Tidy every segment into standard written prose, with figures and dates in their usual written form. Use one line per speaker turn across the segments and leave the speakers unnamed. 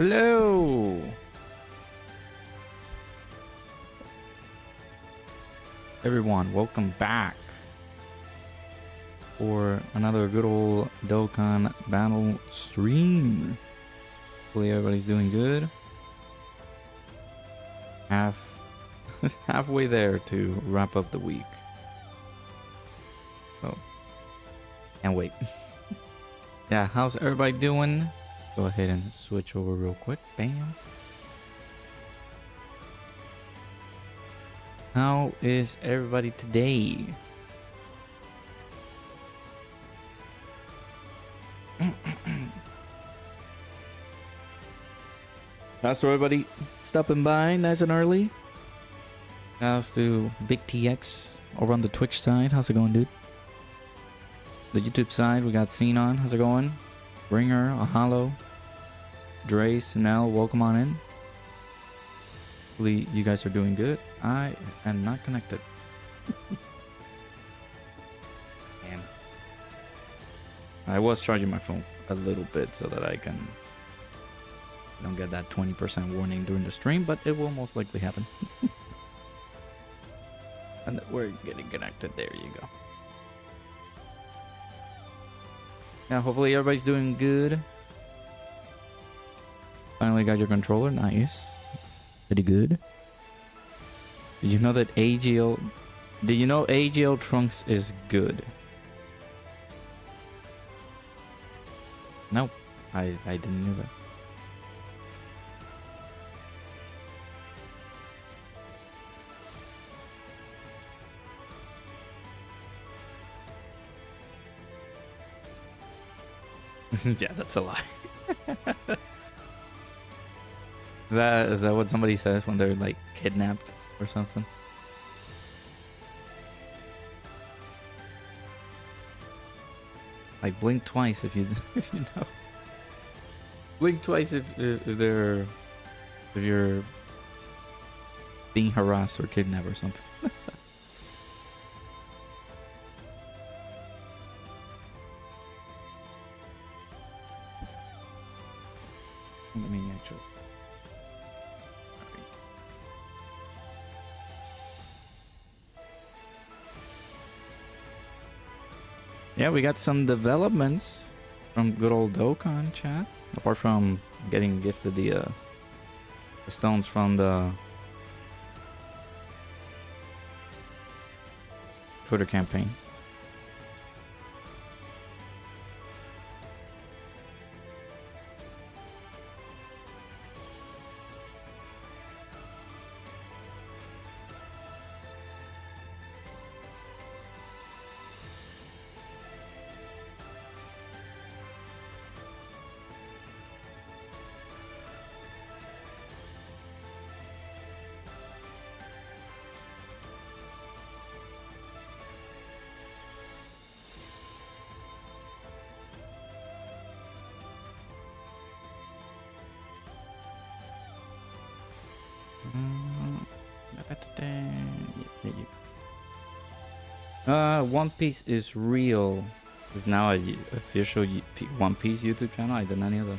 Hello, everyone. Welcome back for another good old Dokkan battle stream. Hopefully, everybody's doing good. Halfway there to wrap up the week. Oh, can't wait. Yeah, how's everybody doing? Go ahead and switch over real quick. Bam. How is everybody today? How's everybody stopping by nice and early? How's to Big TX over on the Twitch side? How's it going, dude? The YouTube side, we got Xenon. How's it going? Ringer, Ahalo, Drace, Nell, welcome on in. Hopefully you guys are doing good. I am not connected. Man. I was charging my phone a little bit so that I don't get that 20% warning during the stream, but it will most likely happen. And we're getting connected. There you go. Yeah, hopefully everybody's doing good. Finally got your controller. Nice. Pretty good. Did you know that AGL... Did you know AGL Trunks is good? Nope. I didn't know that. Yeah, that's a lie. Is that what somebody says when they're like kidnapped or something? Like blink twice if you know. Blink twice if you're being harassed or kidnapped or something. Let me actually. Yeah, we got some developments from good old Dokkan chat. Apart from getting gifted the stones from the Twitter campaign. One Piece is real. Is now a official One Piece YouTube channel. I did not know that.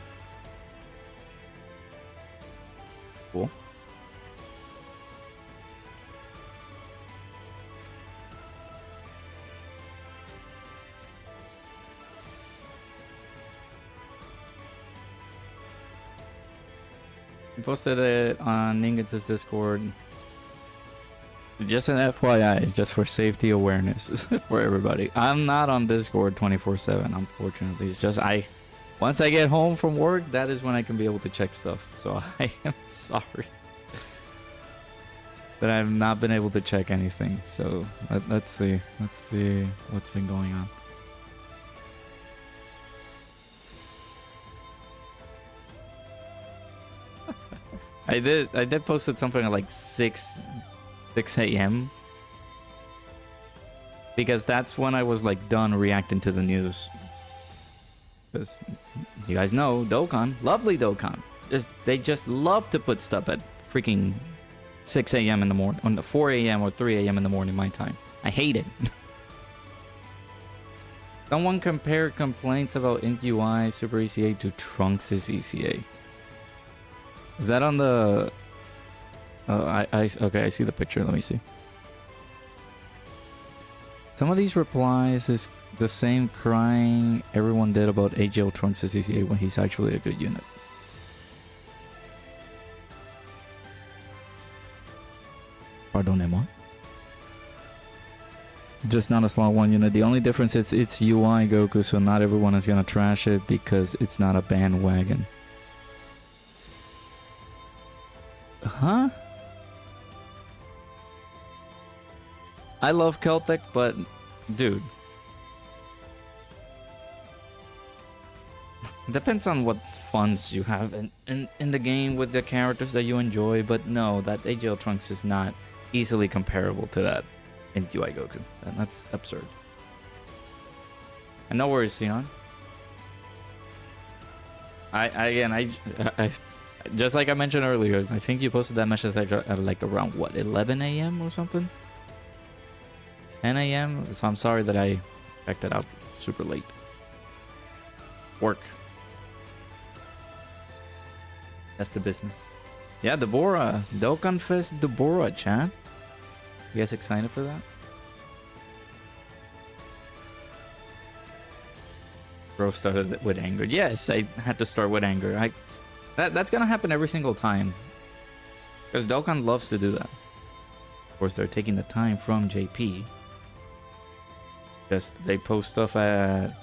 Cool. I posted it on Ninget's Discord. Just an FYI, just for safety awareness for everybody. I'm not on Discord 24/7, unfortunately. It's just once I get home from work, that is when I can be able to check stuff. So I am sorry that I've not been able to check anything. So let's see what's been going on. I did posted something at like 6 a.m. because that's when I was like done reacting to the news. Because you guys know Dokkan, lovely Dokkan, they just love to put stuff at freaking 6 a.m. in the morning, on the 4 a.m. or 3 a.m. in the morning my time. I hate it. Someone compared complaints about Ink UI Super ECA to Trunks' ECA. Is that on the... Oh, okay, I see the picture. Let me see. Some of these replies is the same crying everyone did about AGL Trunks as CCA when he's actually a good unit. Pardonnez-moi. Just not a slot 1 unit. The only difference is it's UI Goku, so not everyone is gonna trash it because it's not a bandwagon. Huh? I love Celtic, but dude, depends on what funds you have in the game with the characters that you enjoy. But no, that AGL Trunks is not easily comparable to that in UI Goku. That's absurd. And no worries, Sion. I just like I mentioned earlier, I think you posted that message at like around what, 11 a.m. or something? 10 a.m. So I'm sorry that I checked it out super late. Work. That's the business. Yeah, Deborah. Dokkan Fest Deborah, chat. You guys excited for that? Bro started with anger. Yes, I had to start with anger. That's gonna happen every single time. Because Dokkan loves to do that. Of course, they're taking the time from JP. Just they post stuff at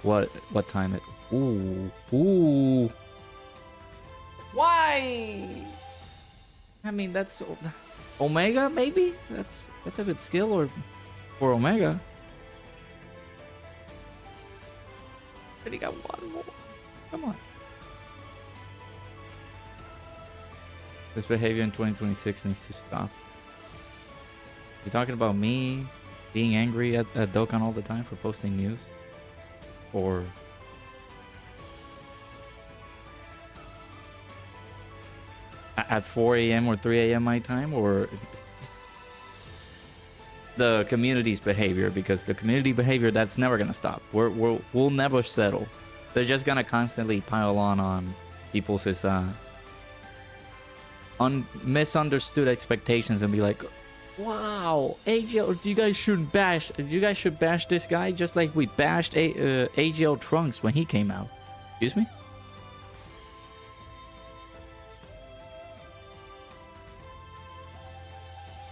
what time it? Ooh. Why? I mean, that's Omega, maybe. That's a good skill, or for Omega. But he got one more. Come on. This behavior in 2026 needs to stop. You talking about me being angry at Dokkan all the time for posting news? Or at 4 a.m. or 3 a.m. my time? Or the community's behavior? Because the community behavior, that's never gonna stop. We'll never settle. They're just gonna constantly pile on people's misunderstood expectations and be like, wow, AGL, you guys should bash this guy just like we bashed AGL Trunks when he came out. Excuse me?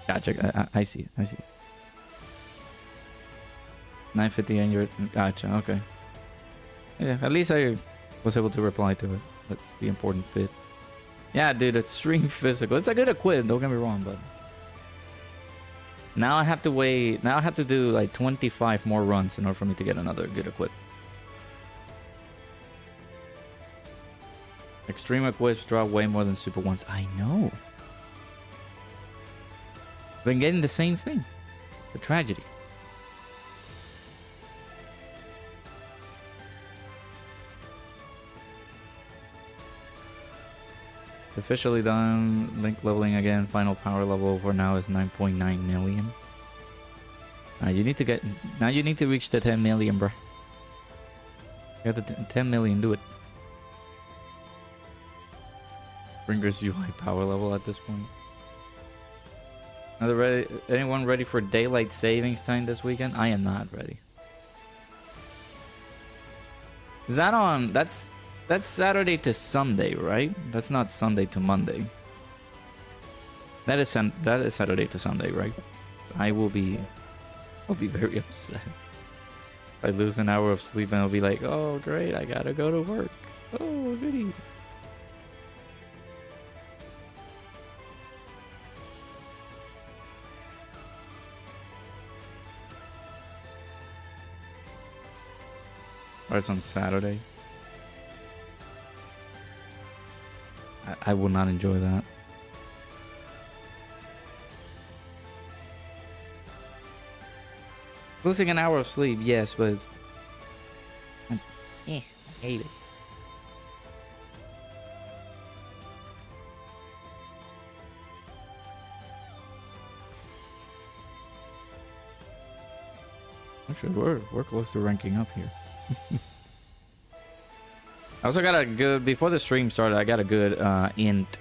Gotcha. I see. 9:50 and you're... Gotcha, okay. Yeah, at least I was able to reply to it. That's the important bit. Yeah, dude, extreme physical. It's a good equip, don't get me wrong, but... Now I have to wait... Now I have to do like 25 more runs in order for me to get another good equip. Extreme equips drop way more than super ones. I know. Been getting the same thing. The tragedy. Officially done. Link leveling again. Final power level for now is 9.9 million. You need to get... Now you need to reach the 10 million, bro. You got the 10 million. Do it. Bringer's UI power level at this point. Anyone ready for daylight savings time this weekend? I am not ready. Is that on... That's Saturday to Sunday, right? That's not Sunday to Monday. That is Saturday to Sunday, right? So I'll be very upset. If I lose an hour of sleep and I'll be like, oh great, I gotta go to work. Oh goody. Or it's on Saturday. I will not enjoy that. Losing an hour of sleep, yes, but it's... I hate it. Actually, we're close to ranking up here. I also got a good, before the stream started, I got a good int.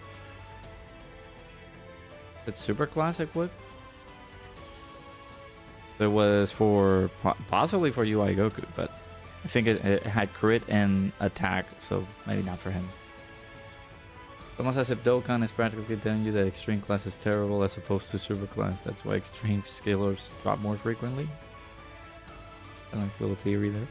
It's super classic whip. It was for, possibly for UI Goku, but I think it had crit and attack, so maybe not for him. Someone says if Dokkan is practically telling you that extreme class is terrible as opposed to super class, that's why extreme scalers drop more frequently. A nice little theory there.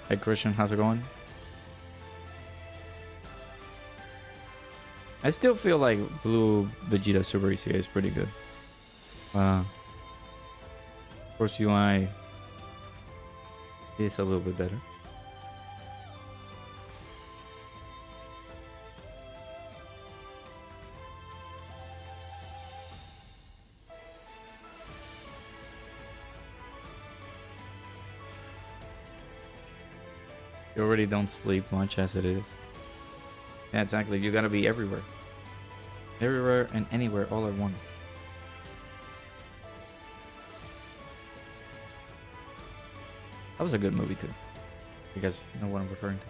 Hey Christian, how's it going? I still feel like Blue Vegeta Super ECA is pretty good. Of course UI is a little bit better. You already don't sleep much as it is. Yeah, exactly. You gotta be everywhere. Everywhere and anywhere all at once. That was a good movie too. You guys know what I'm referring to.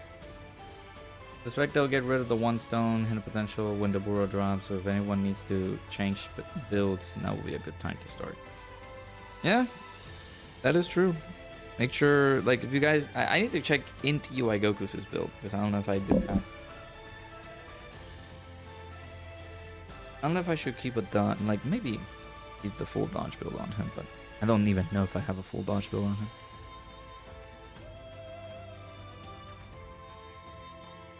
Suspect they'll get rid of the one stone hidden potential when the Buro drops, so if anyone needs to change builds, now will be a good time to start. Yeah, that is true. Make sure, like, if you guys, I need to check int UI Goku's build, because I don't know if I did that. I don't know if I should keep a dodge, like, maybe keep the full dodge build on him, but I don't even know if I have a full dodge build on him.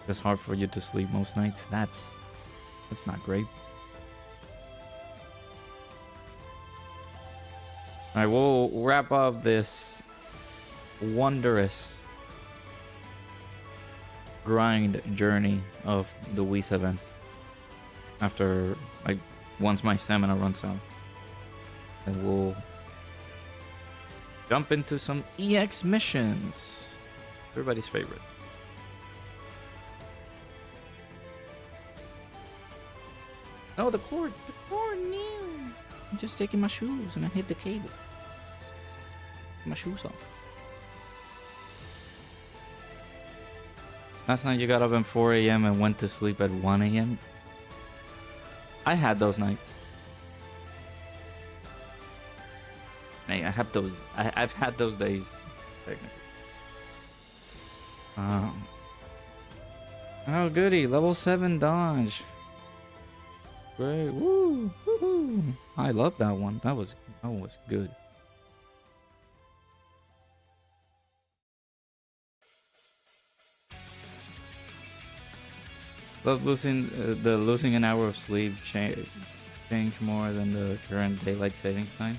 It's hard for you to sleep most nights. That's not great. Alright, we'll wrap up this wondrous grind journey of the Wii 7 after, like, once my stamina runs out. And we'll jump into some EX missions. Everybody's favorite. Oh, the cord. The cord, no. I'm just taking my shoes and I hit the cable. My shoes off. Last night you got up at 4 a.m. and went to sleep at 1 a.m. I had those nights. Hey, I have those. I've had those days. Oh, goody. Level 7 dodge. Great. Woo. Woohoo. I love that one. That was good. Love losing losing an hour of sleep change more than the current daylight savings time.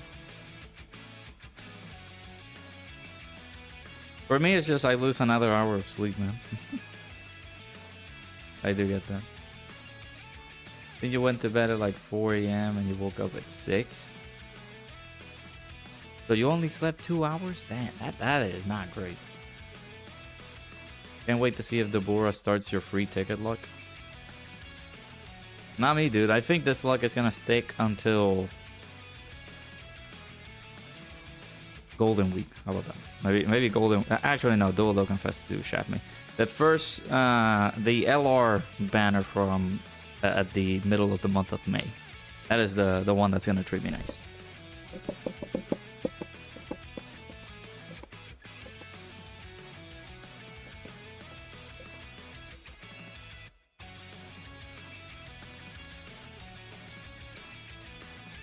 For me, it's just I lose another hour of sleep, man. I do get that. I think you went to bed at like 4 a.m. and you woke up at 6. So you only slept 2 hours? That is not great. Can't wait to see if Deborah starts your free ticket luck. Not me, dude. I think this luck is gonna stick until Golden Week. How about that? Maybe Golden. Actually, no. Dual Dokkan Fest do shaft me. The first, the LR banner from at the middle of the month of May. That is the one that's gonna treat me nice.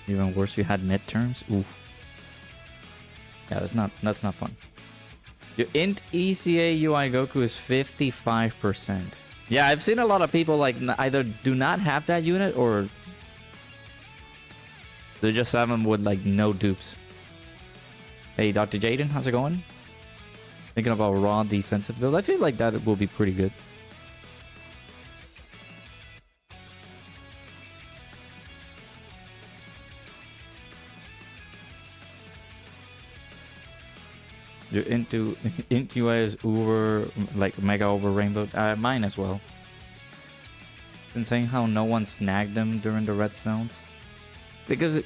Even worse, you had midterms. Oof. Yeah, that's not fun. Your int ECA UI Goku is 55%. Yeah, I've seen a lot of people like either do not have that unit or they just have them with like no dupes. Hey, Dr. Jaden, how's it going? Thinking about raw defensive build. I feel like that will be pretty good. You're into UI is over like mega over rainbow. Mine as well. been saying how no one snagged them during the redstones? Because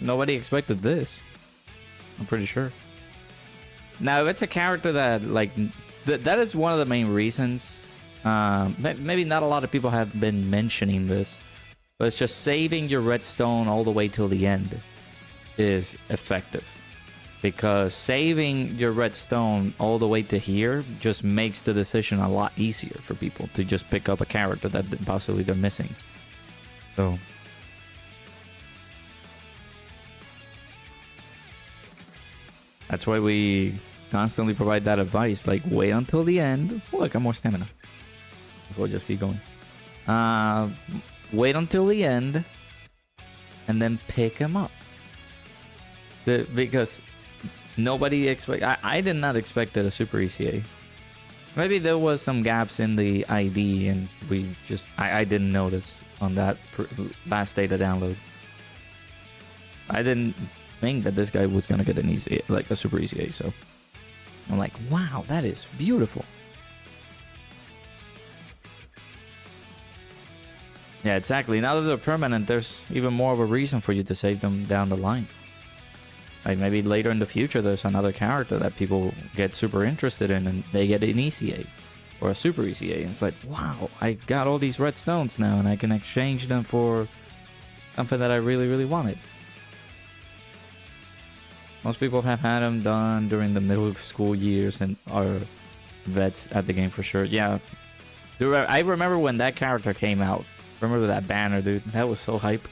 nobody expected this. I'm pretty sure. Now, if it's a character that, like, that is one of the main reasons. Maybe not a lot of people have been mentioning this, but it's just saving your redstone all the way till the end is effective. Because saving your redstone all the way to here just makes the decision a lot easier for people to just pick up a character that possibly they're missing. So that's why we constantly provide that advice. Like, wait until the end. Oh, I got more stamina. We'll just keep going. Wait until the end and then pick him up. Because nobody I did not expect it a super ECA. Maybe there was some gaps in the ID and I didn't notice on that last data download. I didn't think that this guy was gonna get an easy, like a super ECA, so I'm like, wow, that is beautiful. Yeah, exactly. Now that they're permanent, there's even more of a reason for you to save them down the line. Like, maybe later in the future, there's another character that people get super interested in and they get an ECA or a super ECA. And it's like, wow, I got all these red stones now and I can exchange them for something that I really, really wanted. Most people have had them done during the middle school years and are vets at the game for sure. Yeah. I remember when that character came out. Remember that banner, dude? That was so hype.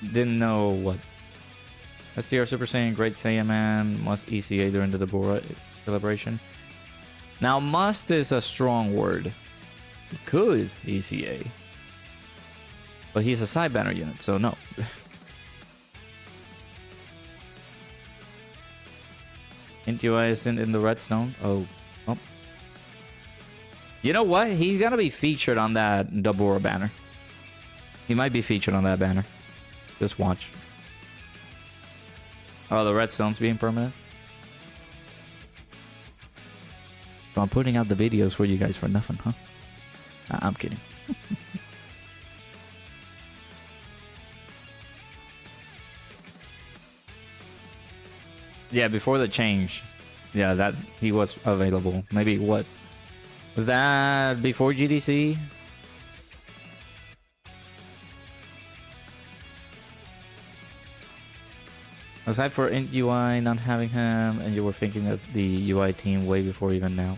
Didn't know what. STR Super Saiyan Great Saiyan Man must ECA during the Deborah celebration. Now, must is a strong word. He could ECA. But he's a side banner unit, so no. Int UI isn't in the redstone. Oh. You know what? He's gonna be featured on that Deborah banner. He might be featured on that banner. Just watch. Oh, the redstone's being permanent? So I'm putting out the videos for you guys for nothing, huh? I'm kidding. Yeah, before the change. Yeah, that he was available. Maybe what? Was that before GDC? Aside for Int UI not having him, and you were thinking of the UI team way before even now.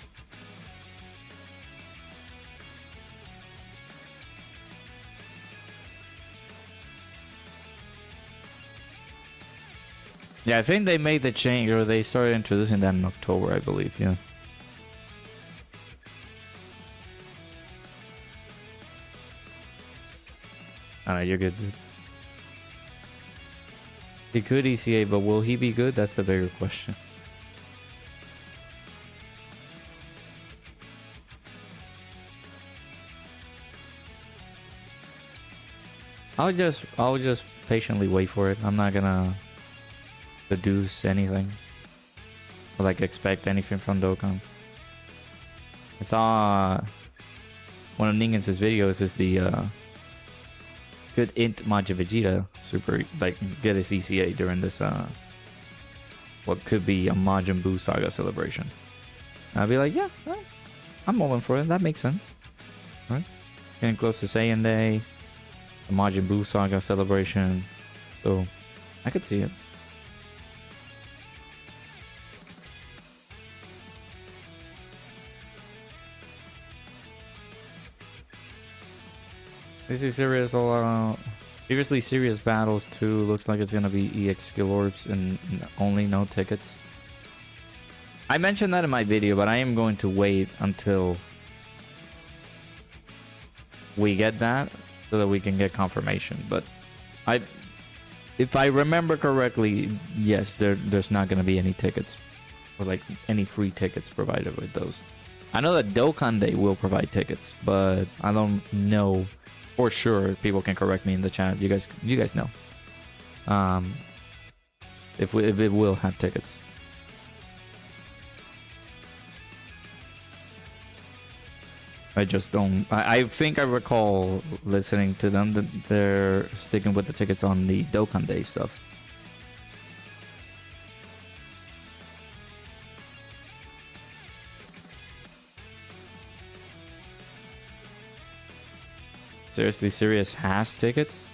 Yeah, I think they made the change, or they started introducing that in October, I believe, yeah. I know, you're good, dude. He could ECA, but will he be good? That's the bigger question. I'll just patiently wait for it. I'm not gonna deduce anything or like expect anything from Dokkan. I saw one of Ningens' videos is the could Int Majin Vegeta super like get his ECA during this what could be a Majin Buu Saga celebration. And I'll be like, yeah, well, I'm all in for it. That makes sense. Right? Getting close to Saiyan Day, the Majin Buu Saga celebration. So I could see it. This is serious all around. Seriously serious battles too. Looks like it's gonna be EX skill orbs and only no tickets. I mentioned that in my video, but I am going to wait until we get that so that we can get confirmation. But if I remember correctly, yes, there's not gonna be any tickets or like any free tickets provided with those. I know that Dokkan Day will provide tickets, but I don't know for sure. People can correct me in the chat. You guys know if it will have tickets. I just don't. I think I recall listening to them that they're sticking with the tickets on the Dokkan Day stuff. Seriously, Sirius has tickets?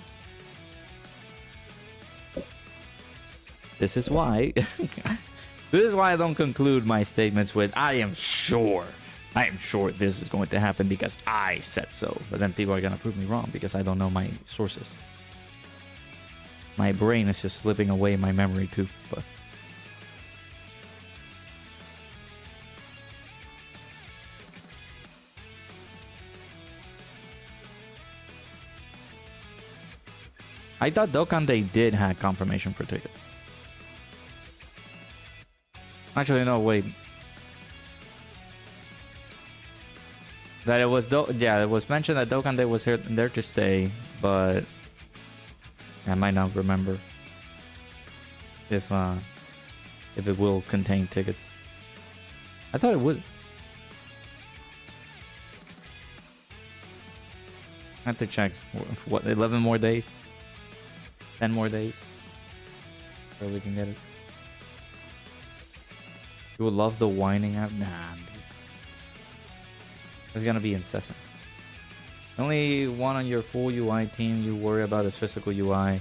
This is why. This is why I don't conclude my statements with I am sure this is going to happen because I said so. But then people are going to prove me wrong because I don't know my sources. My brain is just slipping away my memory too. But I thought Dokkan Day did have confirmation for tickets. Actually, no, wait. That it was yeah, it was mentioned that Dokkan Day was there to stay, but I might not remember if it will contain tickets. I thought it would. I have to check. What, 11 more days? 10 more days? So we can get it. You would love the whining out? Nah, dude. It's gonna be incessant. Only one on your full UI team you worry about is physical UI.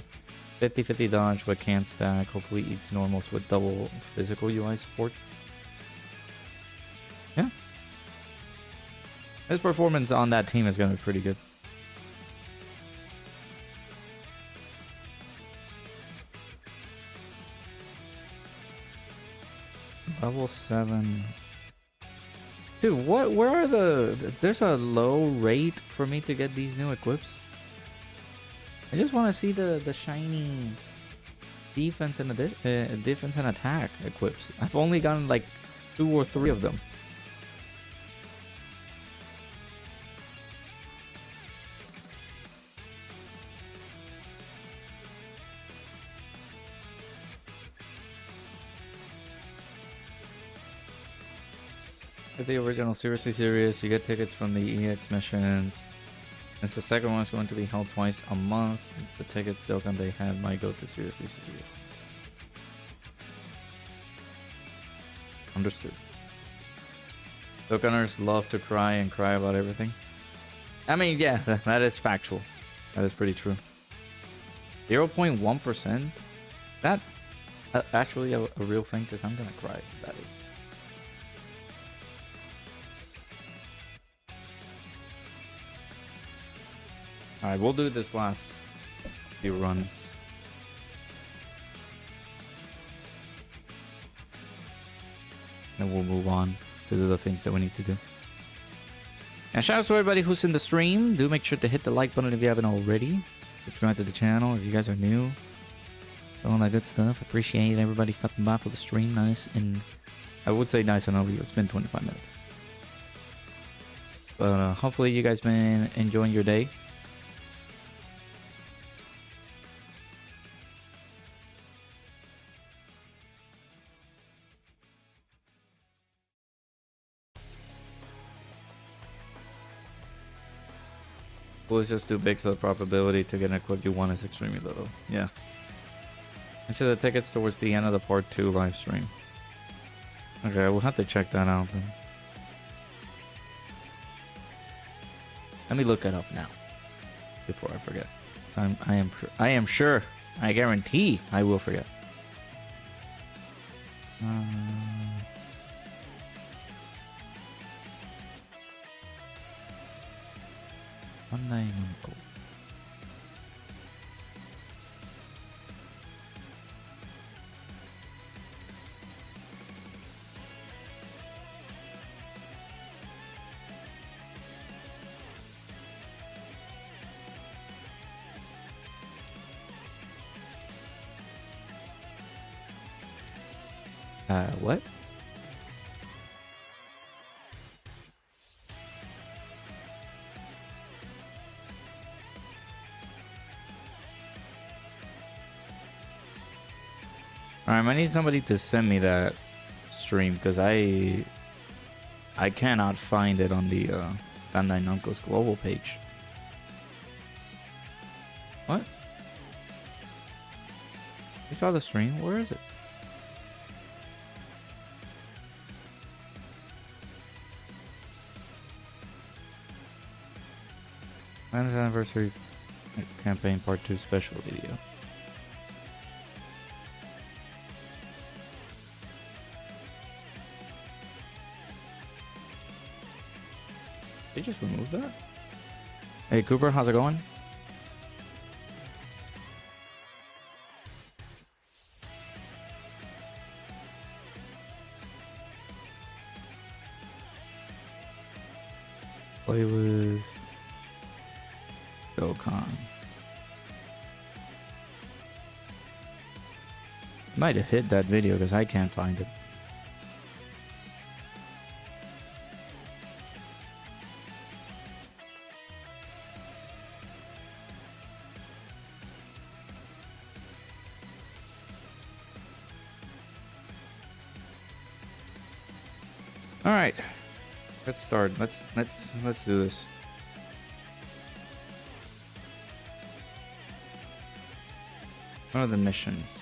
50-50 dodge but can't stack. Hopefully eats normals with double physical UI support. Yeah. His performance on that team is gonna be pretty good. Level 7. Dude, what? Where are the... There's a low rate for me to get these new equips. I just want to see the shiny defense and defense and attack equips. I've only gotten like 2 or 3 of them. Get the original Seriously Serious. You get tickets from the EX missions. Since the second one is going to be held twice a month, the tickets Dokkan Day had might go to Seriously Serious. Understood. Dokkaners love to cry and cry about everything. I mean, yeah, that is factual. That is pretty true. 0.1%? That actually a real thing? Because I'm gonna cry. That is. Alright, we'll do this last few runs. Then we'll move on to do the things that we need to do. And shout out to everybody who's in the stream. Do make sure to hit the like button if you haven't already. Subscribe to the channel if you guys are new. All that good stuff. Appreciate everybody stopping by for the stream. Nice and... I would say nice and early. It's been 25 minutes. But hopefully you guys been enjoying your day. Well, it's just too big, so the probability to get an equip you want is extremely little. Yeah. I see the tickets towards the end of the part 2 live stream. Okay, we'll have to check that out then. Let me look it up now before I forget. So I am sure, I guarantee I will forget. What? Alright, I need somebody to send me that stream because I cannot find it on the Bandai Namco's global page. What? You saw the stream? Where is it? Bandai's Anniversary Campaign Part 2 special video. They just removed that? Hey Cooper, how's it going? Play with Dokkan. Might have hit that video because I can't find it. All right, let's start. Let's do this. What are the missions?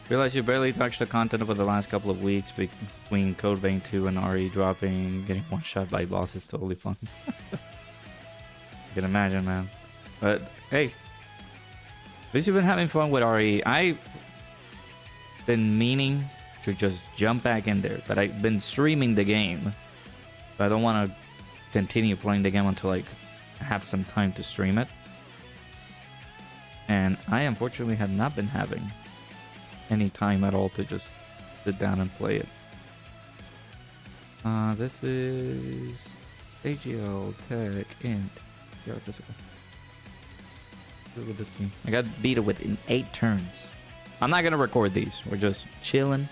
Realize you barely touched the content over the last couple of weeks between Code Vein 2 and RE dropping, getting one shot by boss is totally fun. I can imagine, man. But hey, at least you've been having fun with RE. I've been meaning to just jump back in there, but I've been streaming the game. But I don't want to continue playing the game until I have some time to stream it. And I unfortunately have not been having any time at all to just sit down and play it. This is AGL Tech Int. Yeah, physical. Look at this team. I got beat within 8 turns. I'm not gonna record these. We're just chilling,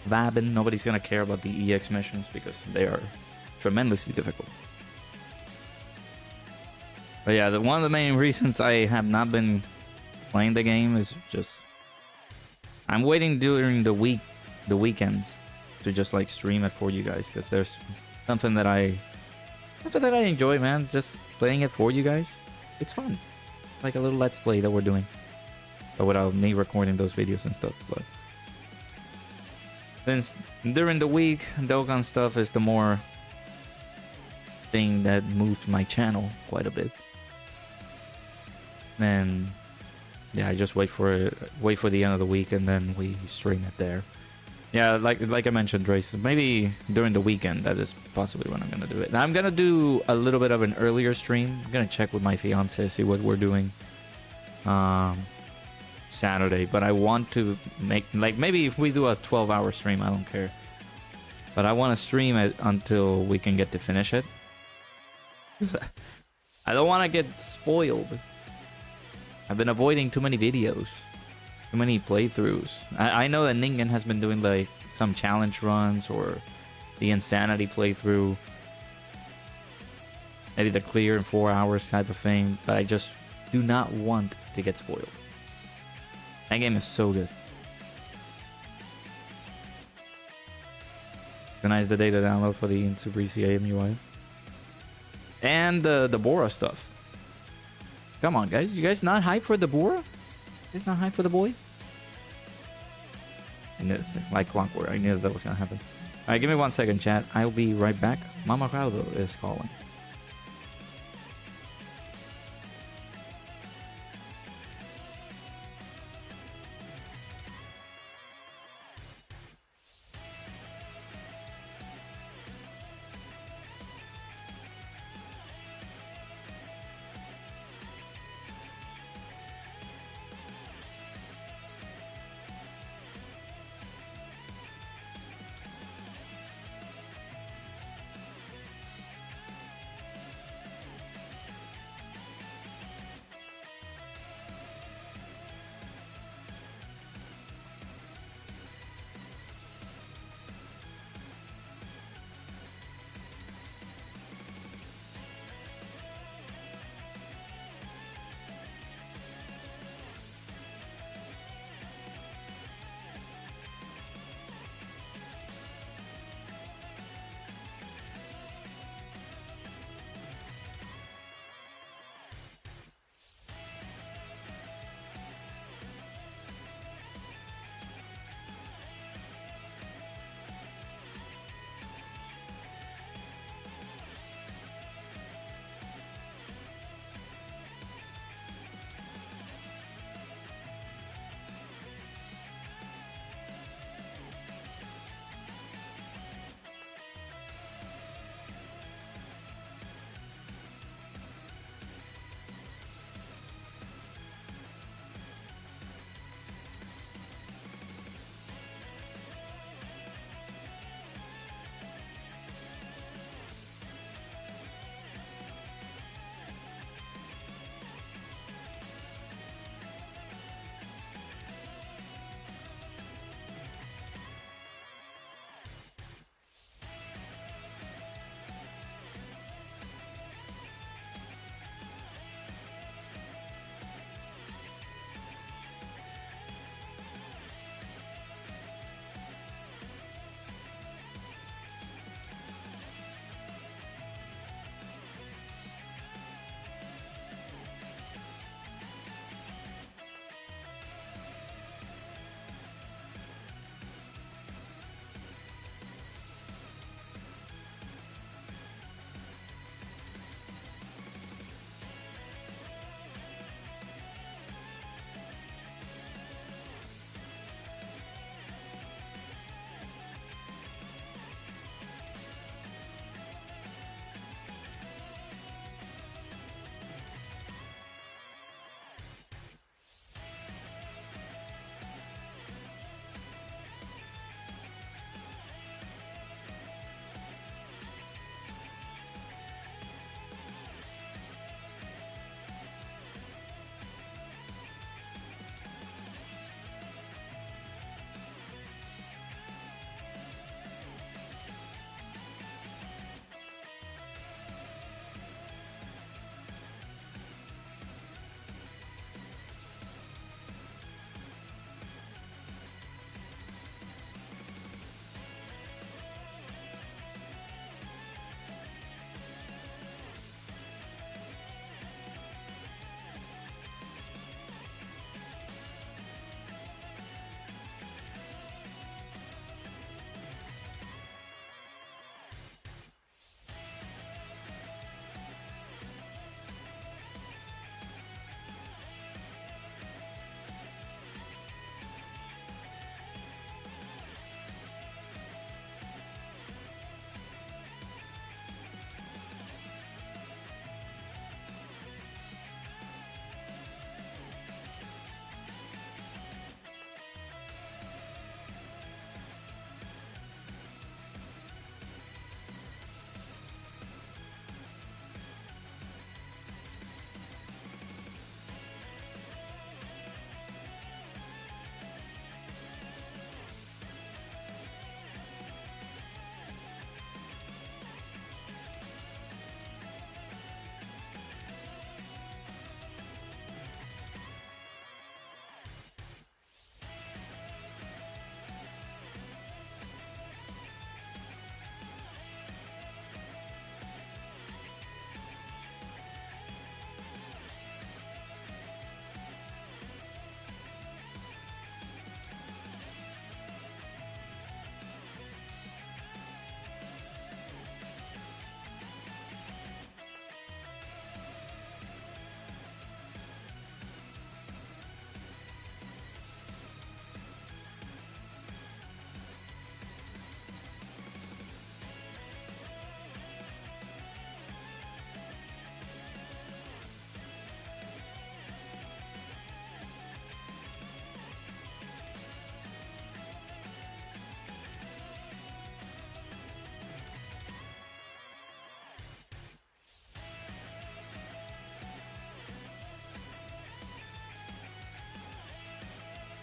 vibing. Nobody's gonna care about the EX missions because they are tremendously difficult. But yeah, one of the main reasons I have not been playing the game is just I'm waiting during the weekends to just like stream it for you guys because there's something that I enjoy, man. Just playing it for you guys. It's fun, like a little let's play that we're doing, but without me recording those videos and stuff. But since during the week, Dokkan stuff is the more thing that moved my channel quite a bit. Then yeah, I just wait for the end of the week and then we stream it there. Yeah, like I mentioned, Drace, maybe during the weekend that is possibly when I'm gonna do it. Now, I'm gonna do a little bit of an earlier stream. I'm gonna check with my fiance, see what we're doing Saturday. But I want to make, like, maybe if we do a 12-hour stream, I don't care. But I want to stream it until we can get to finish it. I don't want to get spoiled. I've been avoiding too many videos, too many playthroughs. I know that Ningen has been doing like some challenge runs or the Insanity playthrough, maybe the clear in 4 hours type of thing, but I just do not want to get spoiled. That game is so good. Tonight's the day to download for the Super ECA MUI. And the Bora stuff. Come on, guys. You guys not hyped for the Bora? You guys not hyped for the boy? I knew, like clockwork, I knew that was gonna happen. Alright, give me 1 second, chat. I'll be right back. Mama Crowdo is calling.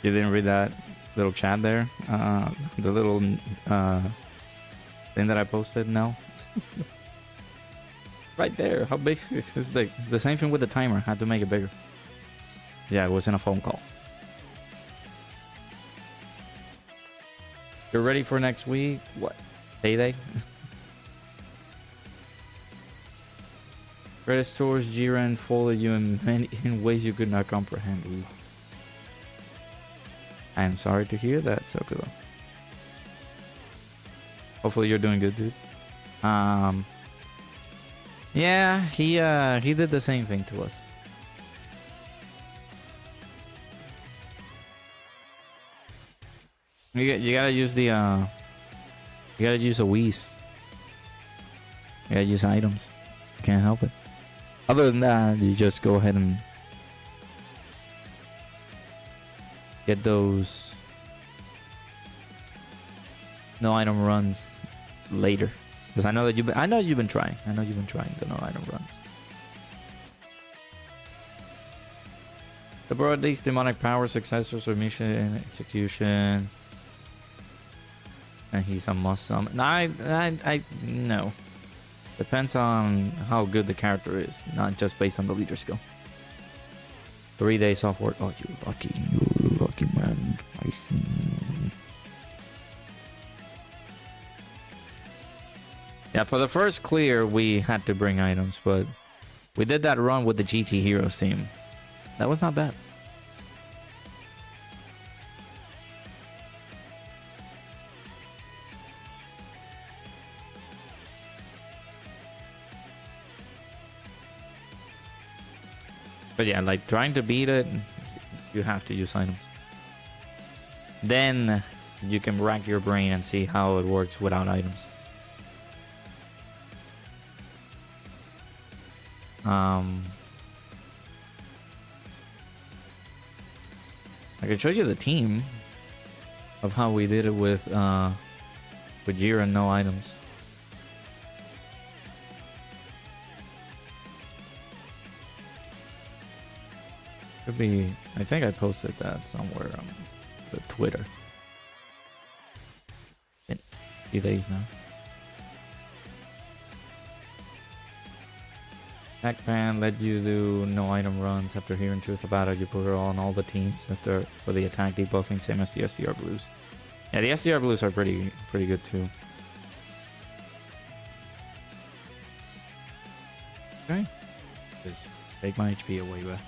You didn't read that little chat there? The little thing that I posted? No. Right there. How big? It's like the same thing with the timer. Had to make it bigger. Yeah, it was in a phone call. You're ready for next week? What? Payday? Credit stores, Jiren folded you in ways you could not comprehend. Ooh. I am sorry to hear that, Sokulo. Hopefully you're doing good, dude. Yeah, he did the same thing to us. You gotta use the you gotta use a Whis. You gotta use items. You can't help it. Other than that, you just go ahead and get those no item runs later. Because I know you've been trying. I know you've been trying the no item runs. The broad these demonic power successors or mission execution. And he's a must summon. No. Depends on how good the character is, not just based on the leader skill. 3 days off work. Oh, you're lucky. You're lucky, man. Yeah, for the first clear, we had to bring items, but we did that run with the GT Heroes team. That was not bad. But yeah, like trying to beat it, you have to use items. Then you can rack your brain and see how it works without items. I can show you the team of how we did it with Jiren no items. Could be. I think I posted that somewhere on the Twitter. In a few days now. Pac-Man let you do no item runs after hearing truth about it. You put it on all the teams that are for the attack debuffing, same as the SDR blues. Yeah, the SDR blues are pretty good too. Okay. Just take my HP away, but.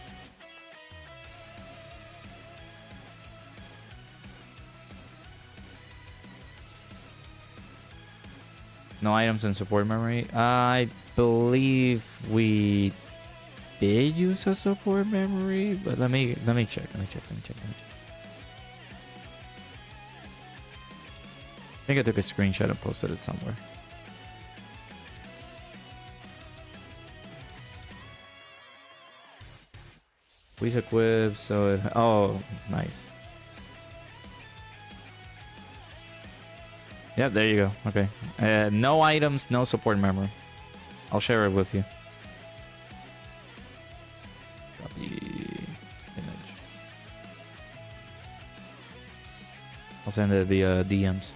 No items in support memory. I believe we did use a support memory, but let me check. I think I took a screenshot and posted it somewhere. Please equip so it. Oh, nice. Yeah, there you go. Okay. No items, no support memory. I'll share it with you. Copy image. I'll send it via DMs.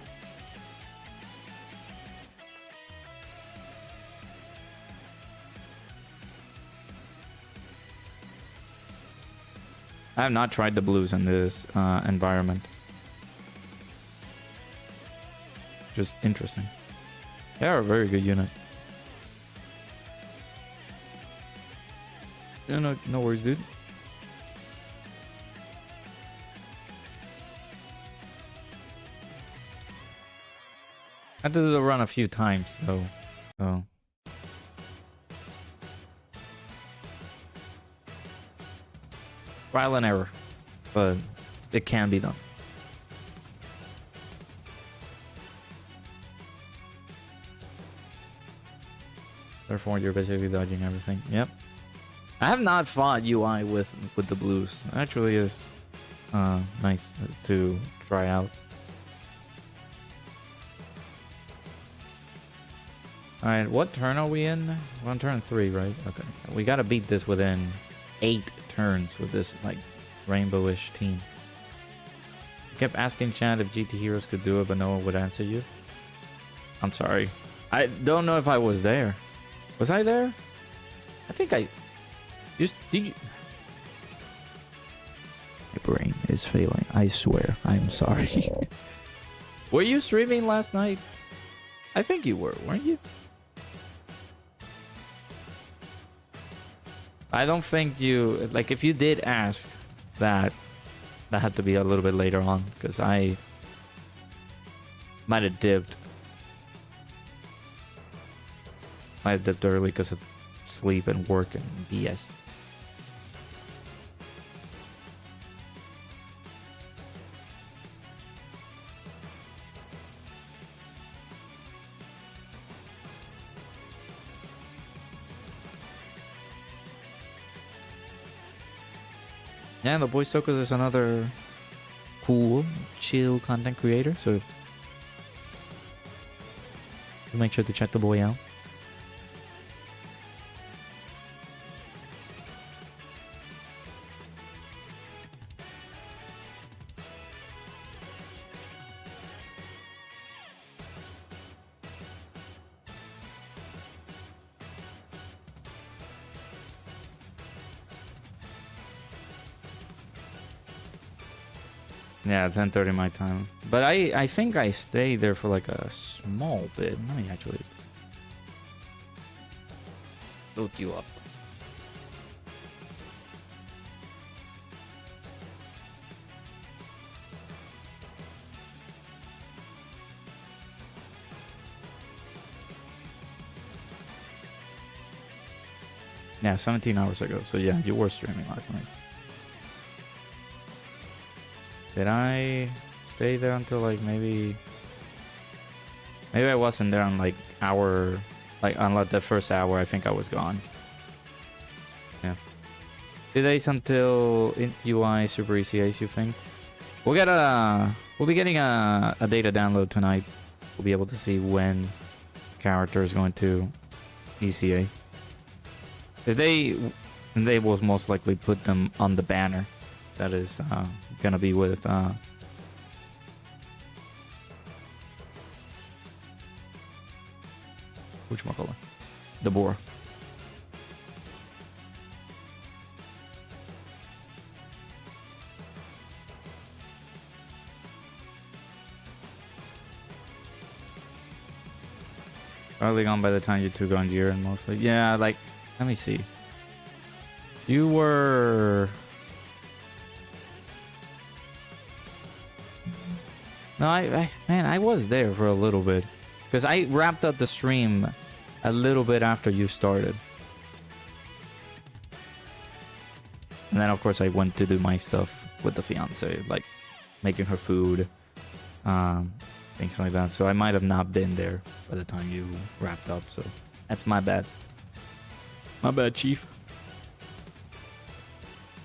I have not tried the blues in this environment. Just interesting. They are a very good unit. Yeah, no worries, dude. I had to do the run a few times though. So. Trial and error. But it can be done. Therefore, you're basically dodging everything. Yep. I have not fought UI with the blues. Actually, is nice to try out. All right, what turn are we in? We're on turn 3, right? Okay, we gotta beat this within 8 turns with this like rainbowish team. Kept asking chat if GT Heroes could do it, but no one would answer you. I'm sorry. I don't know if I was there. Was I there? I think I... Did you... My brain is failing. I swear. I'm sorry. Were you streaming last night? I think you were, weren't you? I don't think you... Like, if you did ask that, that had to be a little bit later on, because I might have dipped. Might have dipped early because of sleep and work and BS. Yeah, the boy Sokos is another cool, chill content creator, so make sure to check the boy out. Yeah, 10:30 my time. But I think I stayed there for like a small bit. Let me actually look you up. Yeah, 17 hours ago. So yeah, you were streaming last night. Did I stay there until like maybe I wasn't there on like hour, like on like the first hour. I think I was gone. Yeah. 2 days until UI Super ECAs, you think? We'll be getting a data download tonight. We'll be able to see when character is going to ECA. If they will most likely put them on the banner. That is gonna be with whatchamacallit? The boar. Probably gone by the time you two go on Jiren mostly. Yeah, like let me see. You were No, man, I was there for a little bit. Because I wrapped up the stream a little bit after you started. And then, of course, I went to do my stuff with the fiance. Like, making her food. Things like that. So I might have not been there by the time you wrapped up. So that's my bad. My bad, Chief.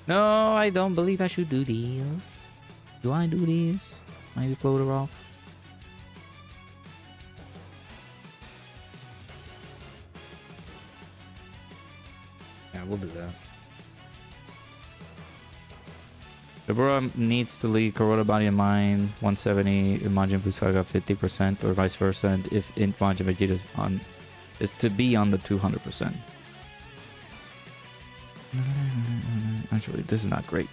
No, I don't believe I should do these. Do I do these? Maybe float her off. Yeah, we'll do that. The bro needs to lead Kuroda Body and Mind 170, Majin Buu Saga 50%, or vice versa, and if Int Majin Vegeta's on, is to be on the 200%. Actually, this is not great.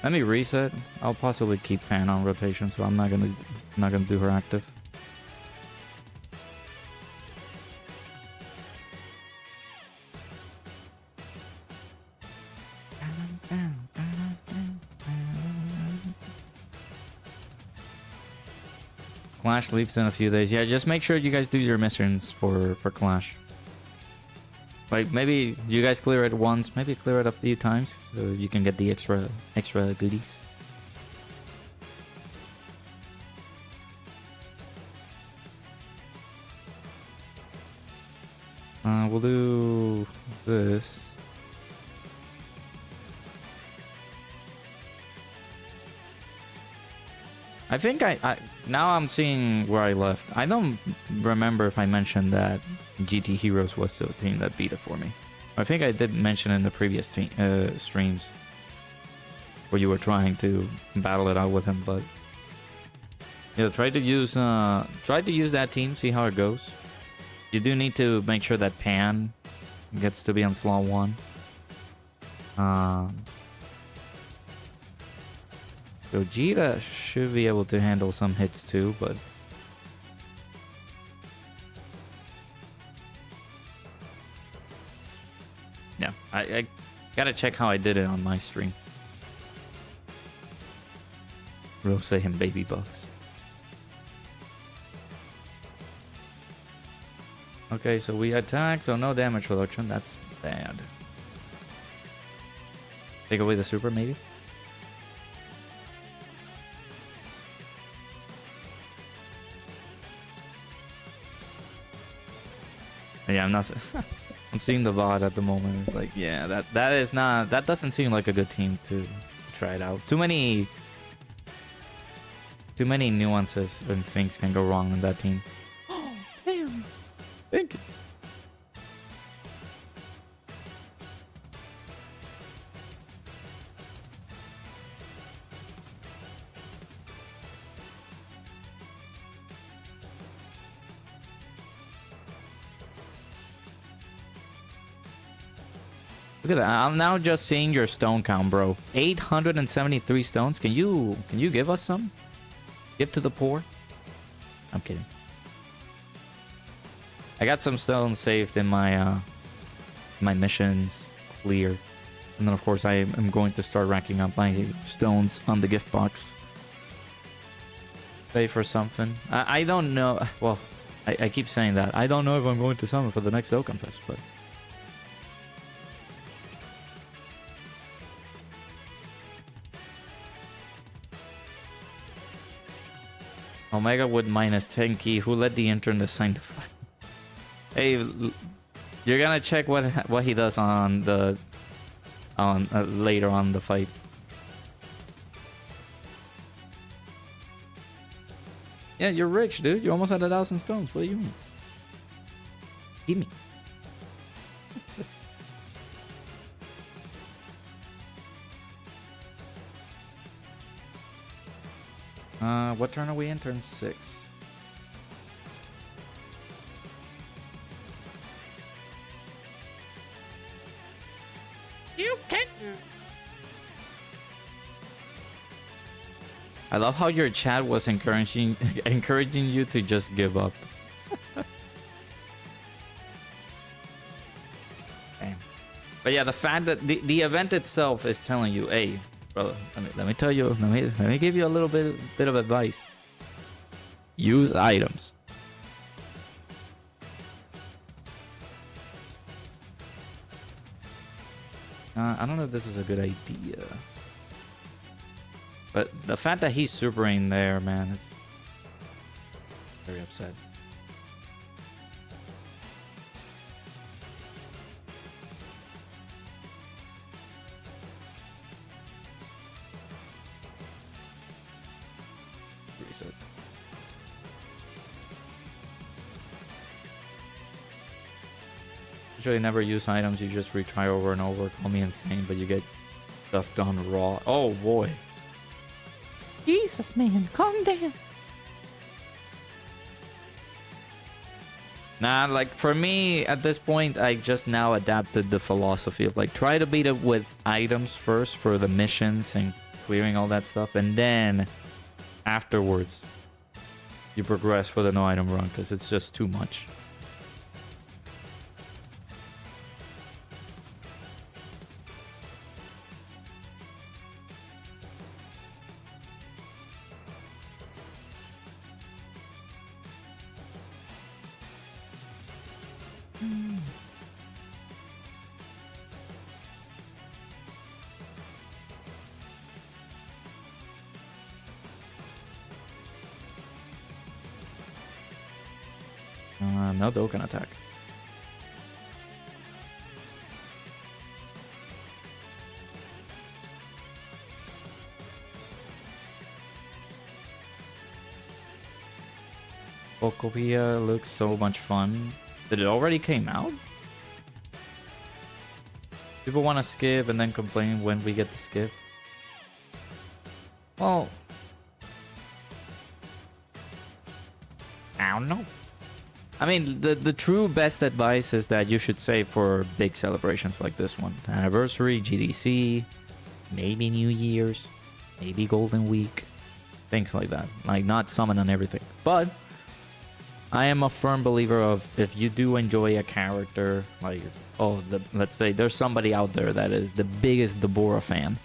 Let me reset. I'll possibly keep Pan on rotation, so I'm not gonna do her active. Clash leaves in a few days. Yeah, just make sure you guys do your missions for Clash. Like, maybe you guys clear it once, maybe clear it a few times, so you can get the extra goodies. We'll do this. I think now I'm seeing where I left. I don't remember if I mentioned that GT Heroes was the team that beat it for me. I think I did mention in the previous streams where you were trying to battle it out with him, but yeah, try to use that team, see how it goes. You do need to make sure that Pan gets to be on slot 1. Gogeta should be able to handle some hits too, but yeah, I gotta check how I did it on my stream. Real say him baby bucks. Okay, so we attack, so no damage reduction. That's bad. Take away the super, maybe? Yeah, I'm not. I'm seeing the VOD at the moment. It's like, yeah, that is not. That doesn't seem like a good team to try it out. Too many nuances and things can go wrong in that team. Oh, damn. Thank you. Look at that. I'm now just seeing your stone count, bro. 873 stones. Can you give us some? Give to the poor? I'm kidding. I got some stones saved in my my missions clear. And then of course I am going to start racking up my stones on the gift box. Pay for something. I don't know. Well, I keep saying that. I don't know if I'm going to summon for the next Dokkan Fest, but Omega would minus 10 key. Who let the intern assign the fight? Hey, you're gonna check what he does on the later on the fight. Yeah, you're rich, dude. You almost had 1,000 stones. What do you mean? Give me. What turn are we in? Turn 6. You can. I love how your chat was encouraging you to just give up. Damn. But yeah, the fact that the event itself is telling you, hey, brother, let me tell you, let me give you a little bit of advice. Use items. I don't know if this is a good idea. But the fact that he's supering there, man, it's very upset. Reset. Usually never use items, you just retry over and over. Call me insane, but you get stuff done raw. Oh boy. Jesus, man, calm down. Nah, like for me at this point, I just now adapted the philosophy of like try to beat it with items first for the missions and clearing all that stuff, and then afterwards you progress for the no item run because it's just too much. No Dokkan attack. Bokopia looks so much fun. Did it already came out? People want to skip and then complain when we get to skip. Well, I don't know. I mean, the true best advice is that you should save for big celebrations like this one. Anniversary, GDC, maybe New Year's, maybe Golden Week. Things like that. Like, not summon on everything. But I am a firm believer of if you do enjoy a character, like, let's say there's somebody out there that is the biggest Deborah fan.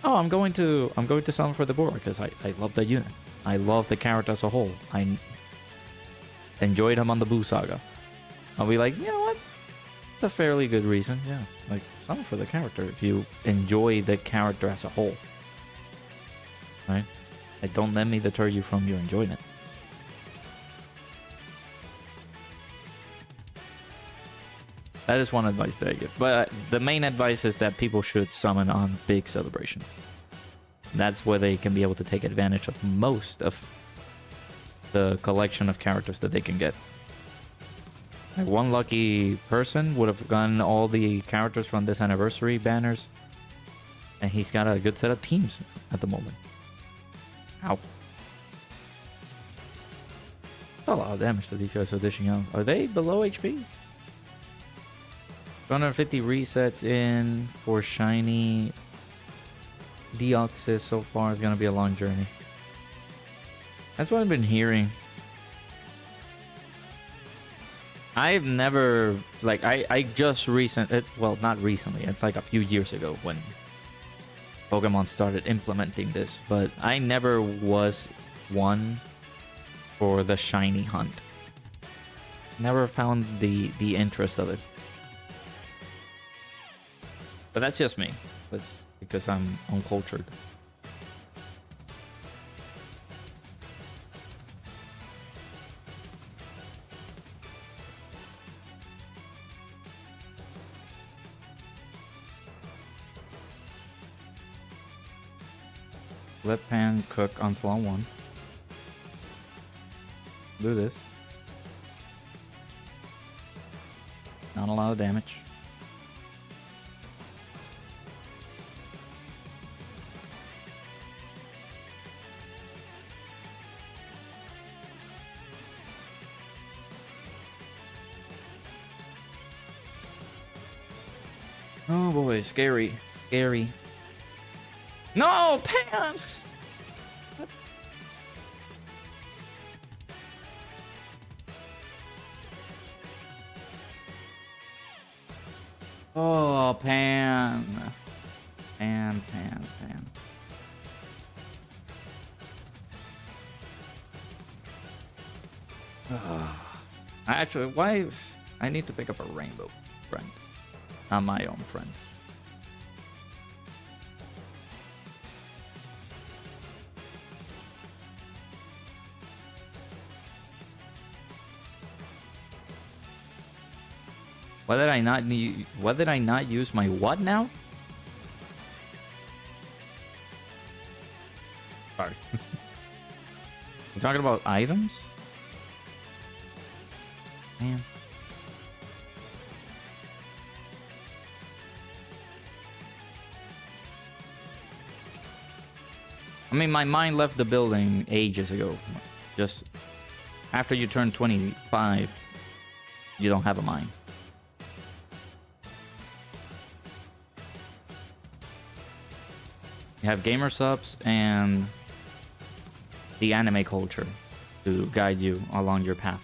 Oh, I'm going to summon for Deborah because I love that unit. I love the character as a whole. I enjoyed him on the Boo Saga. I'll be like, you know what? It's a fairly good reason. Yeah, like summon for the character if you enjoy the character as a whole, right? And don't let me deter you from your enjoyment. That is one advice that I give. But the main advice is that people should summon on big celebrations. That's where they can be able to take advantage of most of the collection of characters that they can get. Like one lucky person would have gotten all the characters from this anniversary banners. And he's got a good set of teams at the moment. Ow. That's a lot of damage that these guys are dishing out. Are they below HP? 250 resets in for shiny. Deoxys so far is going to be a long journey. That's what I've been hearing. I've never, like, I just well, not recently, it's like a few years ago when Pokemon started implementing this, but I never was one for the shiny hunt. Never found the interest of it. But that's just me. That's because I'm uncultured. Let Pan cook on Salon 1. Do this. Not a lot of damage. Oh boy, scary. Scary. No, Pan! Oh, Pan. Pan. Actually, why? I need to pick up a rainbow friend. Not my own friend. Why did I not use my what now? Sorry. You talking about items? Man. I mean, my mind left the building ages ago. Just after you turn 25, you don't have a mind. You have gamer subs and the anime culture to guide you along your path.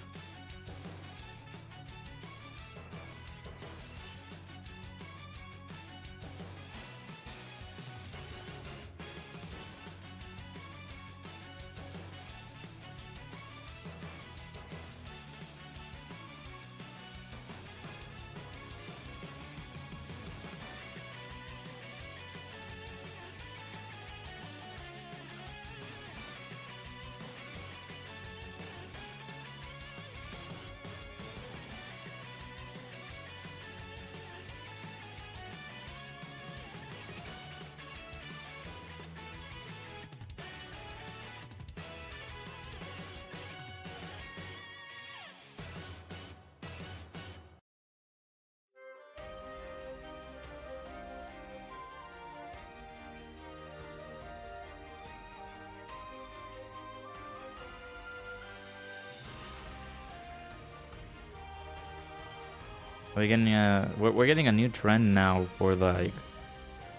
We're getting a new trend now for like,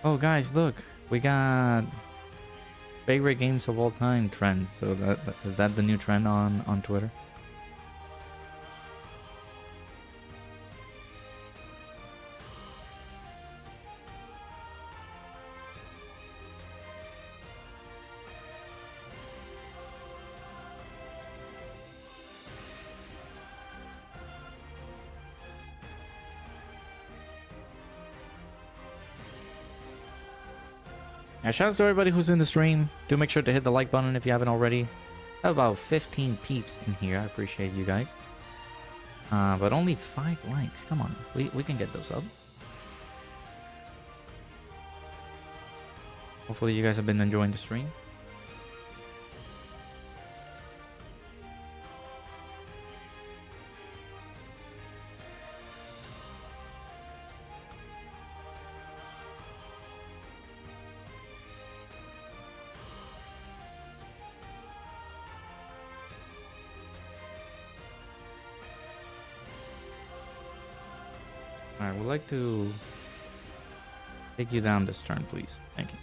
oh guys, look, we got favorite games of all time trend. So that is that the new trend on Twitter? Yeah, shout out to everybody who's in the stream. Do make sure to hit the like button if you haven't already. I have about 15 peeps in here. I appreciate you guys. But only 5 likes. Come on, we can get those up. Hopefully you guys have been enjoying the stream. Alright, we'd like to take you down this turn, please. Thank you.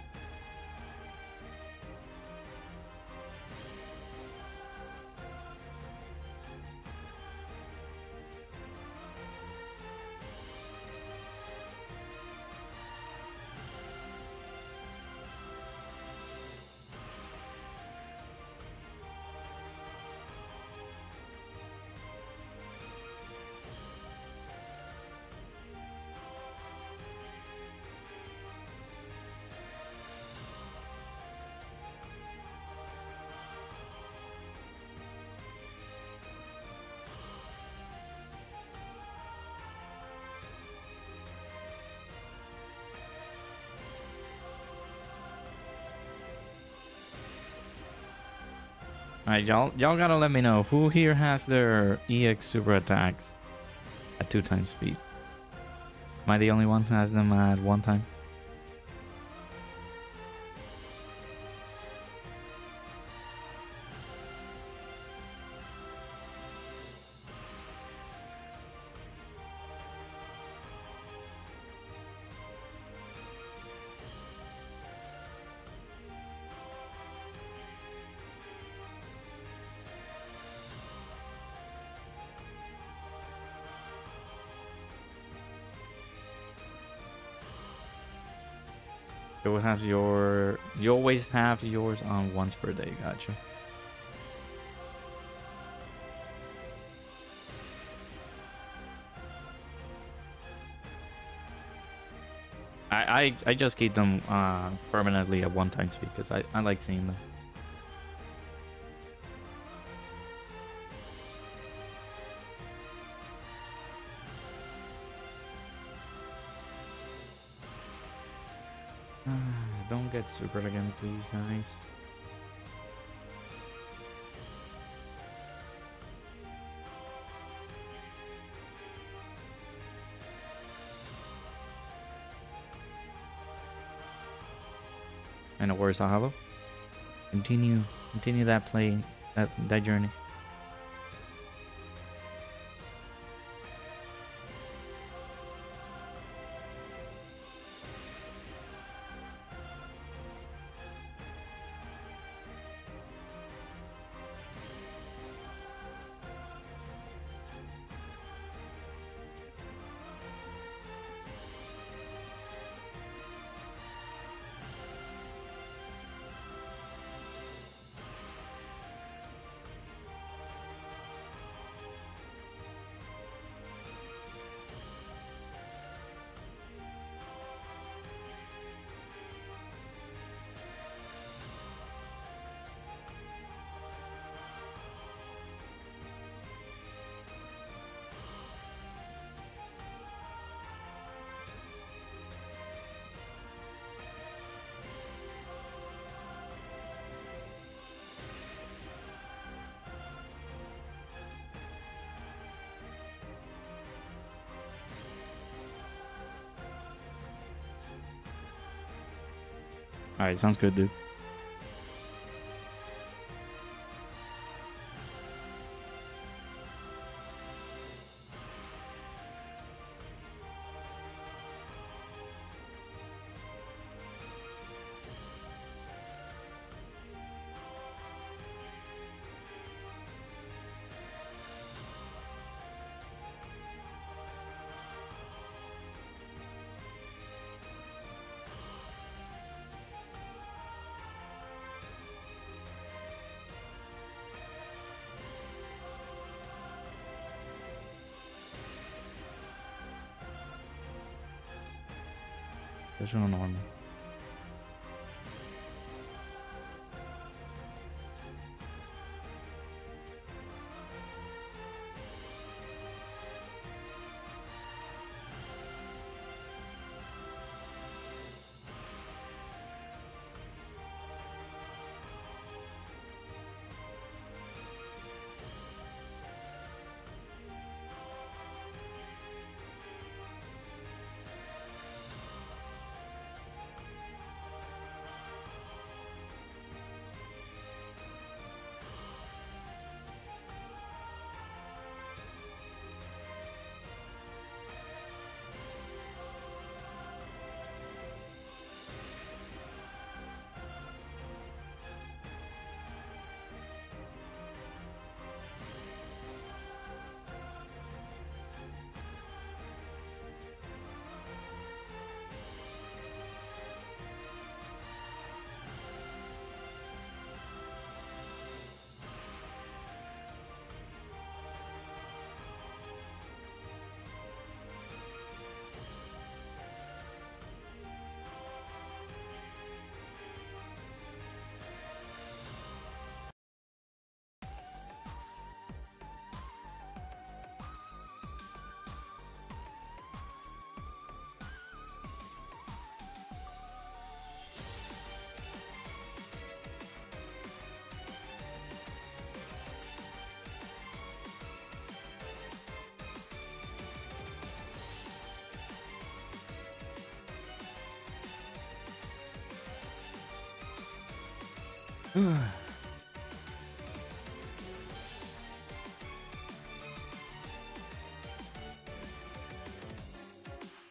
Alright, y'all gotta let me know who here has their EX super attacks at 2 times speed. Am I the only one who has them at 1 time? You always have yours on once per day. Gotcha. I just keep them permanently at 1 time speed because I like seeing them. Don't get super again, please, guys. And where's Sahalo? Continue that play, that journey. Alright, sounds good, dude. Special or normal?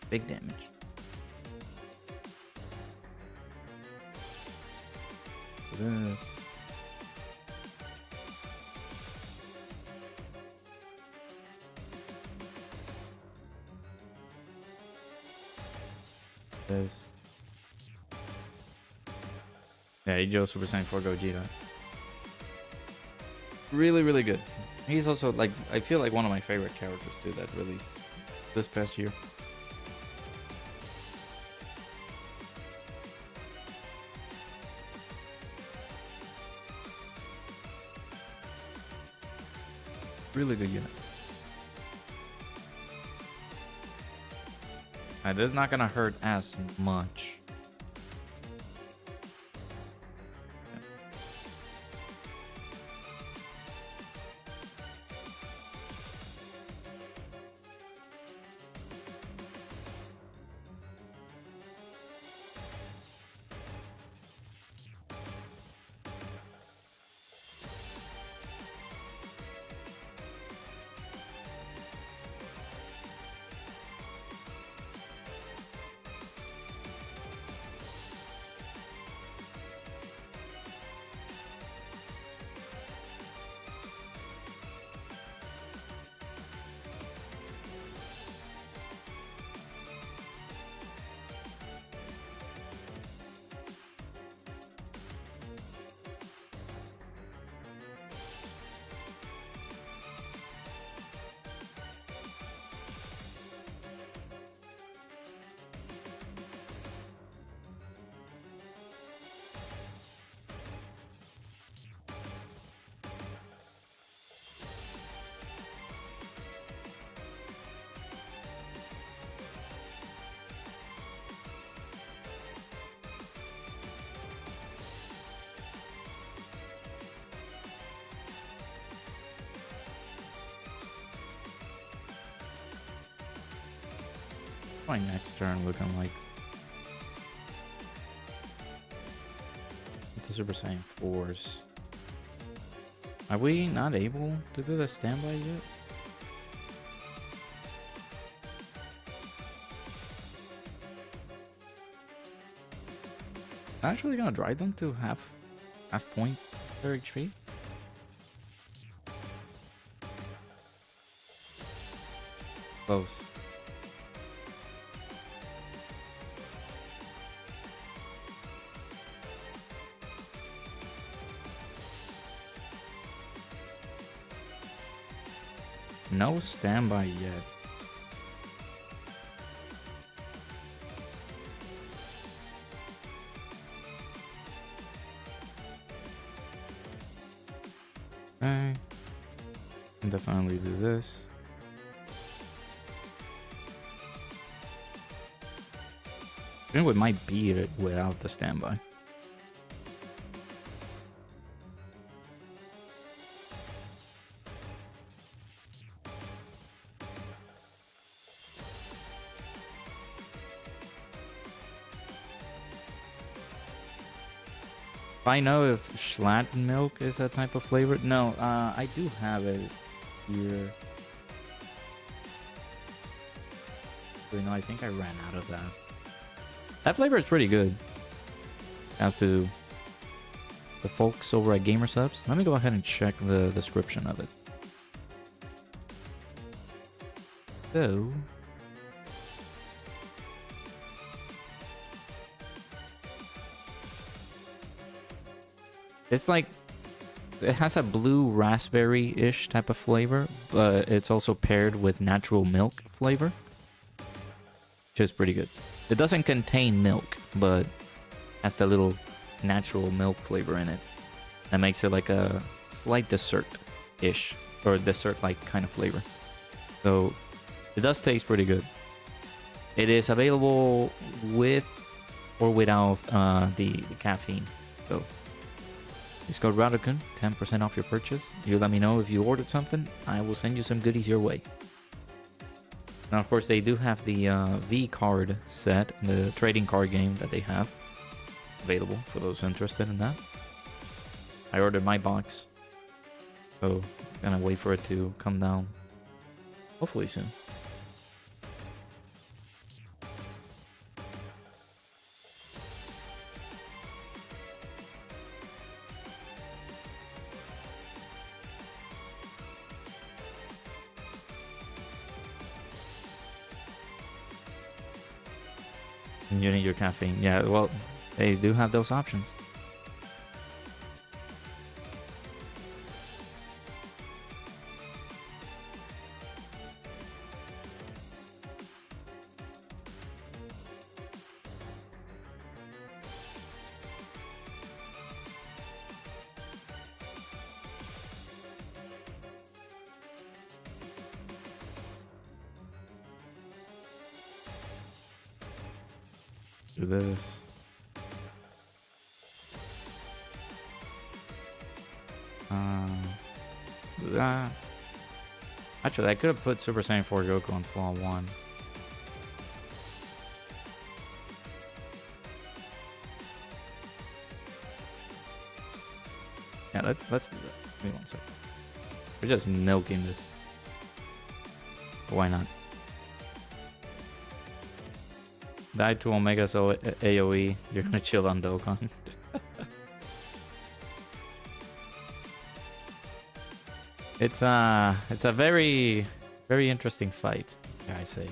Big damage. This. This. Yeah, he Joe Super Saiyan 4 Gogeta. Really, really good. He's also like, I feel like one of my favorite characters too that released this past year. Really good unit. That is not gonna hurt as much. My next turn looking like with the Super Saiyan 4s. Are we not able to do the standby yet? Actually gonna drive them to half point their HP. Close. No standby yet. Okay. Can definitely do this. I think we might beat it without the standby. If I know if Schlatt milk is that type of flavor. No, I do have it here. You know, I think I ran out of that. That flavor is pretty good. As to the folks over at gsupps, let me go ahead and check the description of it. So, it's like, it has a blue raspberry-ish type of flavor, but it's also paired with natural milk flavor, which is pretty good. It doesn't contain milk, but has the little natural milk flavor in it. That makes it like a slight dessert-ish, or dessert-like kind of flavor. So, it does taste pretty good. It is available with or without the caffeine. So, use code Dokkan, 10% off your purchase. You let me know if you ordered something. I will send you some goodies your way. Now, of course, they do have the V card set, the trading card game that they have available for those interested in that. I ordered my box, so gonna wait for it to come down, hopefully soon. You need your caffeine. Yeah, well, they do have those options. Do this. Actually, I could have put Super Saiyan 4 Goku on slot 1. Yeah, let's do that. Give me one sec. We're just milking this. Why not? Die to Omega so AoE. You're gonna chill on Dokkan. It's a very interesting fight, yeah, I say.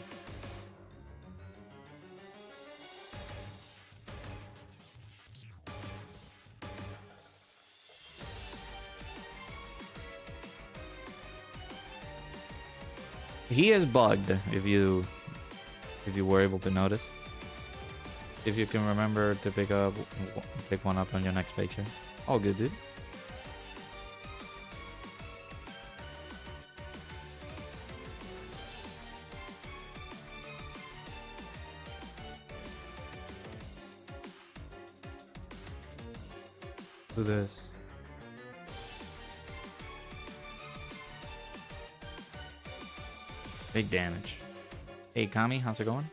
He is bugged, if you were able to notice. If you can remember to pick one up on your next paycheck. All good, dude. Do this. Big damage. Hey Kami, how's it going?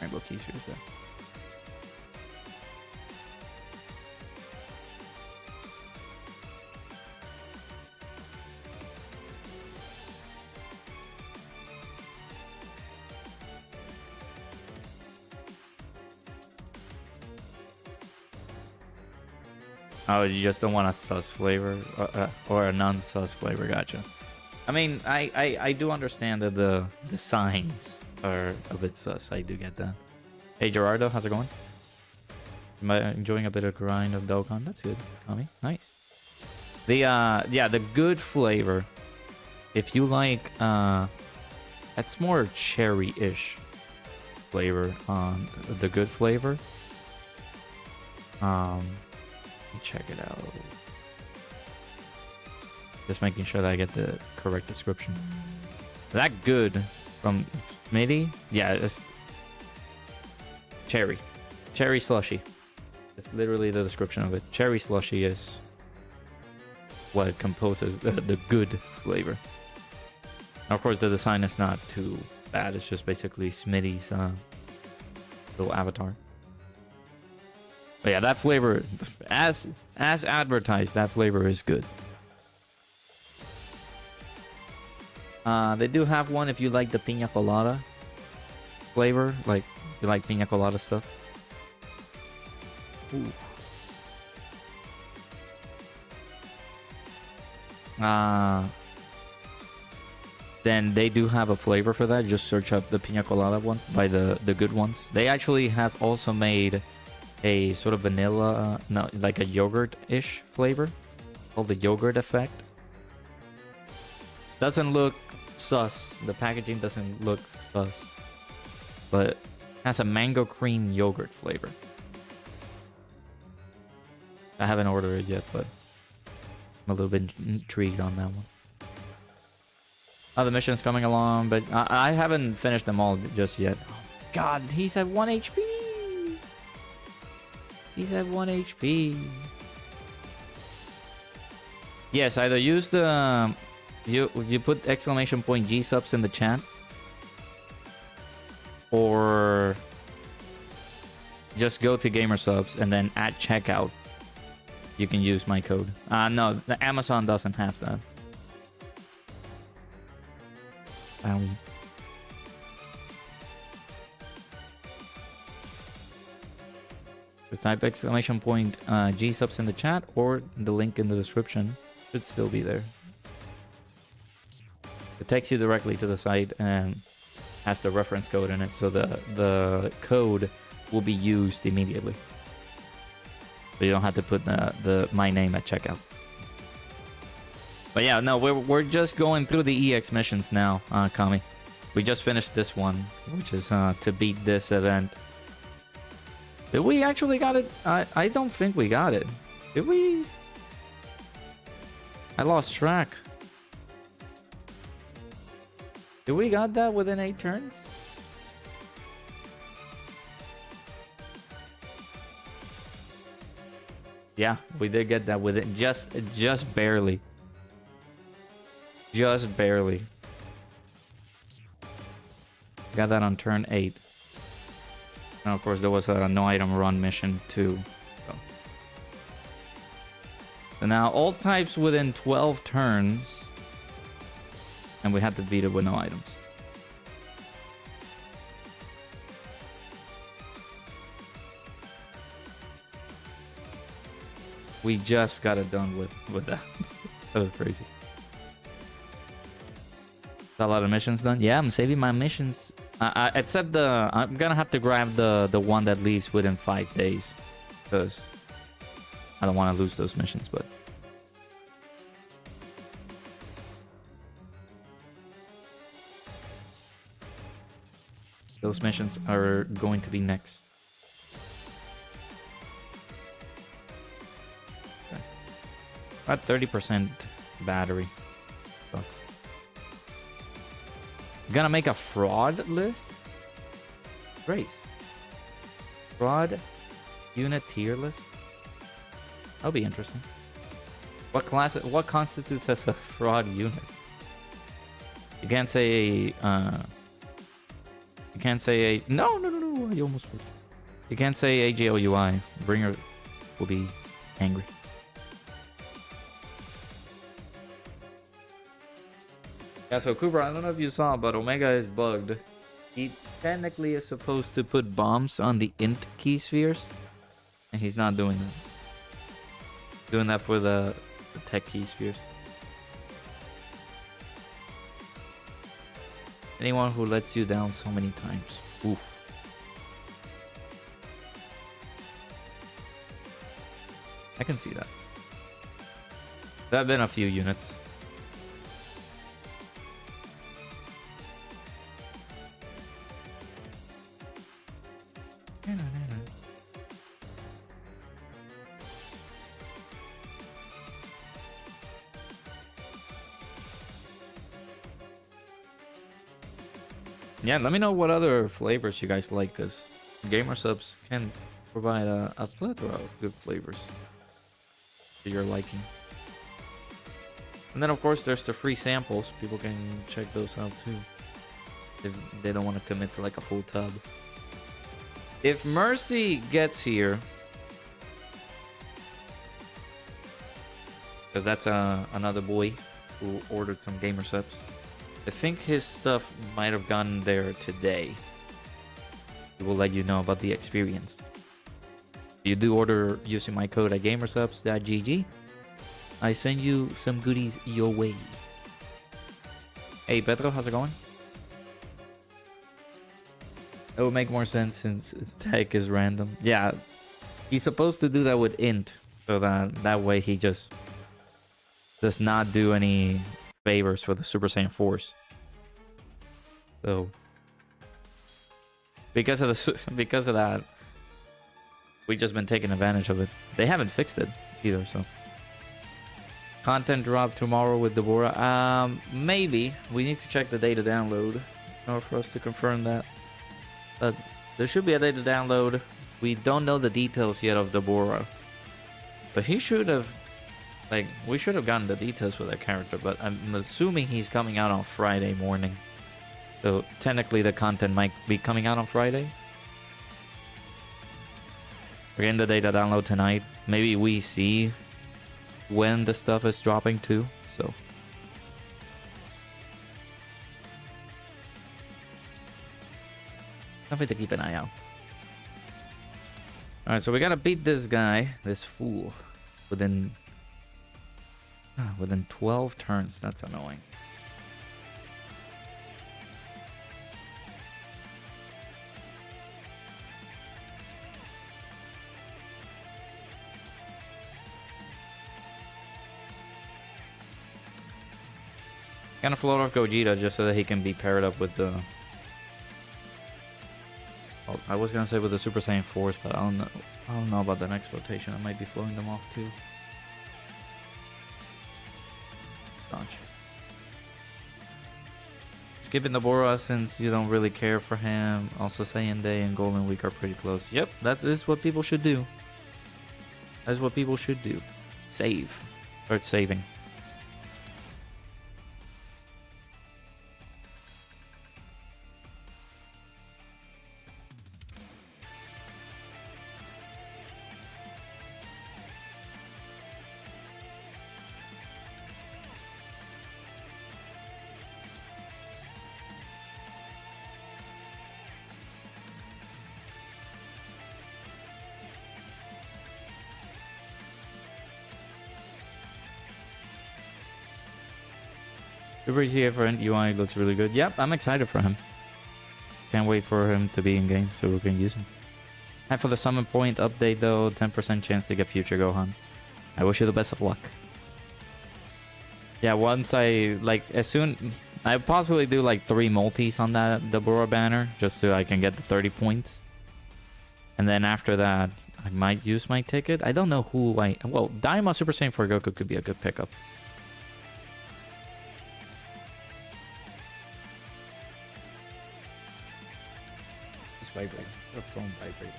Rainbow keys here's there. Oh, you just don't want a sus flavor or a non-sus flavor. Gotcha. I mean, I do understand that the signs are a bit sus. I do get that. Hey Gerardo, how's it going? Enjoying a bit of grind of Dokkan. That's good, Kami. Nice. The yeah, the good flavor. If you like that's more cherry-ish flavor on the good flavor. Let me check it out. Just making sure that I get the correct description. That good from Smitty? Yeah, it's cherry. Cherry slushy. It's literally the description of it. Cherry slushy is what composes the good flavor. Now, of course, the design is not too bad. It's just basically Smitty's little avatar. But yeah, that flavor, as advertised, that flavor is good. They do have one if you like the piña colada flavor, like you like piña colada stuff. Ooh. Then they do have a flavor for that. Just search up the piña colada one by the good ones. They actually have also made a sort of vanilla, no, like a yogurt-ish flavor called the yogurt effect. Doesn't look sus. The packaging doesn't look sus, but has a mango cream yogurt flavor. I haven't ordered it yet, but I'm a little bit intrigued on that one. Oh, the mission's coming along, but I haven't finished them all just yet. Oh, God, he's at 1 HP. He's at 1 HP. Yes, either use the you put exclamation point gsupps in the chat, or just go to gamersubs and then at checkout you can use my code. No, the Amazon doesn't have that. Just type exclamation point gsupps in the chat, or the link in the description should still be there. It takes you directly to the site and has the reference code in it, so the code will be used immediately. So you don't have to put my name at checkout. But yeah, no, we're just going through the EX missions now, Kami. We just finished this one, which is to beat this event. Did we actually got it? I don't think we got it. Did we? I lost track. Did we got that within 8 turns? Yeah, we did get that within just barely. Just barely. Got that on turn 8. And of course there was a no item run mission too. So now all types within 12 turns. And we have to beat it with no items. We just got it done with that. That was crazy. A lot of missions done. Yeah, I'm saving my missions. Except I'm gonna have to grab the one that leaves within 5 days, because I don't want to lose those missions. But those missions are going to be next. Okay. About 30% battery. Sucks. Gonna make a fraud list? Grace. Fraud unit tier list? That'll be interesting. What constitutes as a fraud unit? You can't say you can't say no, you almost would. You can't say AJOUI. Bringer will be angry. Yeah, so Cooper, I don't know if you saw, but Omega is bugged. He technically is supposed to put bombs on the int key spheres, and he's not doing that. Doing that for the tech key spheres. Anyone who lets you down so many times. Oof. I can see that. There have been a few units. Yeah, let me know what other flavors you guys like, because Gamer Subs can provide a plethora of good flavors to your liking. And then, of course, there's the free samples. People can check those out, too, if they don't want to commit to, like, a full tub. If Mercy gets here, because that's another boy who ordered some Gamer Subs, I think his stuff might have gone there today. We will let you know about the experience. If you do order using my code at gamersubs.gg, I send you some goodies your way. Hey Pedro, how's it going? It would make more sense since tech is random. Yeah, he's supposed to do that with int, so that way he just does not do any favors for the Super Saiyan Force. So because of that, we've just been taking advantage of it. They haven't fixed it either, so. Content drop tomorrow with Deborah. Maybe. We need to check the data download in order for us to confirm that. But there should be a data download. We don't know the details yet of Deborah. But he should have, like, we should have gotten the details for that character, but I'm assuming he's coming out on Friday morning. So technically the content might be coming out on Friday. We're getting the data download tonight. Maybe we see when the stuff is dropping too, so. Something to keep an eye out. Alright, so we gotta beat this guy, this fool, within 12 turns. That's annoying. Gonna float off Gogeta just so that he can be paired up with the... Oh, I was gonna say with the Super Saiyan Force, but I don't know about the next rotation. I might be floating them off too. Dodge. Skipping the Bora since you don't really care for him. Also, Saiyan Day and Golden Week are pretty close. Yep, that is what people should do. That's what people should do. Save. Start saving. Super easy for UI looks really good. Yep, I'm excited for him. Can't wait for him to be in game so we can use him. And for the summon point update though, 10% chance to get future Gohan. I wish you the best of luck. Yeah, once I as soon I possibly do like 3 multis on that Deborah banner just so I can get the 30 points. And then after that, I might use my ticket. I don't know who well, Daima Super Saiyan 4 Goku could be a good pickup. Vibrate. A phone vibrate.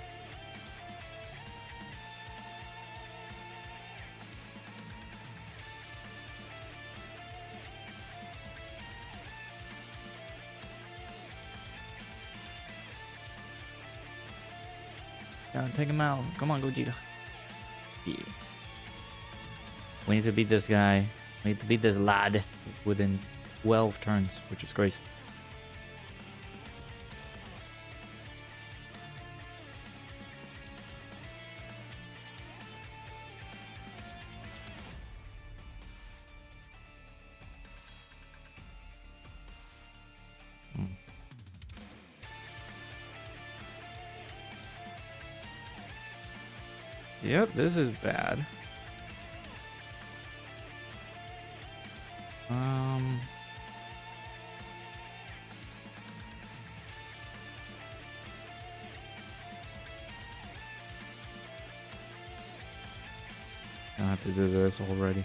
Gotta take him out. Come on, Gogeta. Yeah. We need to beat this guy. We need to beat this lad within 12 turns, which is crazy. Yep, this is bad. Um, I have to do this already.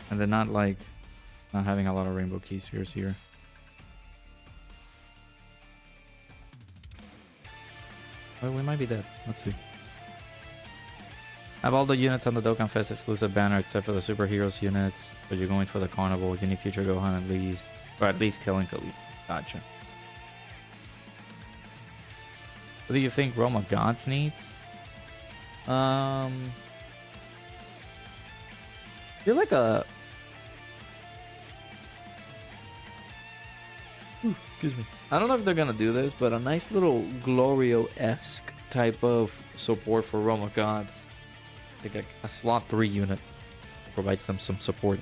And they're not like not having a lot of rainbow key spheres here. Well, we might be dead. Let's see. Have all the units on the Dokkan Fest exclusive banner except for the superheroes units. So you're going for the carnival. You need future Gohan at least. Or at least killing Khalif. Gotcha. What do you think Realm of Gods needs? You're like a... Ooh, excuse me. I don't know if they're gonna do this, but a nice little Glorio-esque type of support for Realm of Gods. Like a slot 3 unit. Provides them some support.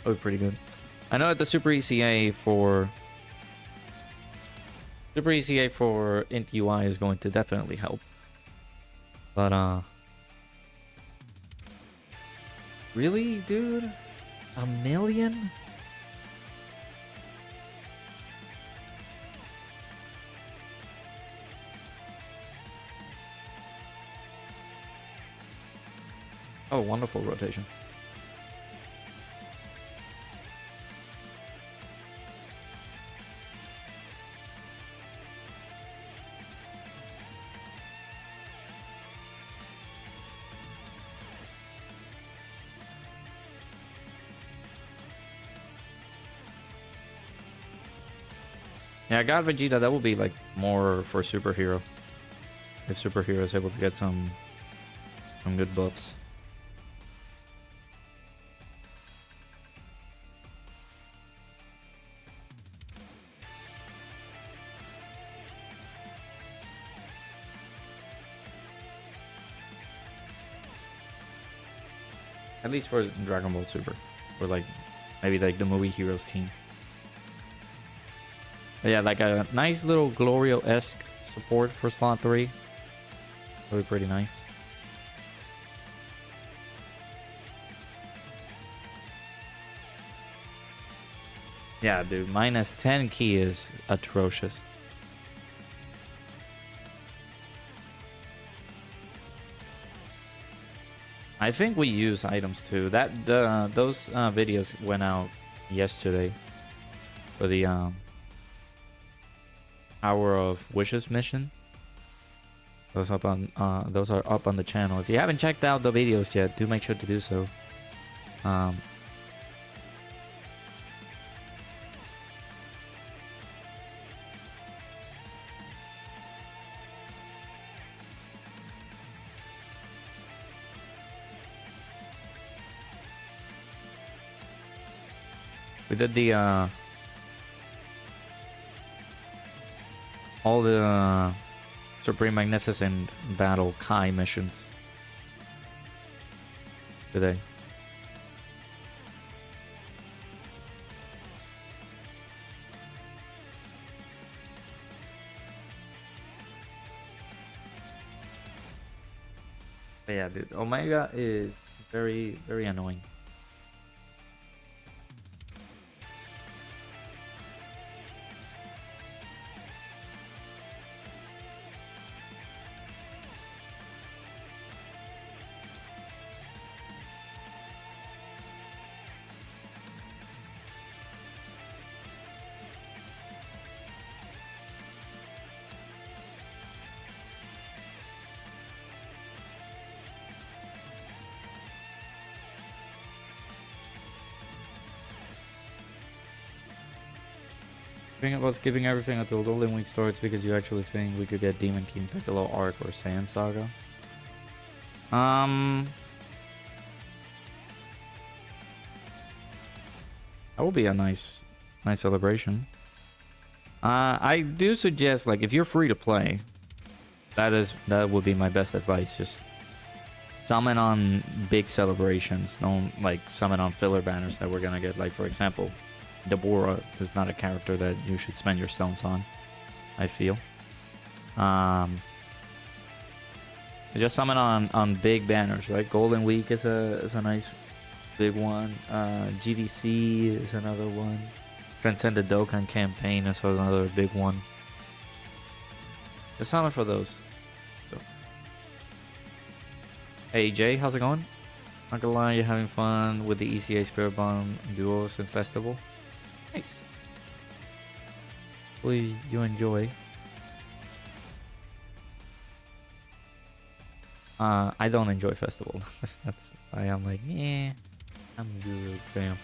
That would be pretty good. I know that the Super ECA for Int UI is going to definitely help. But really, dude? A million? Oh, wonderful rotation. Yeah, God Vegeta, that would be like more for superhero. If superhero is able to get some good buffs. At least for Dragon Ball Super. Or like maybe like the movie Heroes team. But yeah, like a nice little Glorio-esque support for slot 3. That would be pretty nice. Yeah, dude, minus 10 key is atrocious. I think we use items too. Those videos went out yesterday for the Hour of Wishes mission. Those are up on the channel. If you haven't checked out the videos yet, do make sure to do so. We did the all the Supreme Magnificent Battle Kai missions today. But yeah, dude, Omega is very, very annoying. Thing about skipping everything until Golden Week starts because you actually think we could get Demon King Piccolo arc or Saiyan Saga? That would be a nice celebration. I do suggest, like, if you're free to play, that would be my best advice. Just summon on big celebrations. Don't like summon on filler banners that we're gonna get. Like for example, Deborah is not a character that you should spend your stones on, I feel. Just summon on big banners, right? Golden Week is a nice big one. GDC is another one. Transcended Dokkan campaign is another big one. Just summon for those. So. Hey Jay, how's it going? Not gonna lie, you're having fun with the ECA Spirit Bomb duos and festival. Nice. Hopefully you enjoy. I don't enjoy festival. That's why I'm like, yeah, I'm good, fam.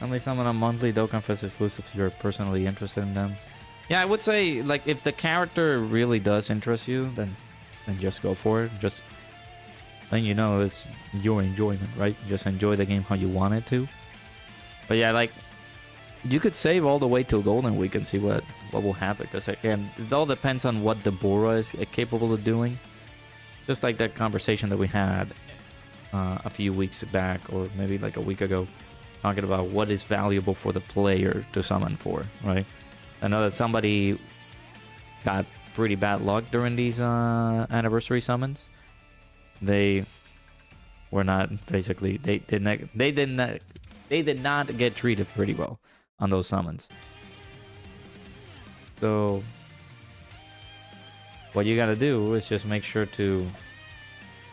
Only summon on monthly Dokkan Fest exclusive if you're personally interested in them. Yeah, I would say, like, if the character really does interest you, then just go for it. Just then you know it's your enjoyment, right? Just enjoy the game how you want it to. But yeah, like, you could save all the way till Golden Week and see what will happen. Because again, it all depends on what Deborah is capable of doing. Just like that conversation that we had a few weeks back, or maybe like a week ago, talking about what is valuable for the player to summon for, right? I know that somebody got pretty bad luck during these anniversary summons. They were not basically they did not get treated pretty well on those summons. So what you gotta do is just make sure to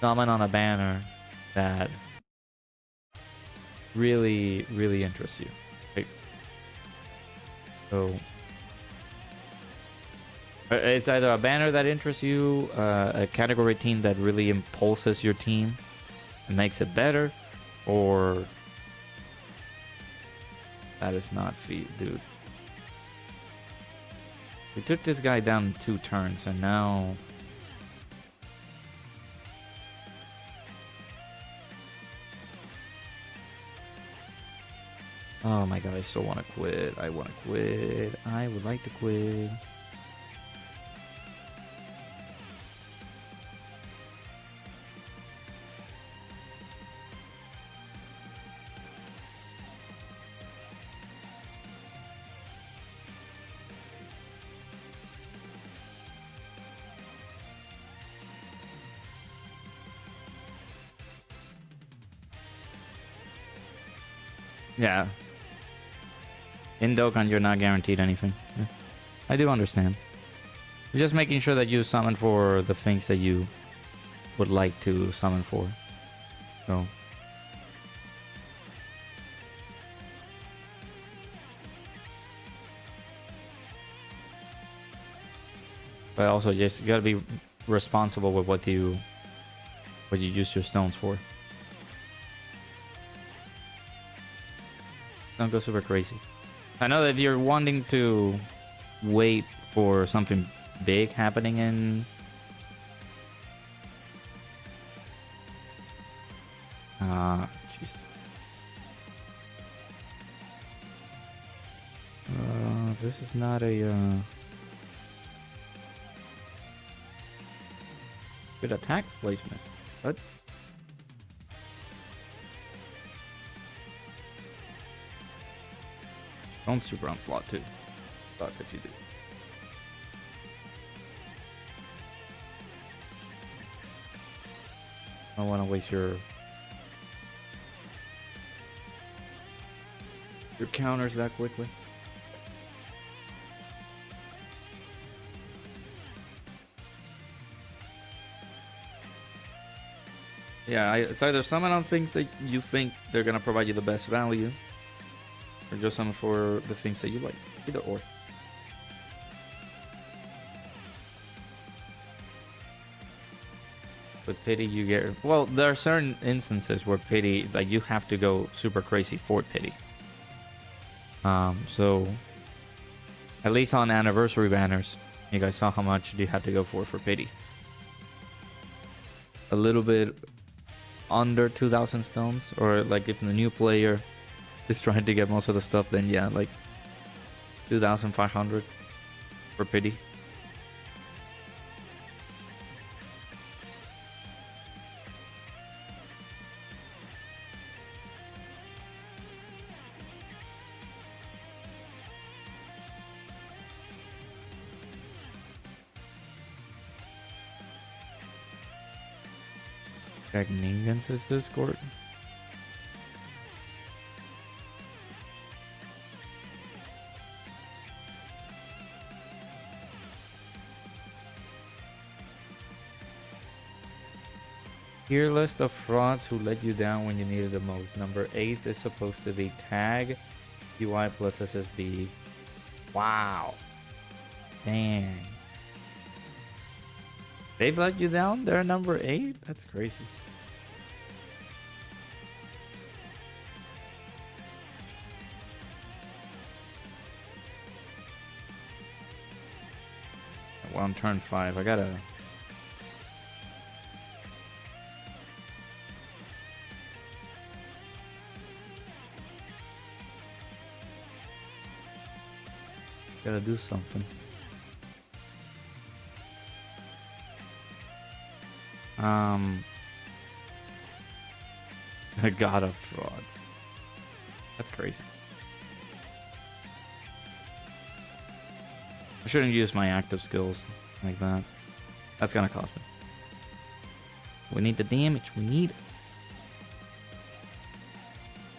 summon on a banner that really interests you. Right? So it's either a banner that interests you, a category team that really impulses your team and makes it better, or that is not feed, dude. We took this guy down 2 turns, and now oh my god, I so want to quit. I want to quit. I would like to quit. Yeah. In Dokkan, you're not guaranteed anything. Yeah. I do understand. It's just making sure that you summon for the things that you would like to summon for. So. But also, just you gotta be responsible with what you use your stones for. Don't go super crazy. I know that if you're wanting to wait for something big happening in jeez. This is not a good attack placement. What? Don't super on slot 2. Thought that you do. I don't want to waste your counters that quickly. Yeah, it's either summon on things that you think they're gonna provide you the best value, or just summon for the things that you like. Either or. With pity you get... Well, there are certain instances where pity, like, you have to go super crazy for pity. So... At least on anniversary banners, you guys saw how much you had to go for pity. A little bit under 2,000 stones, or like if the new player is trying to get most of the stuff, then yeah, like 2,500 for pity. Check Negan's Discord. Tier list of frauds who let you down when you needed the most. Number 8 is supposed to be Tag, UI plus SSB. Wow. Dang. They've let you down? They're number 8? That's crazy. Well, I'm turn 5. I gotta... Gotta do something. The god of frauds. That's crazy. I shouldn't use my active skills like that. That's gonna cost me. We need the damage. We need it.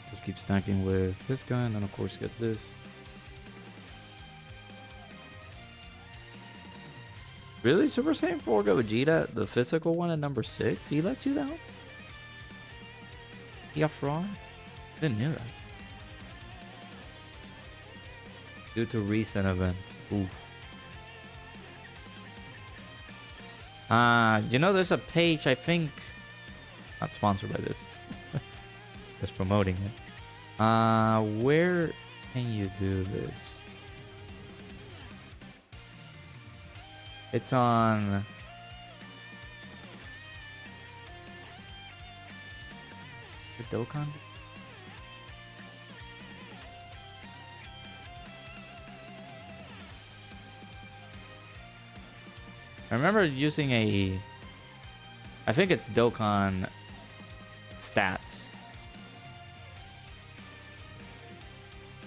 Just keep stacking with this guy, and then of course get this. Really? Super Saiyan 4 Gogeta, the physical one at number 6? He lets you down? He got fraud? Didn't know that. Due to recent events. Oof. You know, there's a page, I think... Not sponsored by this. Just promoting it. Where can you do this? It's on... The Dokkan? I remember using a... I think it's Dokkan stats.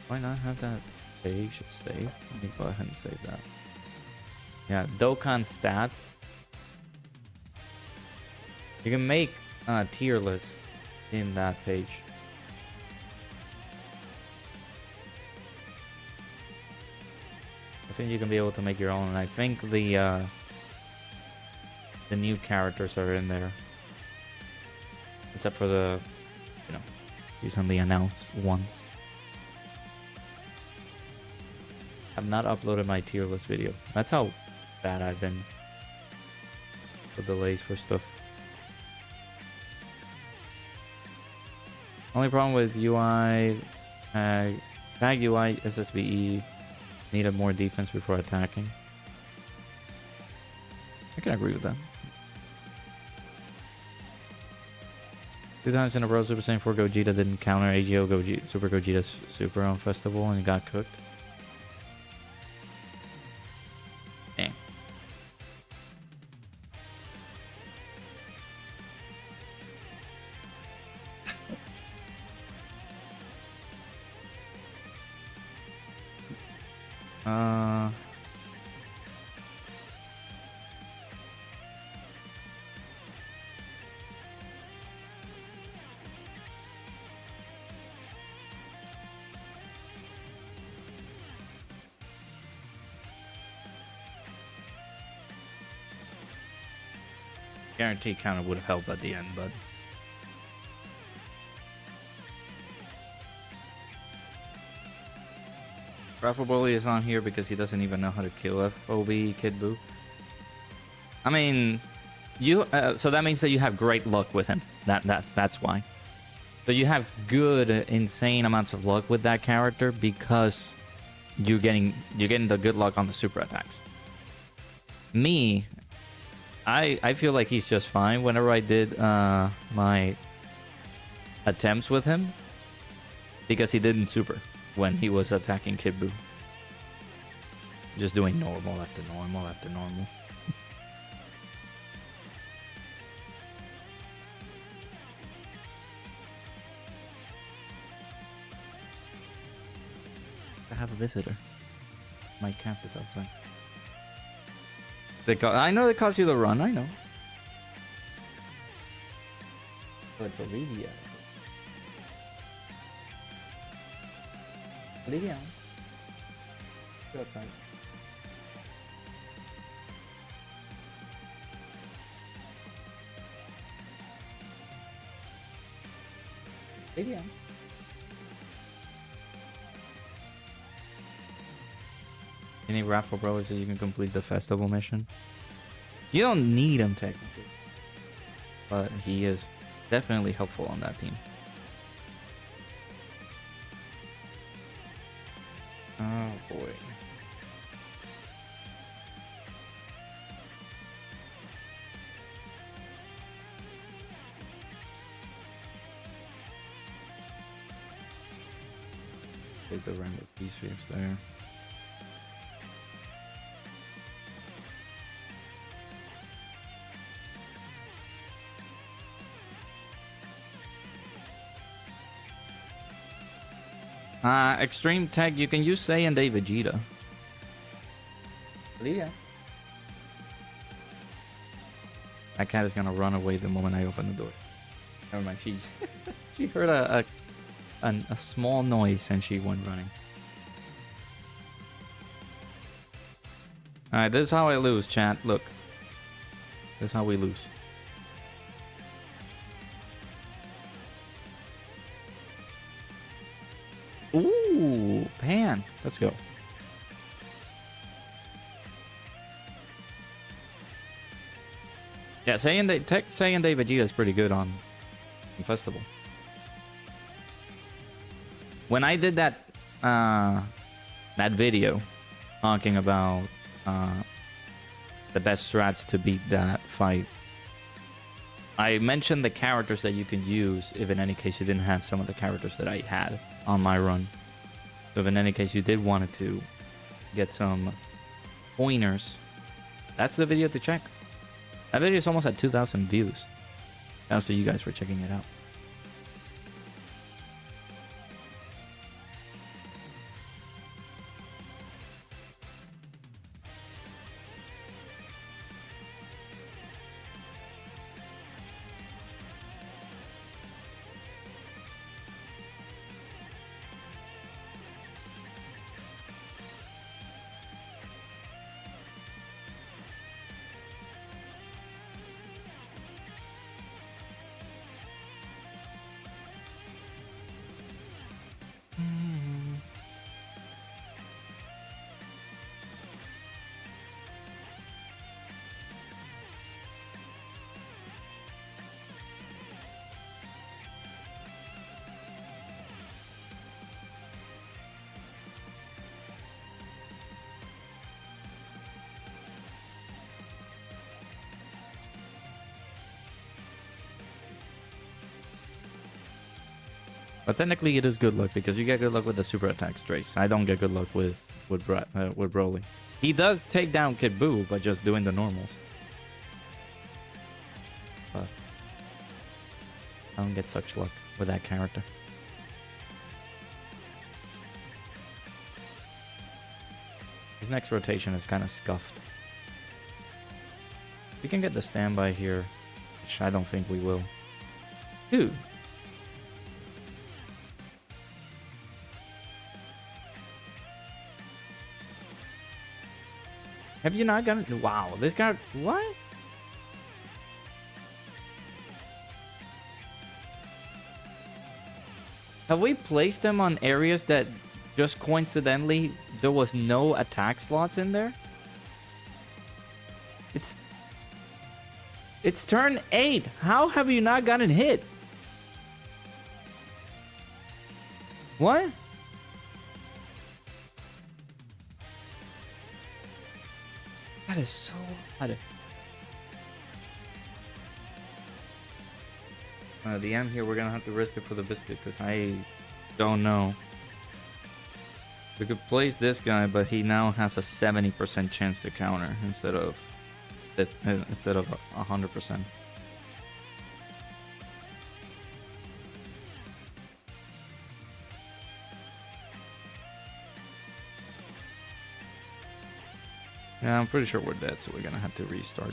Why not have that page saved? Let me go ahead and save that. Yeah, Dokkan stats. You can make tier lists in that page. I think you can be able to make your own, and I think the new characters are in there, except for the, you know, recently announced ones. I've not uploaded my tier list video. That's how bad I've been with delays for stuff. Only problem with UI, tag UI, SSBE needed more defense before attacking. I can agree with that. 2 times in a row, Super Saiyan 4 Gogeta didn't counter AGO Gogeta, Super Gogeta's Super on Festival, and he got cooked. Dang. Guarantee kind of would have helped at the end, but Raffle Bully is on here because he doesn't even know how to kill FOB Kid Buu. I mean, you so that means that you have great luck with him. That's why. So you have good, insane amounts of luck with that character because you're getting the good luck on the super attacks. Me, I feel like he's just fine. Whenever I did my attempts with him, because he didn't super when he was attacking Kid Buu. Just doing normal after normal after normal. I have a visitor. My cat is outside. I know they cost you the run, I know. Oh, it's Olivia. Olivia. Go outside. Olivia. Any raffle bros so you can complete the festival mission? You don't need him technically, but he is definitely helpful on that team. Oh boy. Take the rainbow peace reefs there. Extreme tech, you can use Say and Vegeta. Leah. That cat is gonna run away the moment I open the door. Never mind, she heard a small noise and she went running. Alright, this is how I lose, chat. Look. This is how we lose. Ooh, Pan. Let's go. Yeah, Saiyan Vegeta is pretty good on Festival. When I did that that video talking about the best strats to beat that fight, I mentioned the characters that you can use if in any case you didn't have some of the characters that I had on my run. So if in any case you did want to get some pointers, that's the video to check. That video is almost at 2,000 views. Thanks to you guys for checking it out. But technically it is good luck because you get good luck with the super attack strays. I don't get good luck with Broly. He does take down Kid Buu by just doing the normals. But I don't get such luck with that character. His next rotation is kind of scuffed. We can get the standby here, which I don't think we will. Dude. Have you not gotten... Wow, this guy... What? Have we placed them on areas that just coincidentally there was no attack slots in there? It's turn 8. How have you not gotten hit? What? That is so odd. The end here, we're gonna have to risk it for the biscuit because I don't know. We could place this guy, but he now has a 70% chance to counter instead of 100%. Yeah, I'm pretty sure we're dead, so we're gonna have to restart.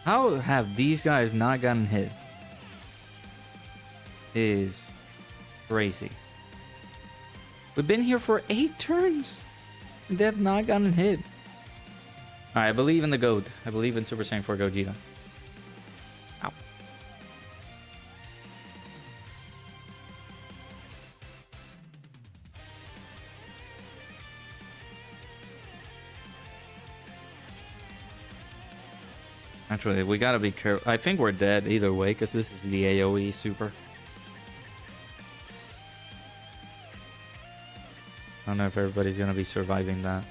How have these guys not gotten hit? Is crazy. We've been here for 8 turns. And they have not gotten hit. Alright, I believe in the GOAT. I believe in Super Saiyan 4 Gogeta. Ow. Actually, we gotta be careful. I think we're dead either way, because this is the AoE super. I don't know if everybody's gonna be surviving that.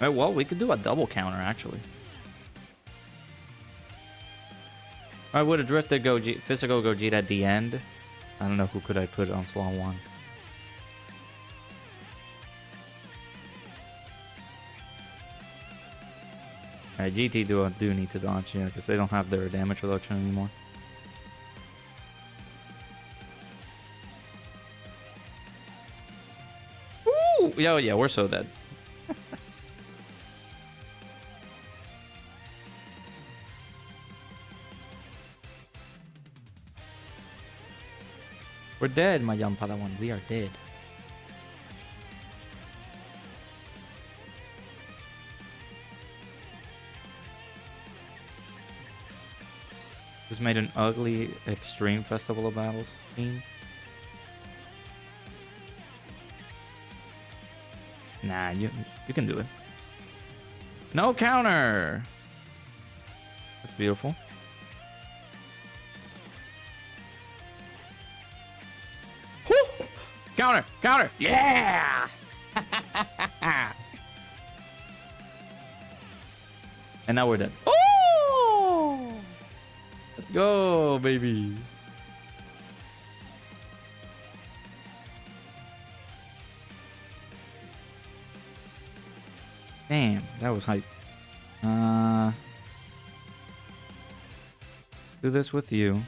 Well, we could do a double counter, actually. I would have drifted physical Gogeta at the end. I don't know who could I put on slot 1. Alright, GT do need to dodge, yeah, because they don't have their damage reduction anymore. Woo! Yo, yeah, we're so dead. We're dead, my young Padawan. We are dead. This made an ugly Extreme Festival of Battles team. Nah, you can do it. No counter! That's beautiful. Woo! Counter! Counter! Yeah! And now we're dead. Oh! Let's go, baby. Damn, that was hype. Do this with you.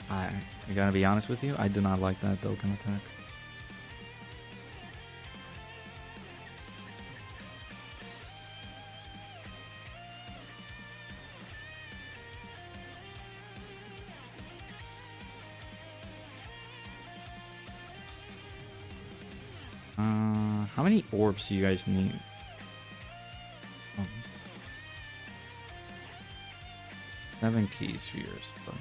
I gotta be honest with you, I do not like that Dokkan attack. How many orbs do you guys need? Oh. 7 key spheres. But...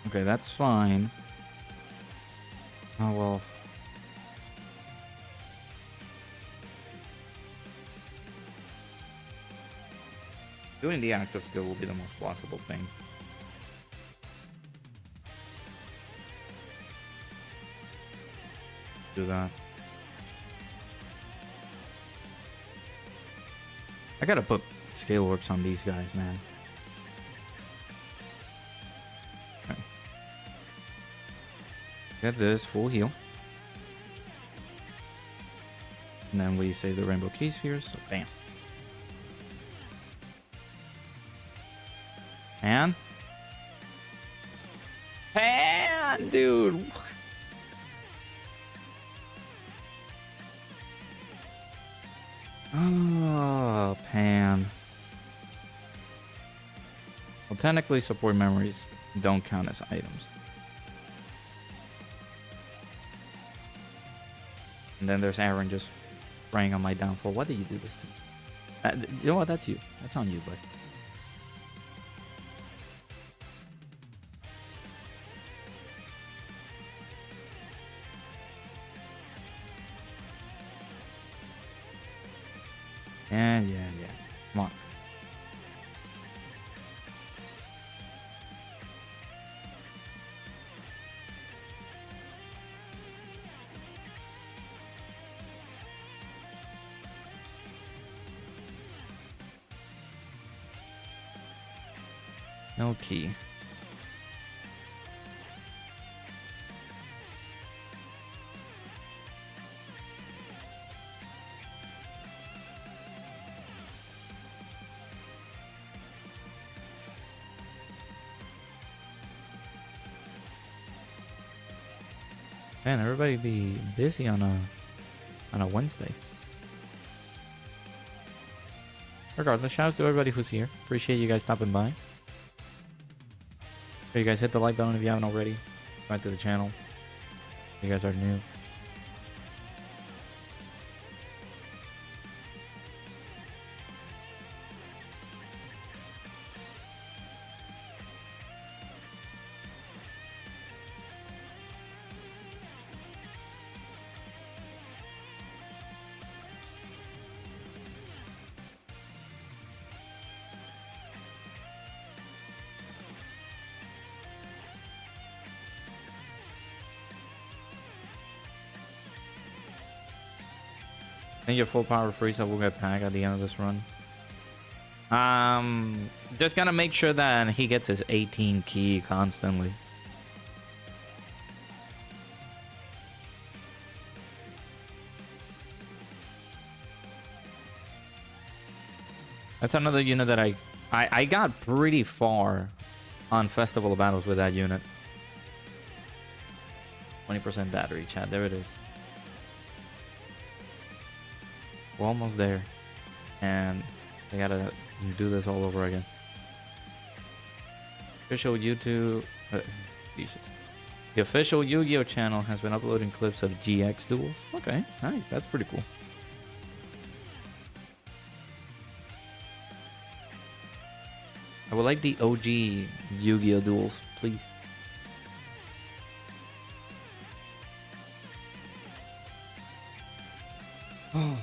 okay, that's fine. Oh well. Doing the active skill will be the most plausible thing. Do that. I gotta put scale orbs on these guys, man. Okay. Get this full heal. And then we save the rainbow key spheres, so bam. Pan, dude. Oh, Pan. Well, technically, support memories don't count as items. And then there's Aaron just praying on my downfall. Why did you do this to me? You know what? That's you. That's on you, bud. Yeah. Come on. No key. Man, everybody be busy on a Wednesday. Regardless, shout out to everybody who's here. Appreciate you guys stopping by. Sure you guys hit the like button if you haven't already. Subscribe to the channel. If you guys are new. I think your full power freeze will get pack at the end of this run. Just gonna make sure that he gets his 18 key constantly. That's another unit that I got pretty far on Festival of Battles with that unit. 20% battery, chat. There it is. We're almost there. And I gotta do this all over again. Official YouTube... Jesus. The official Yu-Gi-Oh channel has been uploading clips of GX duels. Okay, nice. That's pretty cool. I would like the OG Yu-Gi-Oh duels, please. Oh.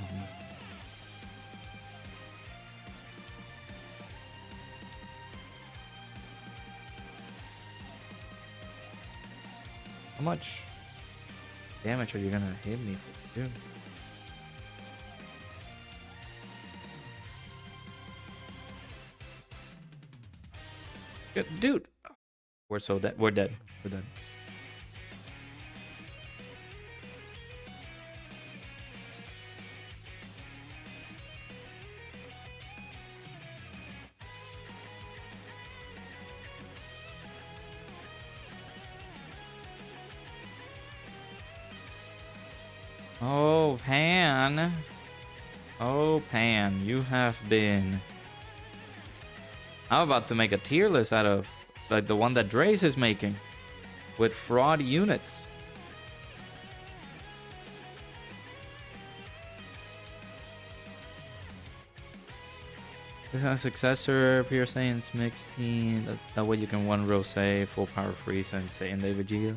How much damage are you gonna hit me for, dude? Good, dude. We're so dead. We're dead. We're dead. Oh, Pan. Oh, Pan, you have been... I'm about to make a tier list out of like the one that Drace is making with fraud units. A successor, pure Saiyans mixed team. That way you can one row say full power freeze and say in David Gio.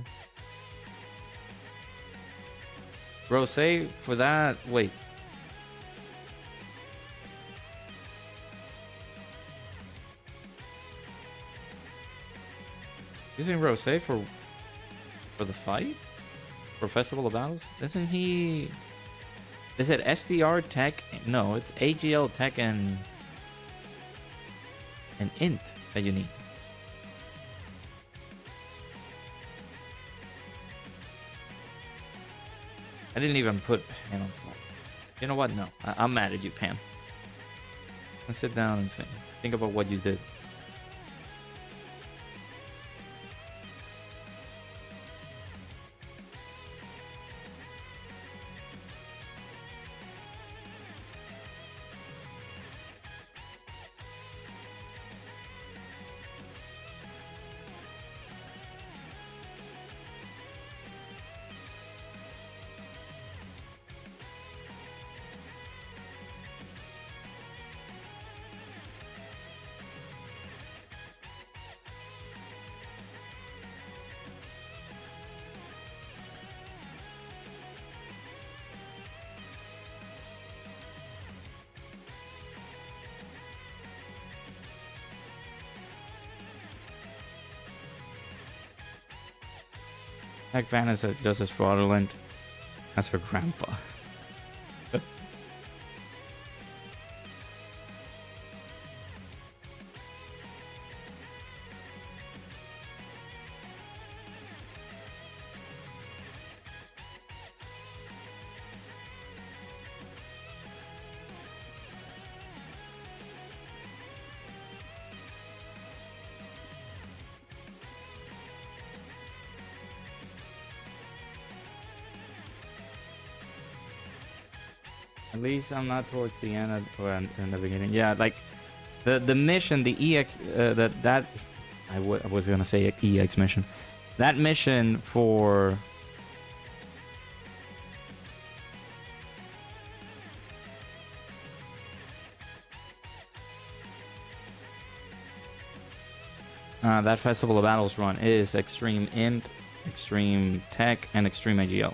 Bro, say for that. Wait. Using Rose for the fight? For Festival of Battles? Isn't he... Is it SDR Tech? No, it's AGL Tech and Int that you need. I didn't even put Pan on slot. You know what? No. I'm mad at you, Pan. Let's sit down and think about what you did. Heck, Van is just as fraudulent as her grandpa. At least I'm not towards the end or in the beginning. Yeah, like the mission, the EX, I was gonna say EX mission. That mission for that Festival of Battles run is Extreme Int, Extreme Tech, and Extreme AGL.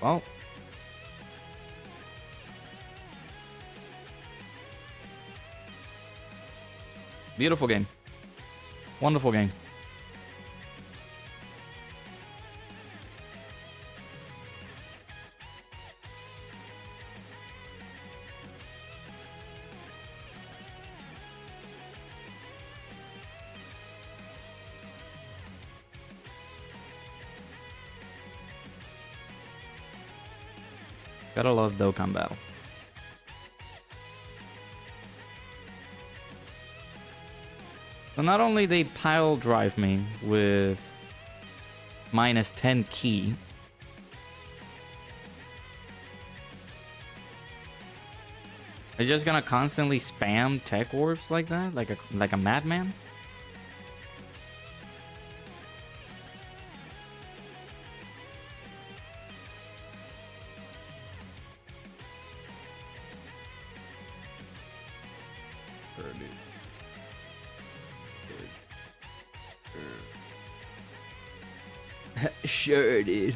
Well, beautiful game. Wonderful game. Gotta love Dokkan Battle. So not only they pile drive me with minus 10 key, they're just gonna constantly spam tech orbs like that, like a madman. Sure, dude.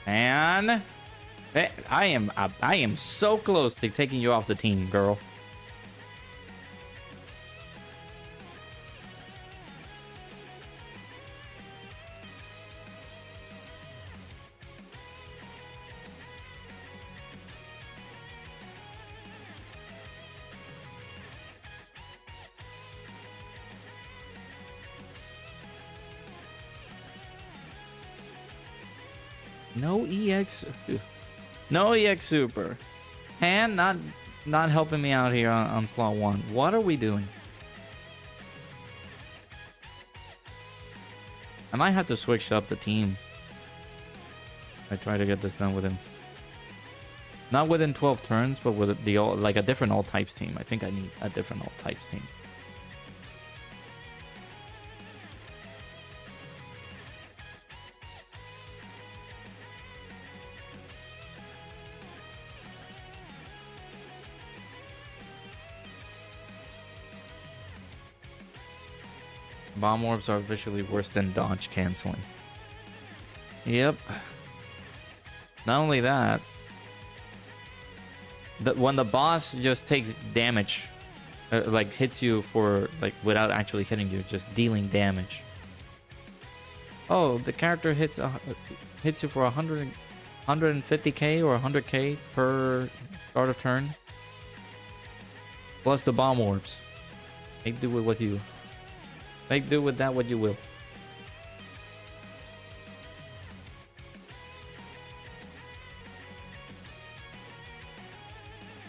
And I am so close to taking you off the team, girl. No EX, no EX super, and not helping me out here on slot 1. What are we doing? I might have to switch up the team. I try to get this done with him. Not within 12 turns, but with the like a different all types team. I think I need a different all types team. Bomb orbs are visually worse than dodge canceling. Yep. Not only that, when the boss just takes damage, like hits you for like without actually hitting you, just dealing damage. Oh, the character hits you for 150k or 100k per start of turn, plus the bomb orbs. Make do with what you. Make do with that what you will.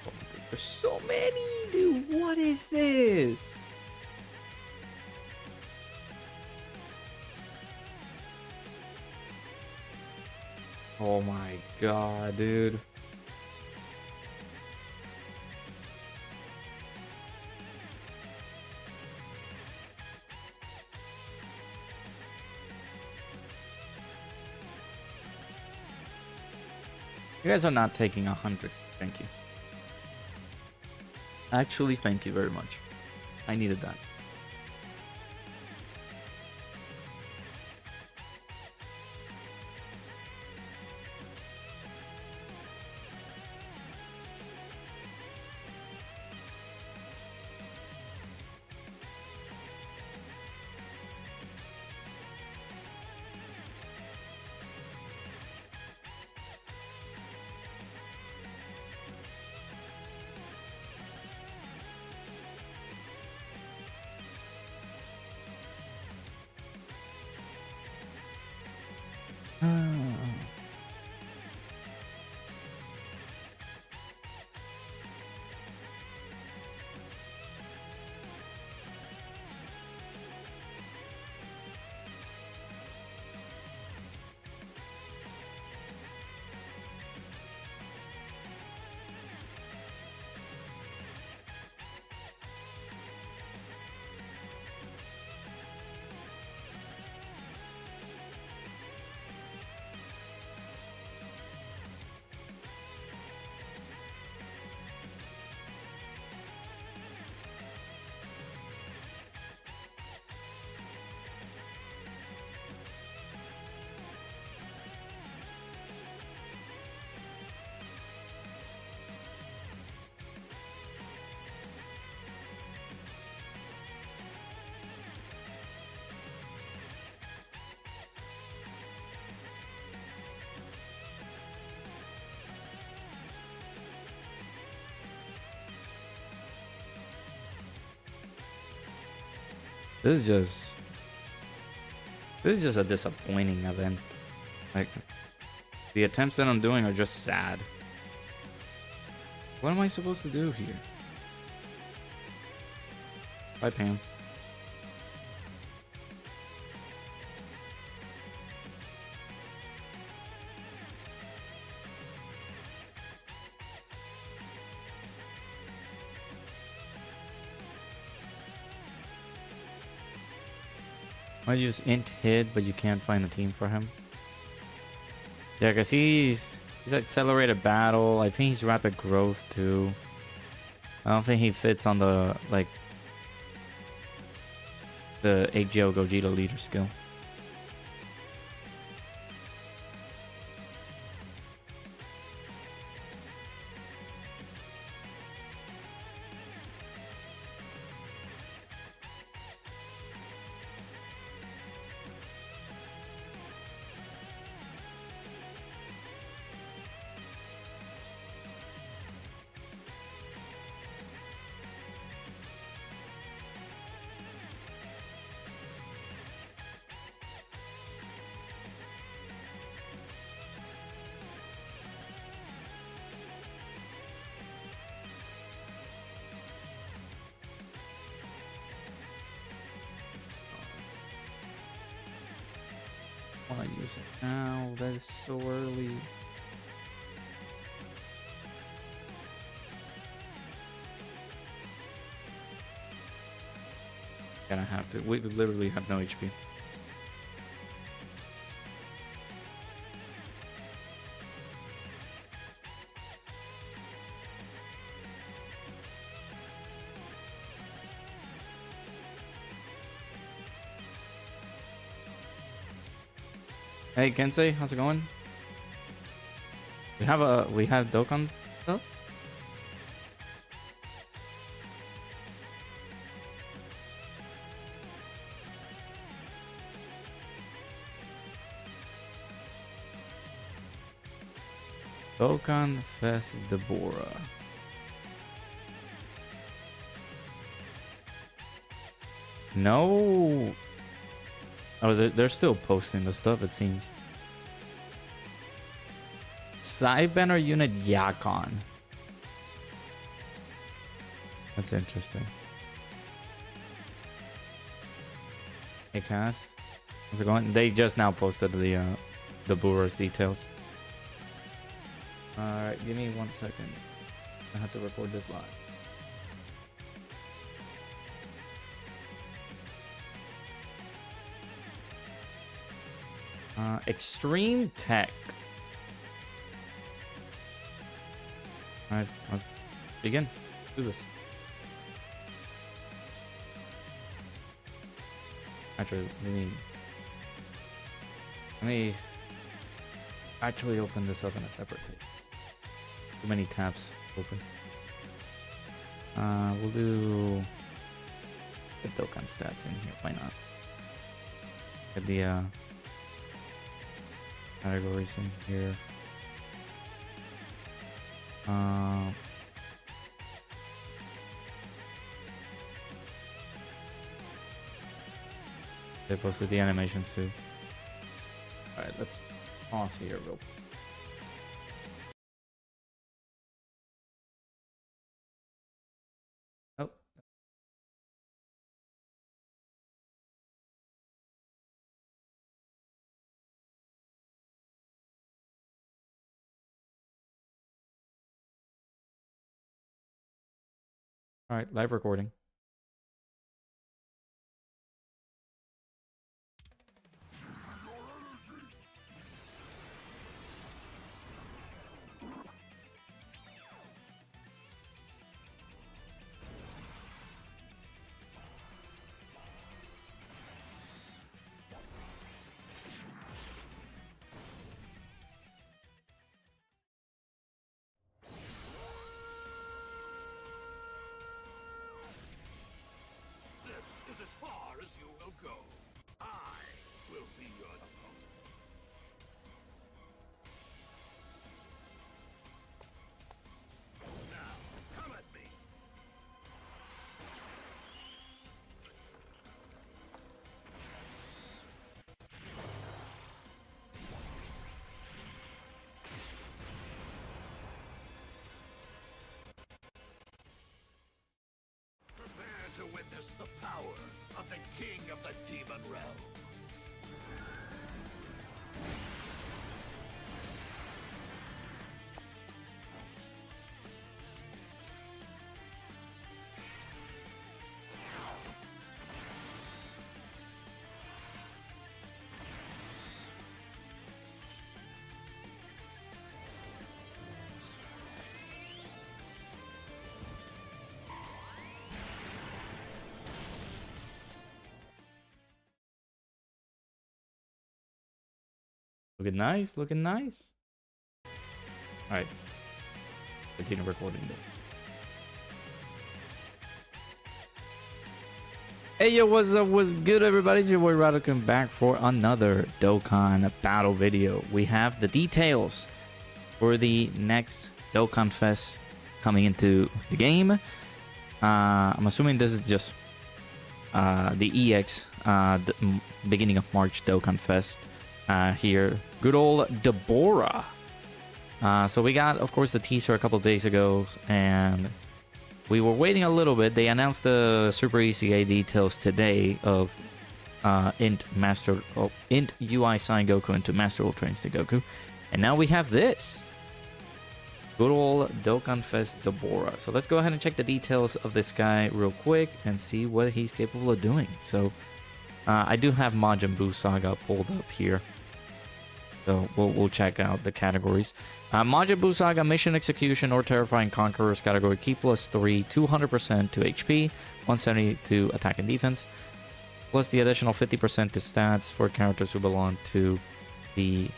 Oh, there's so many, dude. What is this? Oh my god, dude. You guys are not taking 100. Thank you. Actually, thank you very much. I needed that. This is just... This is just a disappointing event. Like, the attempts that I'm doing are just sad. What am I supposed to do here? Bye, Pam. I use int hid, but you can't find a team for him. Yeah, because he's accelerated battle. I think he's rapid growth too. I don't think he fits on the like the 8-Geo Gogeta leader skill. I want to use it now. That is so early. Gonna have to. We literally have no HP. Hey Kensei, how's it going? We have Dokkan stuff? Dokkan Fest Deborah. No. Oh, they're still posting the stuff, it seems. Sidebanner unit Yakon. That's interesting. Hey Cass, how's it going? They just now posted the Bora's details. Alright, give me 1 second. I have to record this live. Extreme Tech. Alright, let's begin. Do this. Actually, let me actually open this up in a separate page. Too many tabs open. We'll do the Dokkan stats in here. Why not? Get the categories in here. They posted the animations too. Alright, let's pause here real quick. Oh. Alright, live recording.
This is as far as you will go. I will be your opponent. Now, come at me. the king of the demon realm.
Looking nice, looking nice. Alright. Continue recording then. Hey yo, what's up? What's good, everybody? It's your boy Radican back for another Dokkan battle video. We have the details for the next Dokkan Fest coming into the game. I'm assuming this is just the EX, the beginning of March Dokkan Fest here. Good old Deborah. So we got, of course, the teaser a couple of days ago, and we were waiting a little bit. They announced the Super ECA details today of Int UI Sign Goku into Master Ultra Instinct Goku, and now we have this. Good old Dokkan Fest Deborah. So let's go ahead and check the details of this guy real quick and see what he's capable of doing. So I do have Majin Buu Saga pulled up here. So we'll check out the categories. Majin Buu Saga Mission Execution or Terrifying Conquerors category, key +3, 200% to HP, 170 to attack and defense, plus the additional 50% to stats for characters who belong to the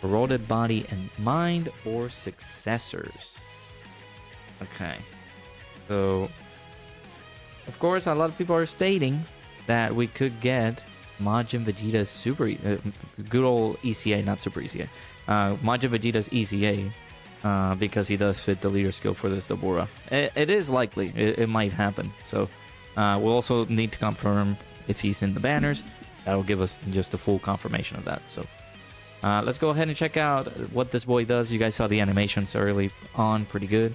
Corroded Body and Mind or successors. Okay. So, of course, a lot of people are stating that we could get Majin Vegeta's Super... good old ECA, not Super ECA. Majin Vegeta's ECA, because he does fit the leader skill for this Deborah. It is likely. It might happen. So, we'll also need to confirm if he's in the banners. That'll give us just a full confirmation of that. So, let's go ahead and check out what this boy does. You guys saw the animations early on. Pretty good.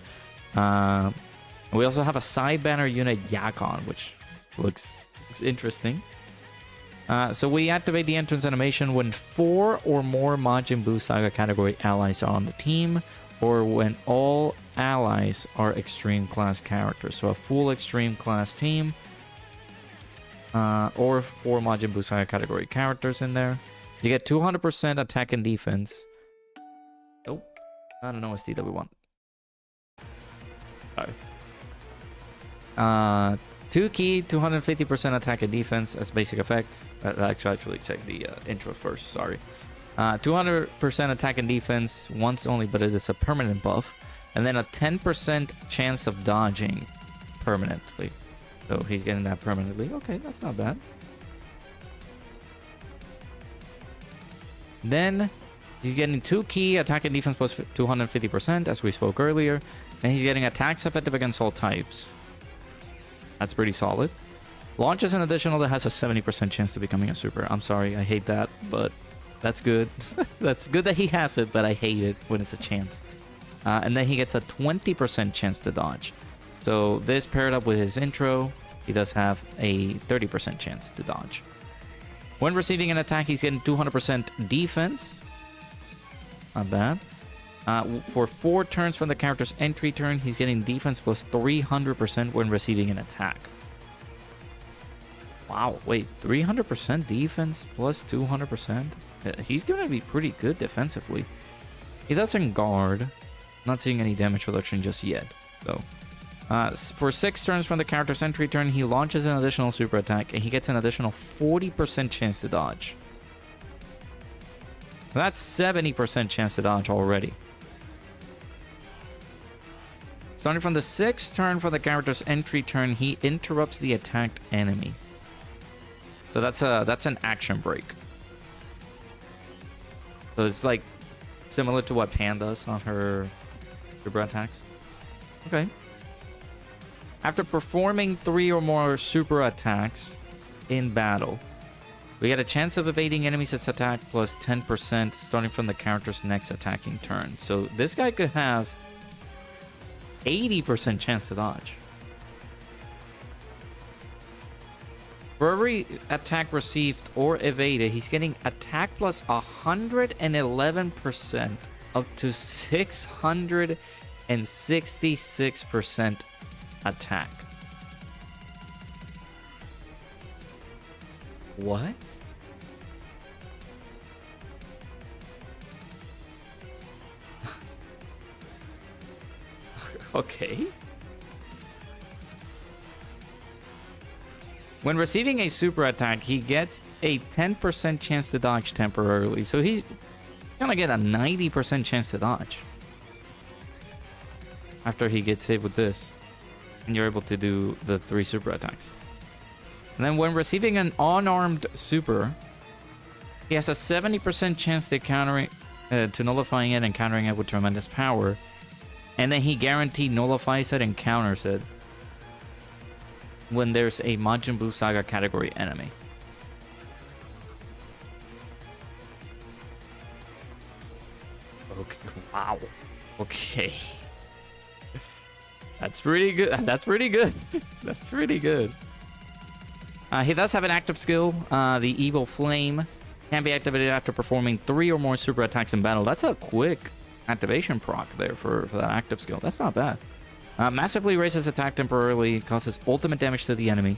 We also have a side banner unit Yakon, which looks interesting. So we activate the entrance animation when 4 or more Majin Buu Saga category allies are on the team, or when all allies are extreme class characters. So a full extreme class team, or 4 Majin Buu Saga category characters in there. You get 200% attack and defense. Oh, not an OST that we want. Sorry. 2 key, 250% attack and defense as basic effect. Actually check the intro first, sorry. 200% attack and defense once only, but it is a permanent buff. And then a 10% chance of dodging permanently. So he's getting that permanently. Okay, that's not bad. Then he's getting 2 key, attack and defense plus 250%, as we spoke earlier. And he's getting attacks effective against all types. That's pretty solid. Launches an additional that has a 70% chance to becoming a super. I'm sorry, I hate that, but that's good. That's good that he has it, but I hate it when it's a chance. And then he gets a 20% chance to dodge. So this paired up with his intro, he does have a 30% chance to dodge. When receiving an attack, he's getting 200% defense. Not bad. For 4 turns from the character's entry turn, he's getting defense plus 300% when receiving an attack. Wow, wait, 300% defense plus 200%? He's going to be pretty good defensively. He doesn't guard. Not seeing any damage reduction just yet. So, for 6 turns from the character's entry turn, he launches an additional super attack, and he gets an additional 40% chance to dodge. That's 70% chance to dodge already. Starting from the 6th turn for the character's entry turn, he interrupts the attacked enemy. So that's an action break. So it's like similar to what Pan does on her super attacks. Okay. After performing 3 or more super attacks in battle, we get a chance of evading enemies' attack plus 10% starting from the character's next attacking turn. So this guy could have 80% chance to dodge. For every attack received or evaded, he's getting attack plus 111% up to 666% attack. What? Okay. When receiving a super attack, he gets a 10% chance to dodge temporarily. So he's gonna get a 90% chance to dodge after he gets hit with this. And you're able to do the 3 super attacks. And then when receiving an unarmed super, he has a 70% chance to to nullifying it and countering it with tremendous power. And then he guaranteed nullifies it and counters it when there's a Majin Buu Saga category enemy. Okay. Wow. Okay. That's pretty good. That's pretty good. That's pretty good. He does have an active skill. The Evil Flame can be activated after performing 3 or more super attacks in battle. That's a quick activation proc there for that active skill. That's not bad. Massively raises attack temporarily, causes ultimate damage to the enemy.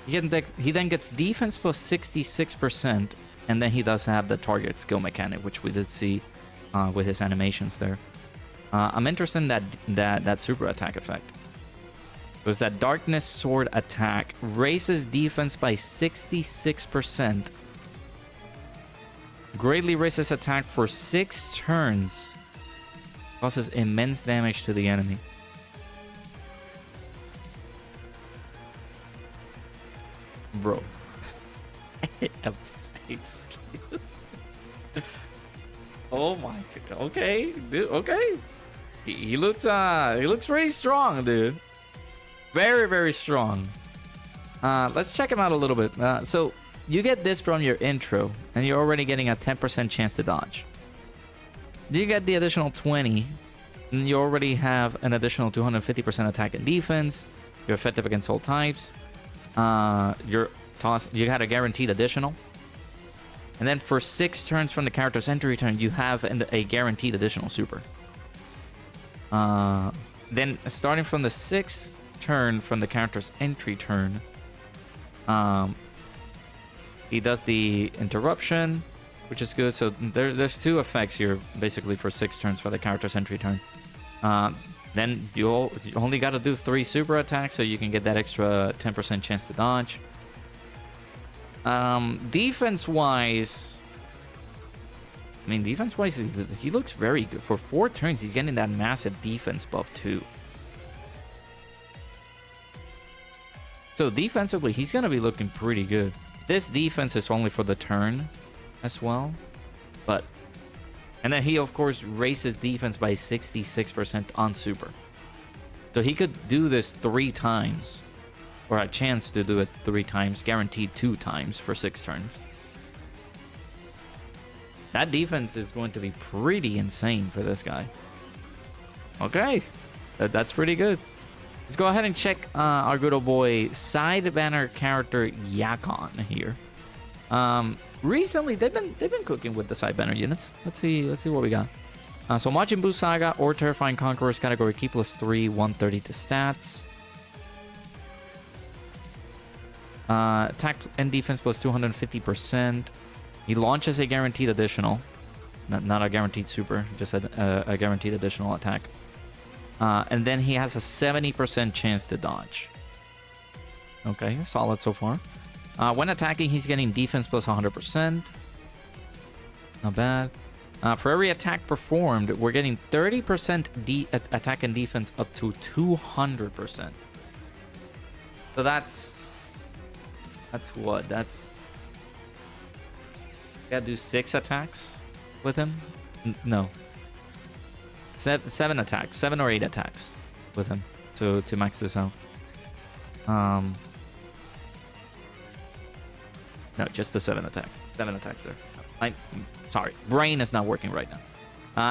He then gets defense plus 66%, and then he does have the target skill mechanic, which we did see with his animations there. I'm interested in that super attack effect. It was that Darkness Sword attack raises defense by 66%, greatly raises attack for 6 turns, causes immense damage to the enemy. Bro. Excuse me. Oh my god. Okay, dude. Okay. He looks pretty strong, dude. Very, very strong. Let's check him out a little bit. So you get this from your intro, and you're already getting a 10% chance to dodge. You get the additional 20, and you already have an additional 250% attack and defense. You're effective against all types. You had a guaranteed additional. And then for 6 turns from the character's entry turn, you have a guaranteed additional super. Then starting from the 6th turn from the character's entry turn, he does the interruption, which is good. So there's 2 effects here, basically for 6 turns for the character's entry turn. Then you only got to do 3 super attacks, so you can get that extra 10% chance to dodge. Defense-wise, I mean, defense-wise, he looks very good. For 4 turns, he's getting that massive defense buff too. So defensively, he's going to be looking pretty good. This defense is only for the turn as well. And then he, of course, raises defense by 66% on super. So he could do this 3 times. Or a chance to do it 3 times. Guaranteed 2 times for 6 turns. That defense is going to be pretty insane for this guy. Okay. That's pretty good. Let's go ahead and check our good old boy side banner character Yakon here. Recently they've been cooking with the side banner units. Let's see what we got. So Majin Buu Saga or Terrifying Conquerors category key +3, 130 to stats. Attack and defense plus 250%. He launches a guaranteed additional, not a guaranteed super, just a guaranteed additional attack. And then he has a 70% chance to dodge. Okay, solid so far. When attacking, he's getting defense plus 100%. Not bad. For every attack performed, we're getting 30% attack and defense up to 200%. So that's what? That's... Gotta do 6 attacks with him? No. 7 attacks. 7 or 8 attacks with him to max this out. No, just the 7 attacks. 7 attacks there. Sorry, brain is not working right now.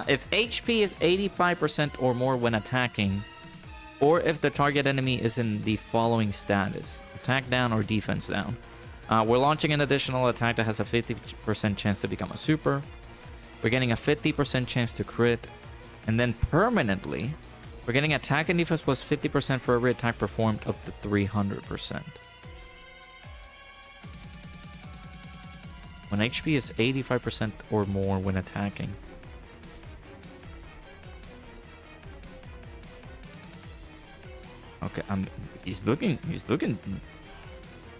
If HP is 85% or more when attacking, or if the target enemy is in the following status: attack down or defense down, We're launching an additional attack that has a 50% chance to become a super. We're getting a 50% chance to crit. And then permanently, we're getting attack and defense plus 50% for every attack performed up to 300%. When HP is 85% or more when attacking. Okay, he's looking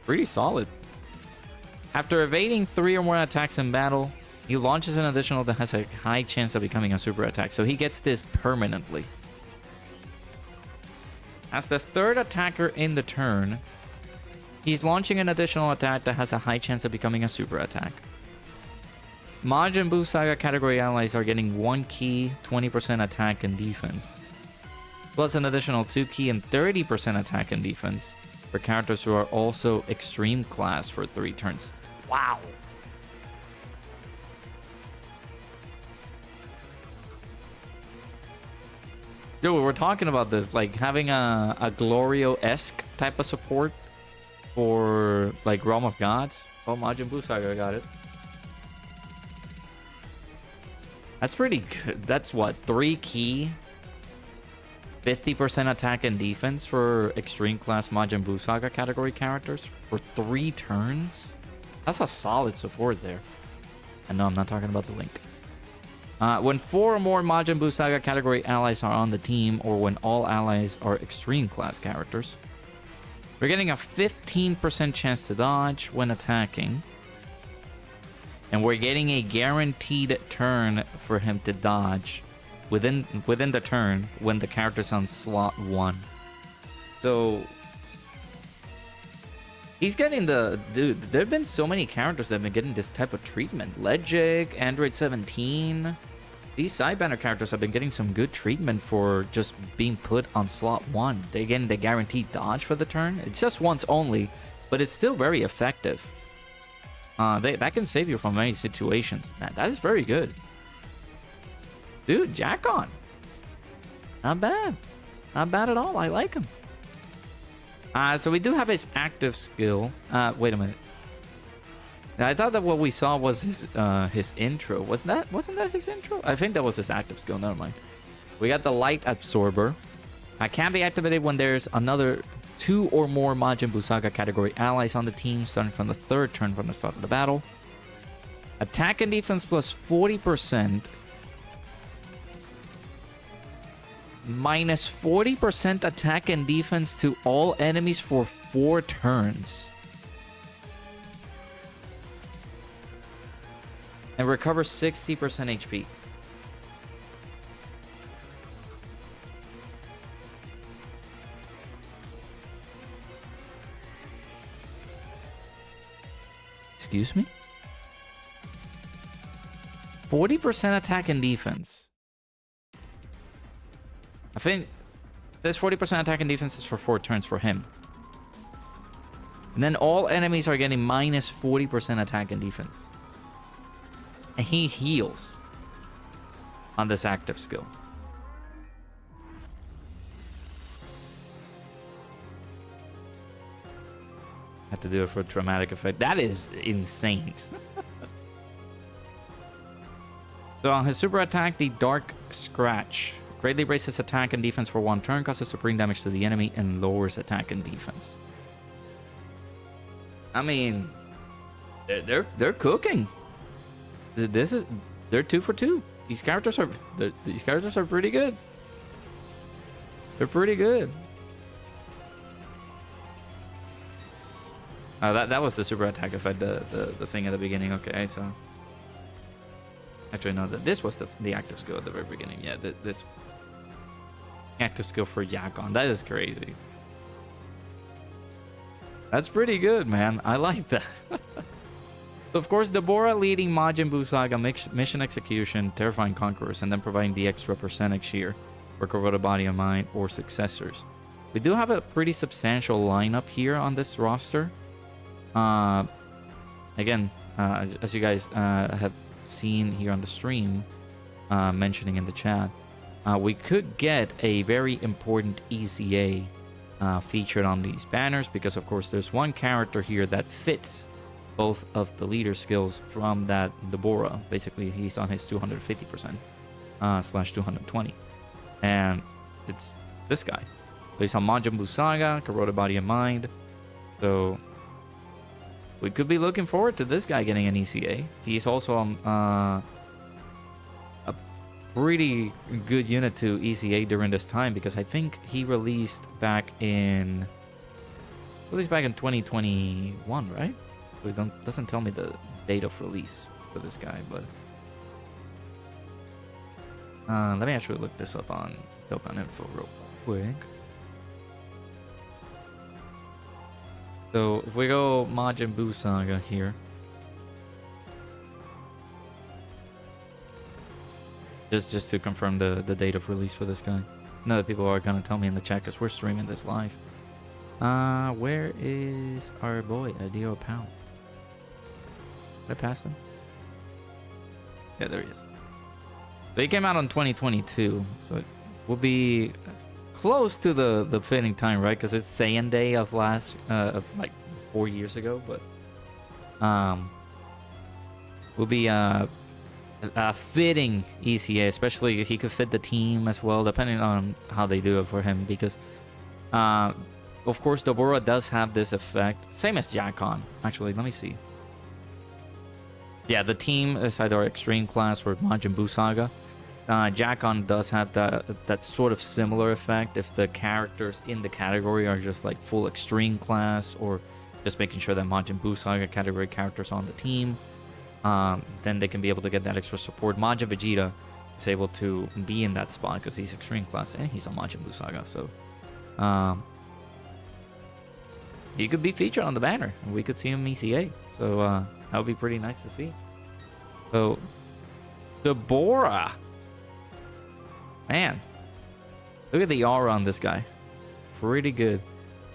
pretty solid. After evading 3 or more attacks in battle, he launches an additional that has a high chance of becoming a super attack. So he gets this permanently. As the third attacker in the turn, he's launching an additional attack that has a high chance of becoming a super attack. Majin Buu Saga category allies are getting 1 key, 20% attack and defense. Plus an additional 2 key and 30% attack and defense for characters who are also extreme class for 3 turns. Wow. Yo, we were talking about this, like having a Glorio-esque type of support for like Realm of Gods. Oh, Majin Buu Saga got it. That's pretty good. That's what, 3 key, 50% attack and defense for extreme class Majin Buu Saga category characters for 3 turns? That's a solid support there. And no, I'm not talking about the link. When 4 or more Majin Buu Saga category allies are on the team, or when all allies are extreme class characters, we're getting a 15% chance to dodge when attacking. And we're getting a guaranteed turn for him to dodge within the turn when the character's on slot 1. So he's getting the... Dude, there have been so many characters that have been getting this type of treatment. Legic, Android 17. These side banner characters have been getting some good treatment for just being put on slot 1. They're getting the guaranteed dodge for the turn. It's just once only, but it's still very effective. That can save you from many situations. Man, that is very good. Dude, Jack on. Not bad. Not bad at all. I like him. So we do have his active skill. Wait a minute. I thought that what we saw was his intro. Wasn't that his intro? I think that was his active skill. Never mind. We got the light absorber. I can be activated when there's another 2 or more Majin Buu Saga category allies on the team, starting from the 3rd turn from the start of the battle. Attack and defense plus 40%. Minus 40% attack and defense to all enemies for 4 turns. And recover 60% HP. Excuse me? 40% attack and defense. I think this 40% attack and defense is for 4 turns for him. And then all enemies are getting minus 40% attack and defense. And he heals on this active skill. Had to do it for dramatic effect. That is insane. So on his super attack, the Dark Scratch greatly raises attack and defense for 1 turn, causes supreme damage to the enemy, and lowers attack and defense. I mean, they're cooking. They're 2 for 2. These characters are pretty good. They're pretty good. That was the super attack effect, the thing at the beginning. Okay, so actually no, this was the active skill at the very beginning. Yeah, this active skill for Yakon. That is crazy. That's pretty good, man. I like that. So of course, Deborah leading Majin Buu Saga mission execution, terrifying conquerors, and then providing the extra percentage here for Corroded Body and Mind or successors. We do have a pretty substantial lineup here on this roster. Again, as you guys have seen here on the stream, mentioning in the chat, we could get a very important ECA featured on these banners, because of course there's one character here that fits both of the leader skills from that Deborah. Basically, he's on his 250% slash 220. And it's this guy. So he's on Majin Buu Saga, Corroded Body and Mind. So we could be looking forward to this guy getting an ECA. He's also a pretty good unit to ECA during this time, because I think he released back in 2021, right? So it doesn't tell me the date of release for this guy, but let me actually look this up on Dokkan info real quick. So if we go Majin Buu Saga here, just to confirm the date of release for this guy. I know that people are gonna tell me in the chat because we're streaming this live. Where is our boy Adio Pound? Did I pass him? Yeah, there he is. So he came out in 2022, so it will be close to the fitting time, right? Because it's Saiyan Day of like 4 years ago, but will be a fitting ECA, especially if he could fit the team as well, depending on how they do it for him. Because of course Deborah does have this effect, same as Jakon. Actually, let me see. Yeah, the team is either Extreme Class or Majin Buu Saga. Jakon does have that sort of similar effect if the characters in the category are just like full Extreme Class, or just making sure that Majin Buu Saga category characters on the team. Then they can be able to get that extra support. Majin Vegeta is able to be in that spot because he's Extreme Class and he's on Majin Buu Saga. So he could be featured on the banner and we could see him ECA. So that would be pretty nice to see. So Deborah, man, look at the aura on this guy. Pretty good.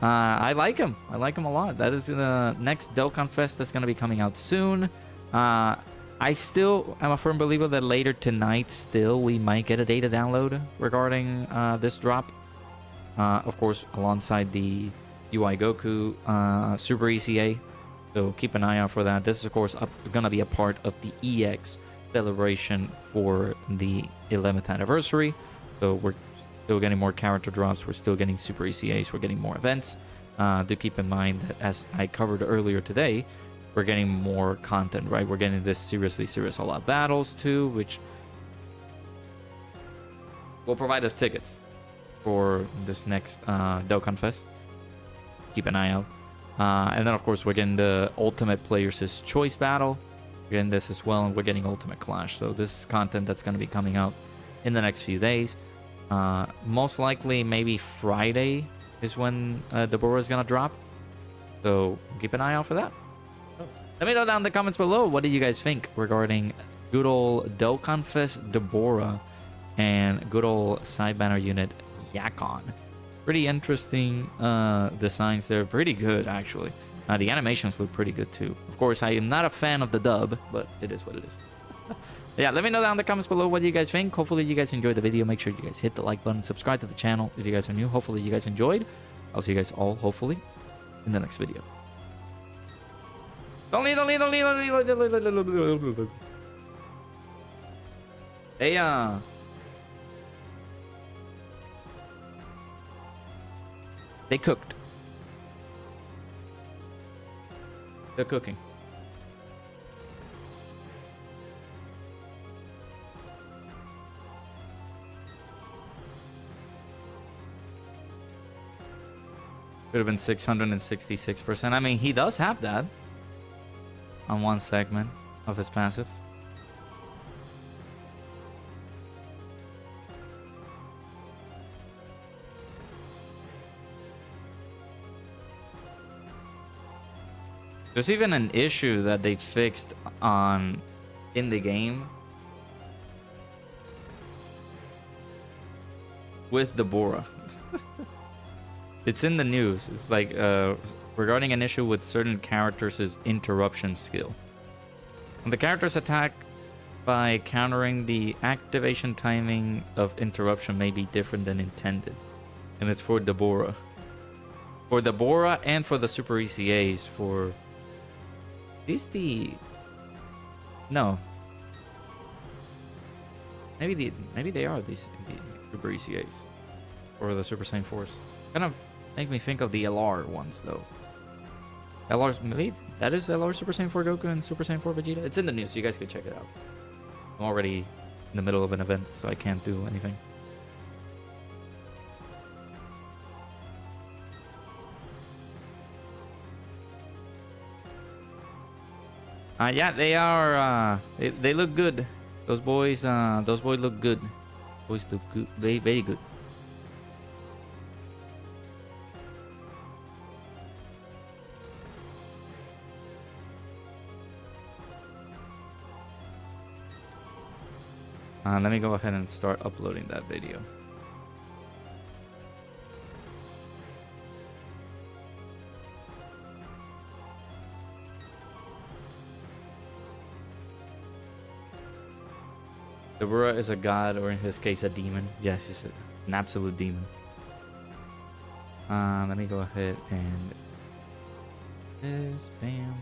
I like him. I like him a lot. That is in the next Dokkan Fest that's going to be coming out soon. I still am a firm believer that later tonight still we might get a data download regarding this drop. Of course, alongside the UI Goku Super ECA. So keep an eye out for that. This is, of course, going to be a part of the EX celebration for the 11th anniversary. So we're still getting more character drops. We're still getting Super ECAs. We're getting more events. Do keep in mind that, as I covered earlier today, we're getting more content, right? We're getting this seriously serious all-out battles too, which will provide us tickets for this next Dokkan Fest. Keep an eye out. And then, of course, we're getting the Ultimate Players' Choice Battle. We're getting this as well, and we're getting Ultimate Clash. So this is content that's going to be coming out in the next few days. Most likely, maybe Friday is when Deborah is going to drop. So keep an eye out for that. Let me know down in the comments below, what do you guys think regarding good old Dokkan Fest Deborah and good old side banner unit Jakon. Pretty interesting designs there. Pretty good, actually. The animations look pretty good, too. Of course, I am not a fan of the dub, but it is what it is. Yeah, let me know down in the comments below what you guys think. Hopefully, you guys enjoyed the video. Make sure you guys hit the like button. Subscribe to the channel if you guys are new. Hopefully, you guys enjoyed. I'll see you guys all, hopefully, in the next video. They cooked. They're cooking. Could have been 666%. I mean, he does have that on one segment of his passive. There's even an issue that they fixed in the game with Deborah. It's in the news. It's like regarding an issue with certain characters' interruption skill. When the characters attack by countering, the activation timing of interruption may be different than intended. And it's for Deborah. For Deborah and for the Super ECAs for Is the no? Maybe they are the Super ECAs or the Super Saiyan 4s. Kind of make me think of the LR ones though. LR's maybe that is LR Super Saiyan 4 Goku and Super Saiyan 4 Vegeta. It's in the news, so you guys can check it out. I'm already in the middle of an event, so I can't do anything. Yeah, they are. They look good. Those boys look good. Boys look good, very, very good. Let me go ahead and start uploading that video. Deborah is a god, or in his case, a demon. Yes, he's an absolute demon. Let me go ahead and this, bam.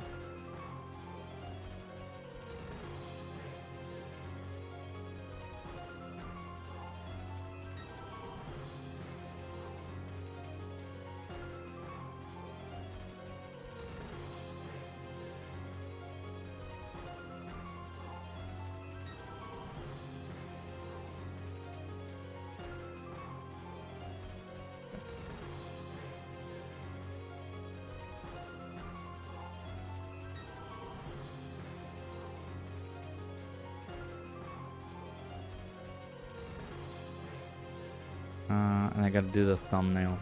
And I gotta do the thumbnail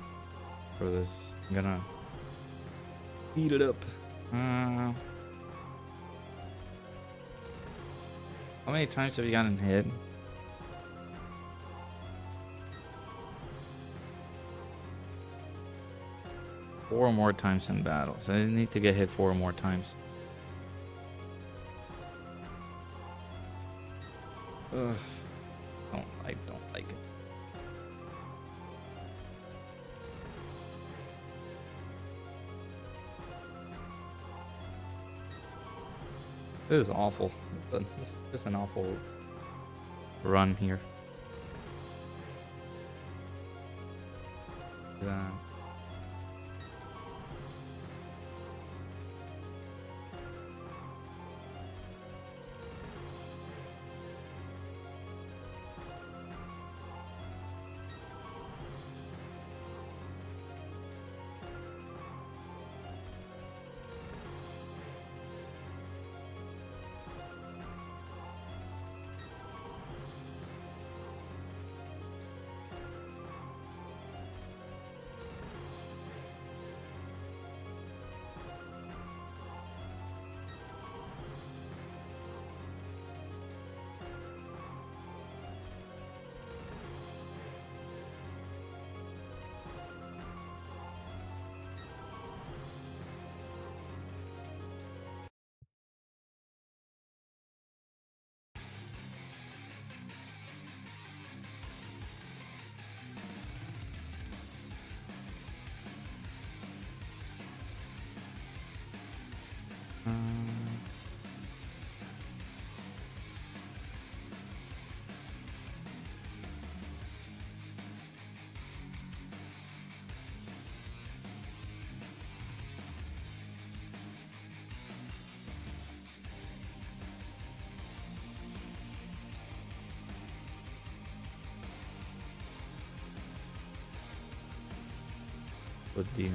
for this. I'm gonna speed it up. How many times have you gotten hit? 4 or more times in battle. So I need to get hit 4 or more times. Ugh. I don't like it. This is awful. Just an awful run here. With the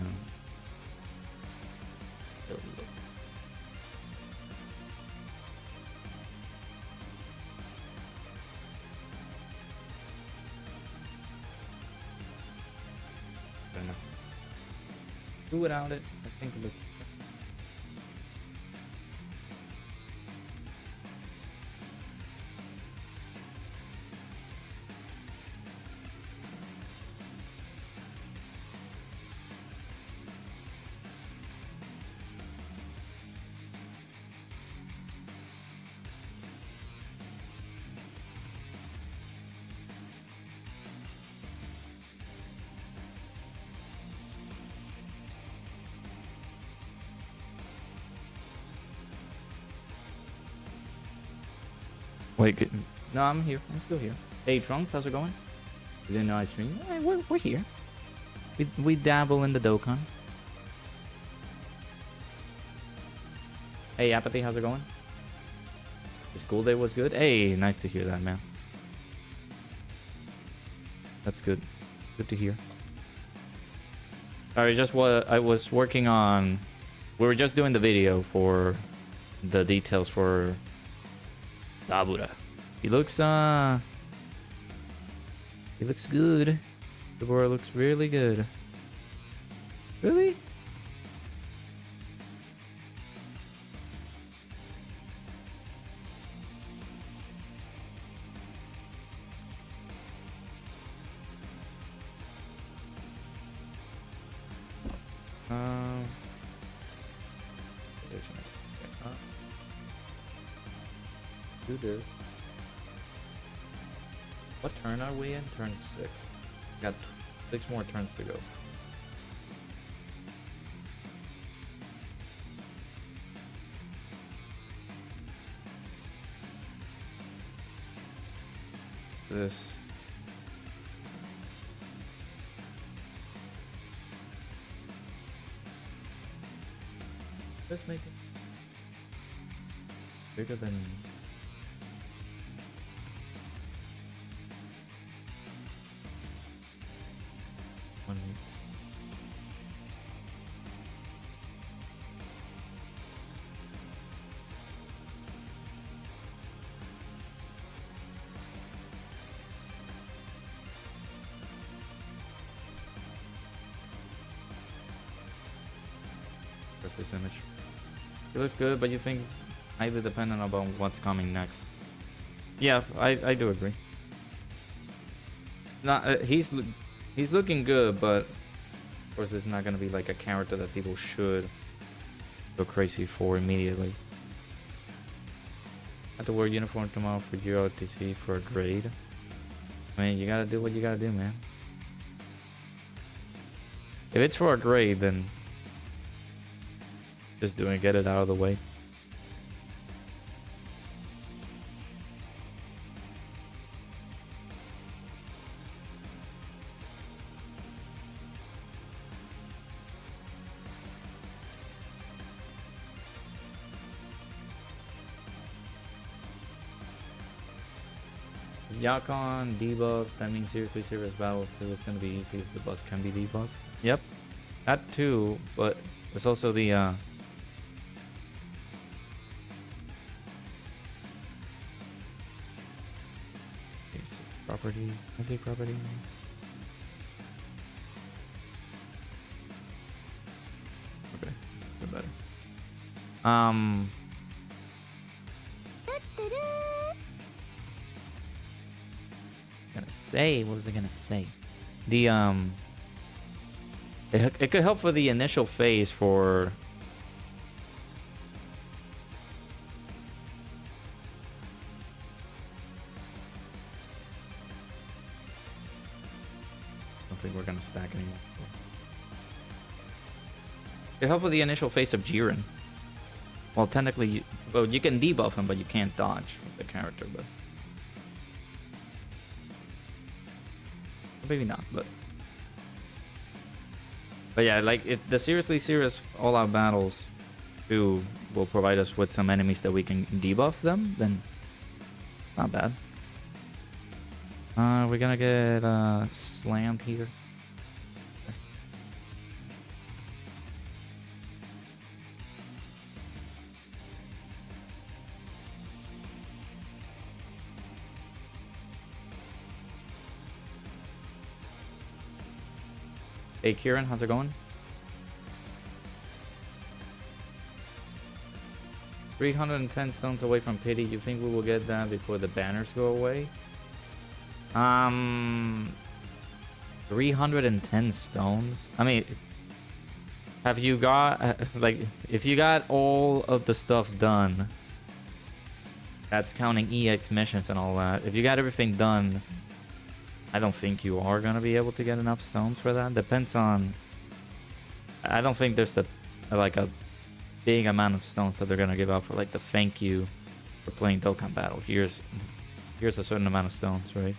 do without it. I think let's. Wait, no, I'm here. I'm still here. Hey, Trunks, how's it going? You didn't know I stream? Hey, we're here. We dabble in the Dokkan. Hey, Apathy, how's it going? The school day was good? Hey, nice to hear that, man. That's good. Good to hear. Sorry, just what I was working on. We were just doing the video for the details for Dabura. He looks good. Dabura looks really good. Really? Do this. What turn are we in? Turn 6. Got 6 more turns to go. This. Let's make it bigger than 1 week. Where's this image? It looks good, but you think highly dependent about what's coming next. Yeah, I do agree. Not he's looking good, but of course this is not gonna be like a character that people should go crazy for immediately. Have to wear uniform tomorrow for UOTC for a grade. I mean, you gotta do what you gotta do, man. If it's for a grade, then just do it, get it out of the way. Yakon debuffs, that means seriously serious battle too. It's gonna be easy if the boss can be debuffed. Yep, that too, but there's also the property. I say property. Okay, good better. Gonna say, what was I gonna say? The it could help for the initial phase for I don't think we're gonna stack anymore. It could help for the initial phase of Jiren. Well, technically, well, you can debuff him, but you can't dodge with the character, but maybe not, but yeah, like if the seriously serious all-out battles too will provide us with some enemies that we can debuff them, then not bad. We're gonna get slammed here. Hey Kieran, how's it going? 310 stones away from pity. You think we will get that before the banners go away? 310 stones? I mean, have you got like if you got all of the stuff done, that's counting EX missions and all that. If you got everything done, I don't think you are gonna be able to get enough stones for that. Depends on. I don't think there's like a big amount of stones that they're gonna give out for like the thank you we're playing Dokkan battle. Here's a certain amount of stones, right?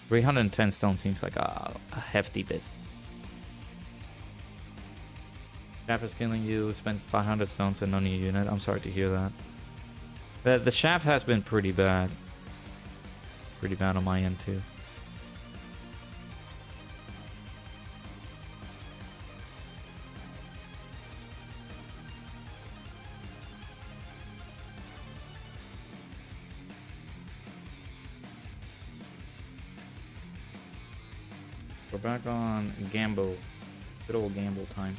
310 stones seems like a hefty bit. Shaft is killing you. Spent 500 stones and no new unit. I'm sorry to hear that. The shaft has been pretty bad. Pretty bad on my end too. We're back on Gamble. Good old Gamble time.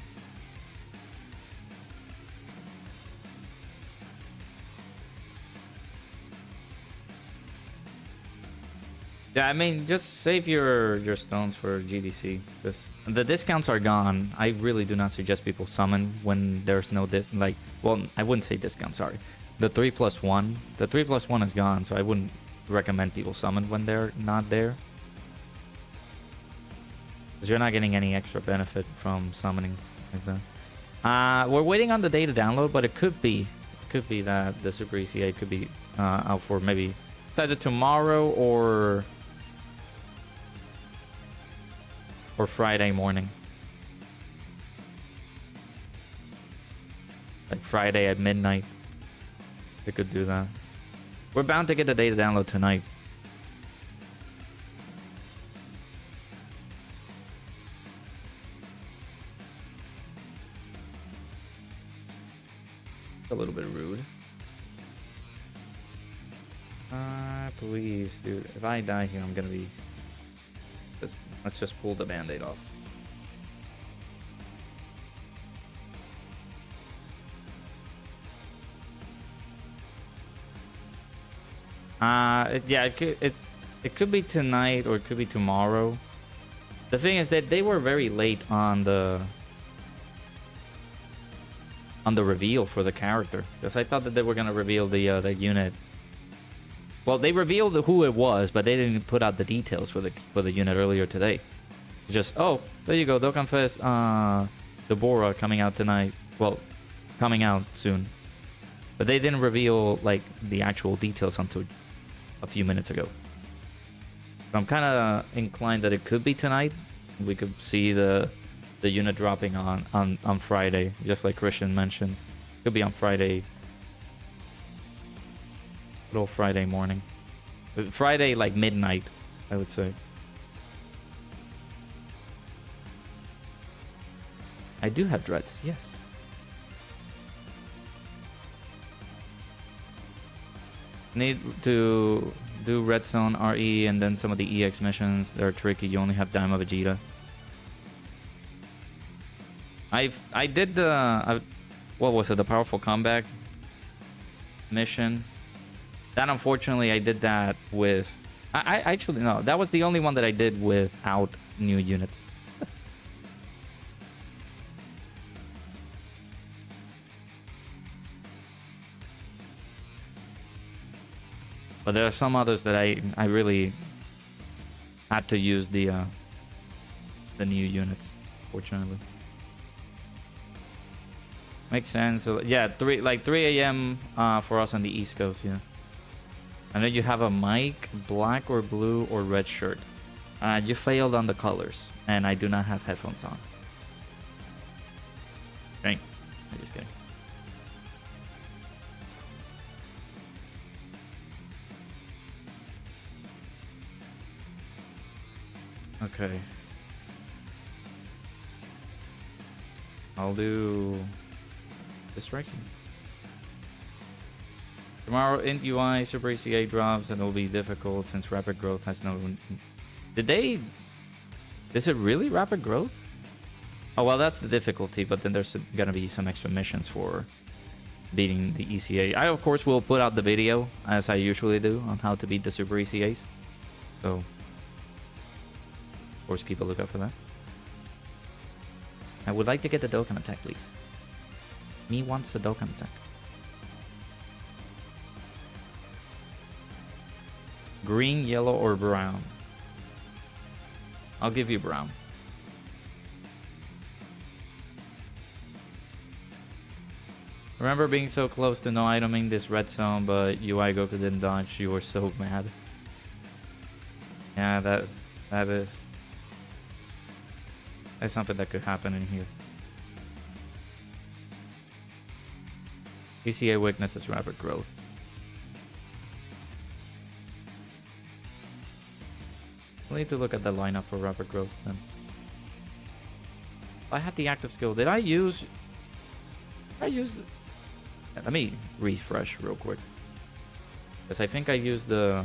Yeah, I mean, just save your stones for GDC. The discounts are gone. I really do not suggest people summon when there's no well, I wouldn't say discount, sorry. The 3+1. The 3+1 is gone, so I wouldn't recommend people summon when they're not there. Because you're not getting any extra benefit from summoning like that. We're waiting on the day to download, but it could be that the Super ECA could be out for maybe either tomorrow or Friday morning. Like Friday at midnight. They could do that. We're bound to get the data download tonight. A little bit rude. Please, dude. If I die here, I'm gonna be... Let's just pull the band-aid off. Yeah, it could be tonight or it could be tomorrow. The thing is that they were very late on the reveal for the character, because I thought that they were gonna reveal the unit. Well, they revealed who it was, but they didn't put out the details for the unit earlier today. Just, oh, there you go, Dokkan Fest, Deborah coming out tonight. Well, coming out soon. But they didn't reveal like the actual details until a few minutes ago. So I'm kind of inclined that it could be tonight. We could see the unit dropping on Friday, just like Christian mentions. Could be on Friday. Little Friday morning. Friday, like midnight, I would say. I do have dreads, yes. Need to do Red Zone, RE, and then some of the EX missions. They're tricky. You only have Daima Vegeta. I did the... what was it? The Powerful Comeback mission. That, unfortunately, I did that with... I actually, no. That was the only one that I did without new units. But there are some others that I really had to use the new units, fortunately. Makes sense. So, yeah, 3 a.m. For us on the East Coast, yeah. I know you have a mic, black or blue or red shirt. You failed on the colors, and I do not have headphones on. Dang. I'm just kidding. Okay. I'll do this right here. Tomorrow, Int UI Super ECA drops, and it will be difficult since rapid growth has no... Did they... Is it really rapid growth? Oh, well, that's the difficulty, but then there's gonna be some extra missions for beating the ECA. I, of course, will put out the video, as I usually do, on how to beat the Super ECAs. So, of course, keep a lookout for that. I would like to get the Dokkan attack, please. Me wants the Dokkan attack. Green, yellow, or brown? I'll give you brown. Remember being so close to no iteming this red zone, but UI Goku didn't dodge. You were so mad. Yeah, that's something that could happen in here. PCA weakness is rapid growth. We need to look at the lineup for rapid growth then. I had the active skill. Did I use... Let me refresh real quick. Because I think I used the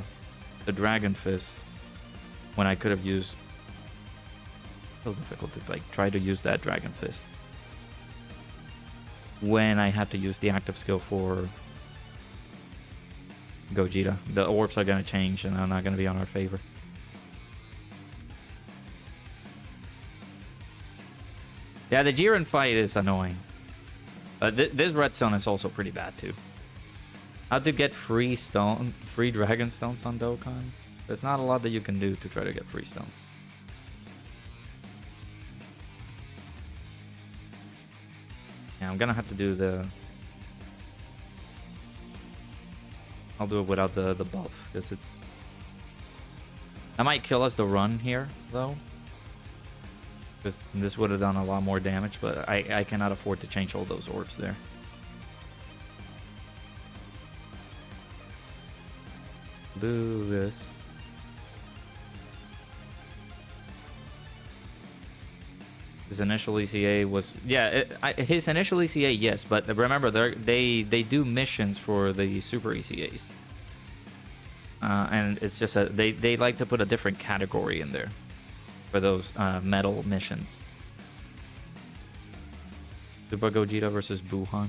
Dragon Fist when I could have used... So difficult to like try to use that Dragon Fist when I have to use the active skill for Gogeta. The orbs are going to change and are not going to be on our favor. Yeah, the Jiren fight is annoying. This red zone is also pretty bad too. How to get free dragon stones on Dokkan? There's not a lot that you can do to try to get free stones. Yeah, I'm gonna have to do the... I'll do it without the buff, because it's... That might kill us the run here, though. This would have done a lot more damage, but I cannot afford to change all those orbs there. Do this. His initial ECA was... Yeah, his initial ECA, yes, but remember, they do missions for the Super ECAs. And it's just that they like to put a different category in there for those metal missions. Super Gogeta versus Buhan.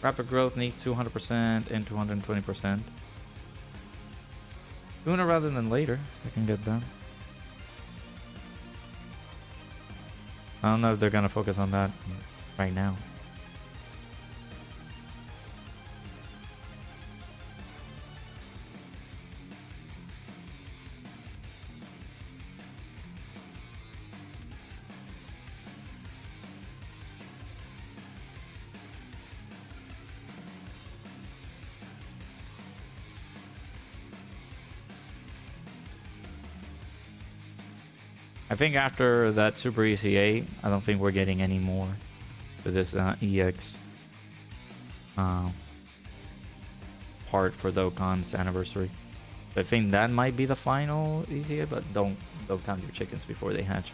Rapid growth needs 200% and 220%. Sooner rather than later, I can get that. I don't know if they're gonna focus on that right now. I think after that Super ECA, I don't think we're getting any more for this EX part for Dokkan's anniversary. I think that might be the final ECA, but don't count your chickens before they hatch.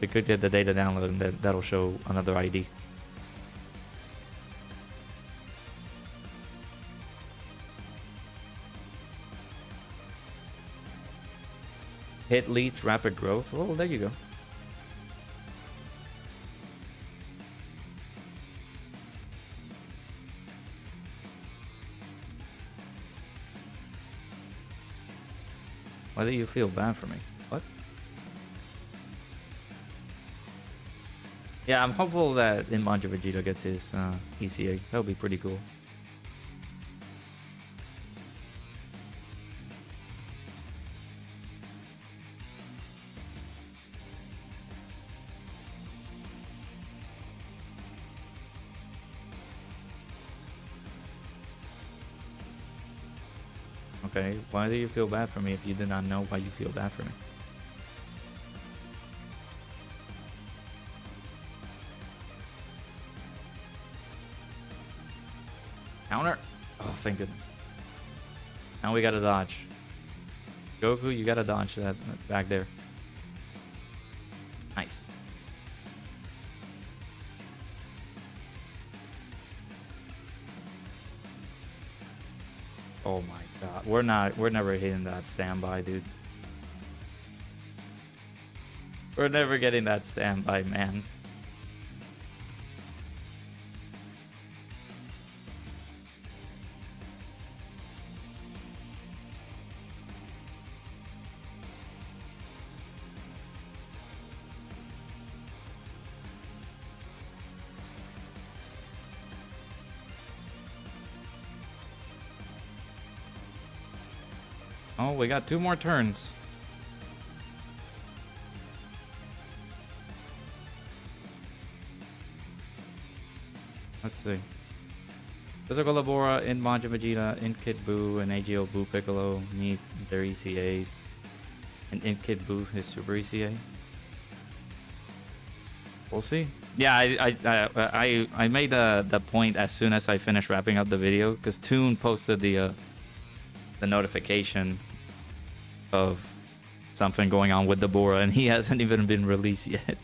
We could get the data download and that'll show another ID. Hit leads rapid growth. Well, there you go. Why do you feel bad for me? What? Yeah, I'm hopeful that Imanji Vegeta gets his ECA. That would be pretty cool. Okay, why do you feel bad for me if you did not know why you feel bad for me? Counter! Oh, thank goodness. Now we gotta dodge. Goku, you gotta dodge that back there. Nice. Oh my god. We're never hitting that standby, dude. We're never getting that standby, man. Oh, we got 2 more turns. Let's see. Physical Labora, in Manja Vegeta, in Kid Buu, and AGO Buu Piccolo meet their ECAs. And in Kid Buu, his Super ECA. We'll see. Yeah, I made the point as soon as I finished wrapping up the video, because Toon posted the notification of something going on with the Bora, and he hasn't even been released yet.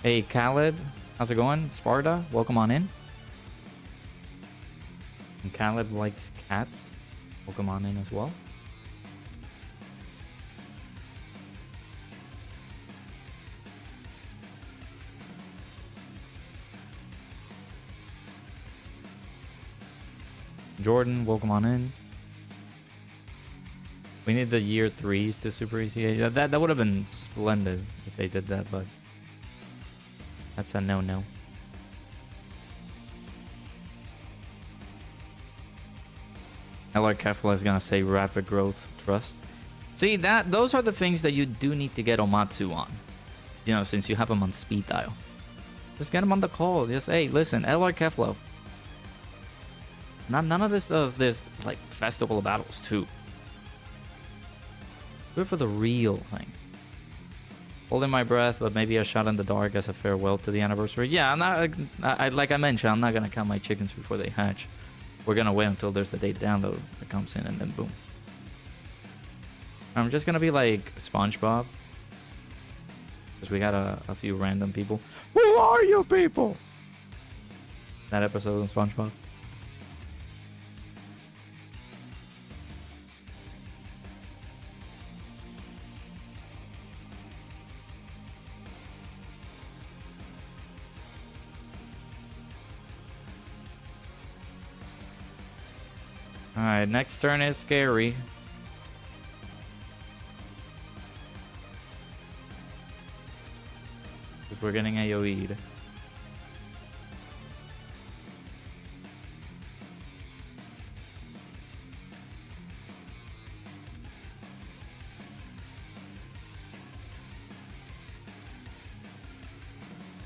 Hey, Caleb, how's it going? Sparta, welcome on in. And Caleb likes cats. Welcome on in as well. Jordan, welcome on in. We need the year 3s to Super ECA. That would have been splendid if they did that, but that's a no-no. LR Kefla is gonna say rapid growth trust. See, those are the things that you do need to get Omatsu on. You know, since you have him on speed dial. Just get him on the call. Just, hey, listen, LR Keflo. None of this like festival of battles too. Do it for the real thing. Holding my breath, but maybe a shot in the dark as a farewell to the anniversary. Yeah, I'm not. Like I mentioned, I'm not gonna count my chickens before they hatch. We're gonna wait until there's the data download that comes in, and then boom. I'm just gonna be like SpongeBob, because we got a few random people. Who are you people? That episode of SpongeBob. Alright, next turn is scary. Because we're getting AoE'd.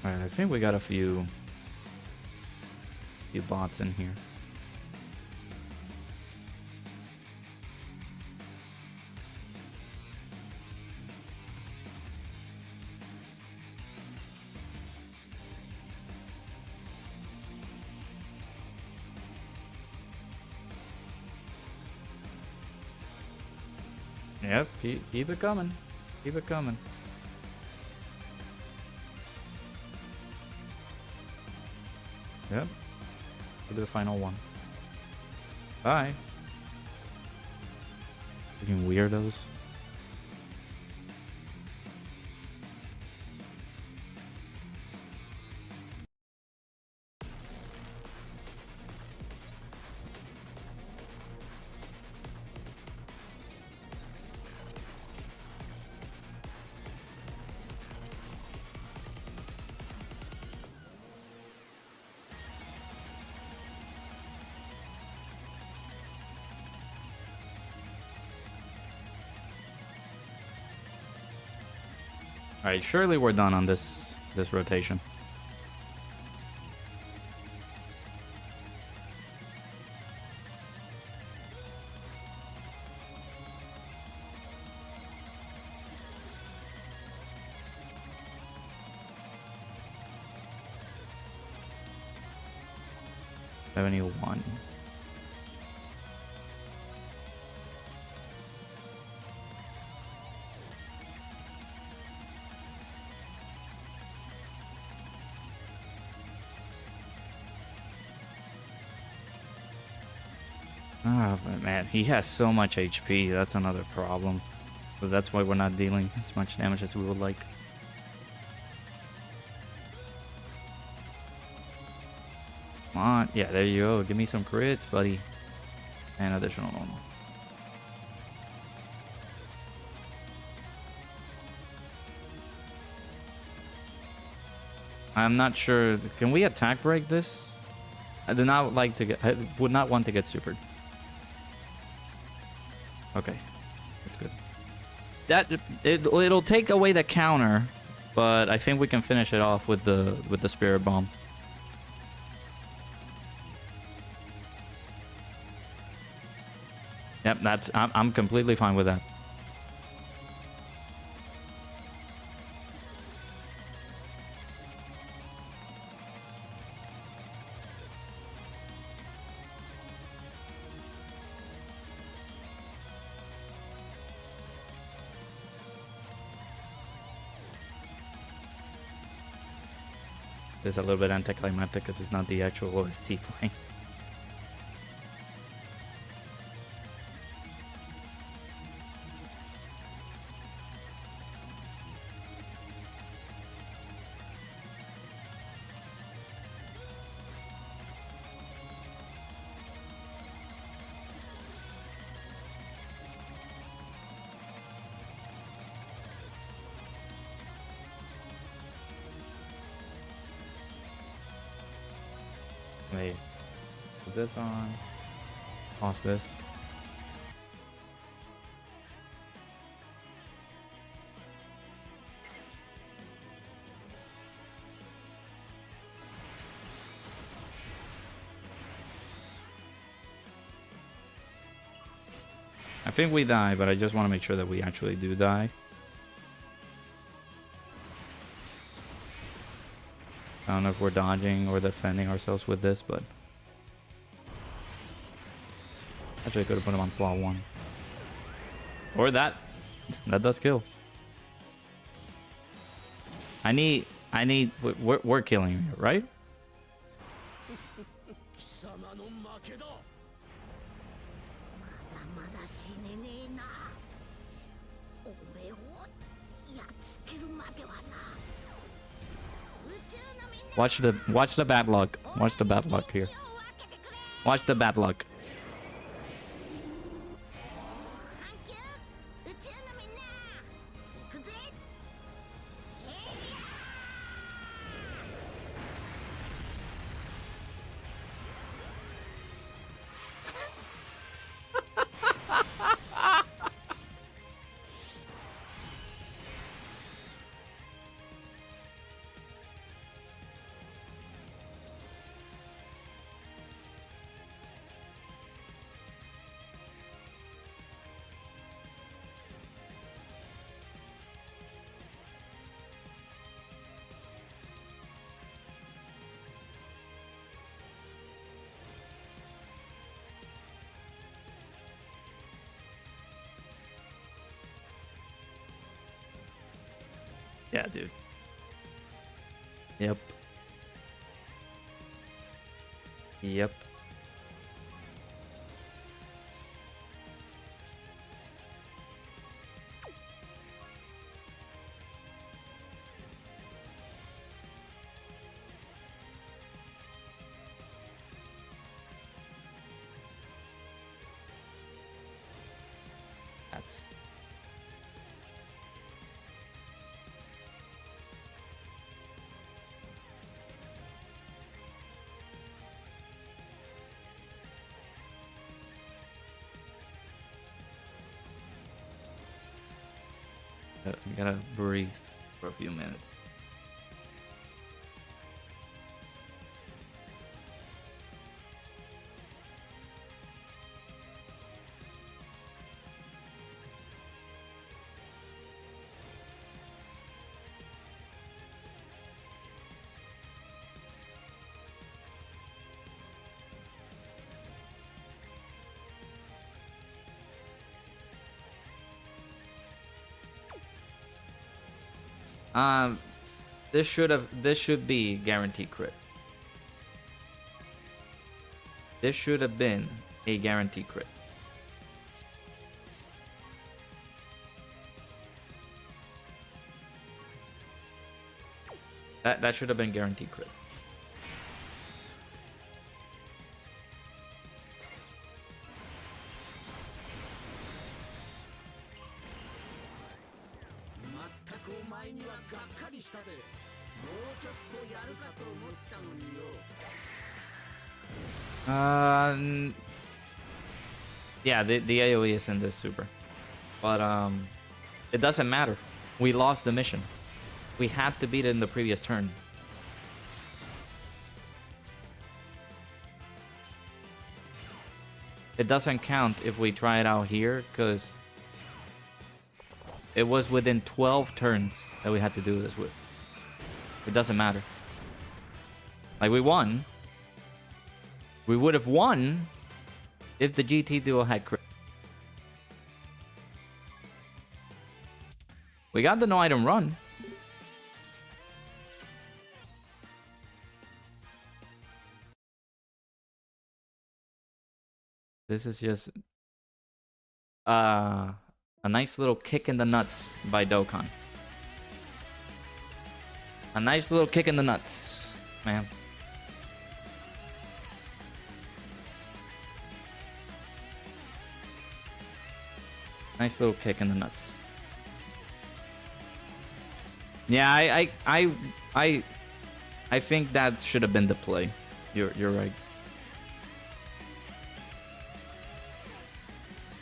Alright, I think we got a few bots in here. Yep, keep it coming. Keep it coming. Yep. We'll do the final one. Bye. Freaking weirdos. Alright, surely we're done on this rotation. $71. Oh, but man, he has so much HP. That's another problem. So that's why we're not dealing as much damage as we would like. Come on. Yeah, there you go. Give me some crits, buddy. And additional normal. I'm not sure. Can we attack break this? I do not like to get. I would not want to get supered. Okay, that's good. It'll take away the counter, but I think we can finish it off with the spirit bomb. Yep, I'm completely fine with that. It's a little bit anticlimactic because it's not the actual OST playing. Wait, put this on. Pause this. I think we die, but I just want to make sure that we actually do die. I don't know if we're dodging or defending ourselves with this, but actually I could have put him on slot 1. Or that. That does kill. We're killing him, right? Watch the bad luck. Watch the bad luck here. Watch the bad luck. Yeah, dude. Yep. Yep. That's... You gotta breathe for a few minutes. This should be guaranteed crit. This should have been a guaranteed crit. That should have been guaranteed crit. Yeah, the AoE is in this super. But it doesn't matter. We lost the mission. We had to beat it in the previous turn. It doesn't count if we try it out here, because it was within 12 turns that we had to do this with. It doesn't matter. Like, we won. We would have won if the GT duo had crit. We got the no item run. This is just a nice little kick in the nuts by Dokkan. A nice little kick in the nuts, man. Nice little kick in the nuts. Yeah, I think that should have been the play. You're right.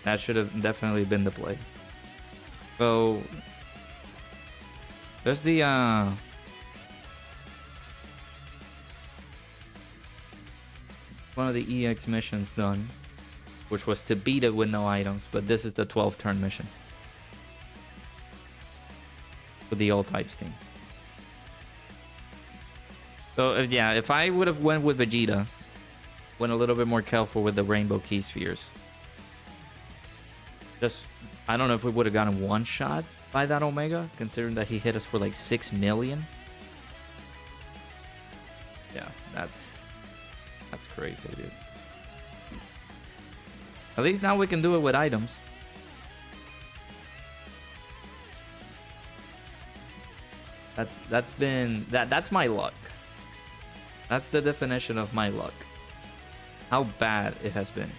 That should have definitely been the play. So there's the one of the EX missions done, which was to beat it with no items, but this is the 12 turn mission with the all types team. So yeah, if I would have went with Vegeta, went a little bit more careful with the rainbow key spheres. Just, I don't know if we would have gotten one shot by that Omega, considering that he hit us for like 6 million. Yeah, that's crazy, dude. At least now we can do it with items. That's my luck. That's the definition of my luck. How bad it has been.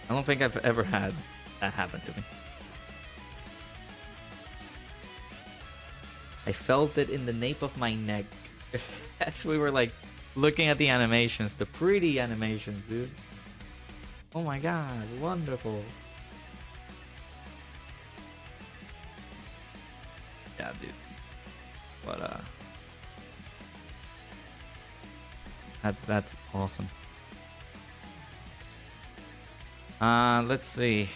I don't think I've ever had that happen to me. I felt it in the nape of my neck as we were like looking at the animations, the pretty animations, dude. Oh my god, wonderful. Yeah, dude. But that's awesome. Let's see.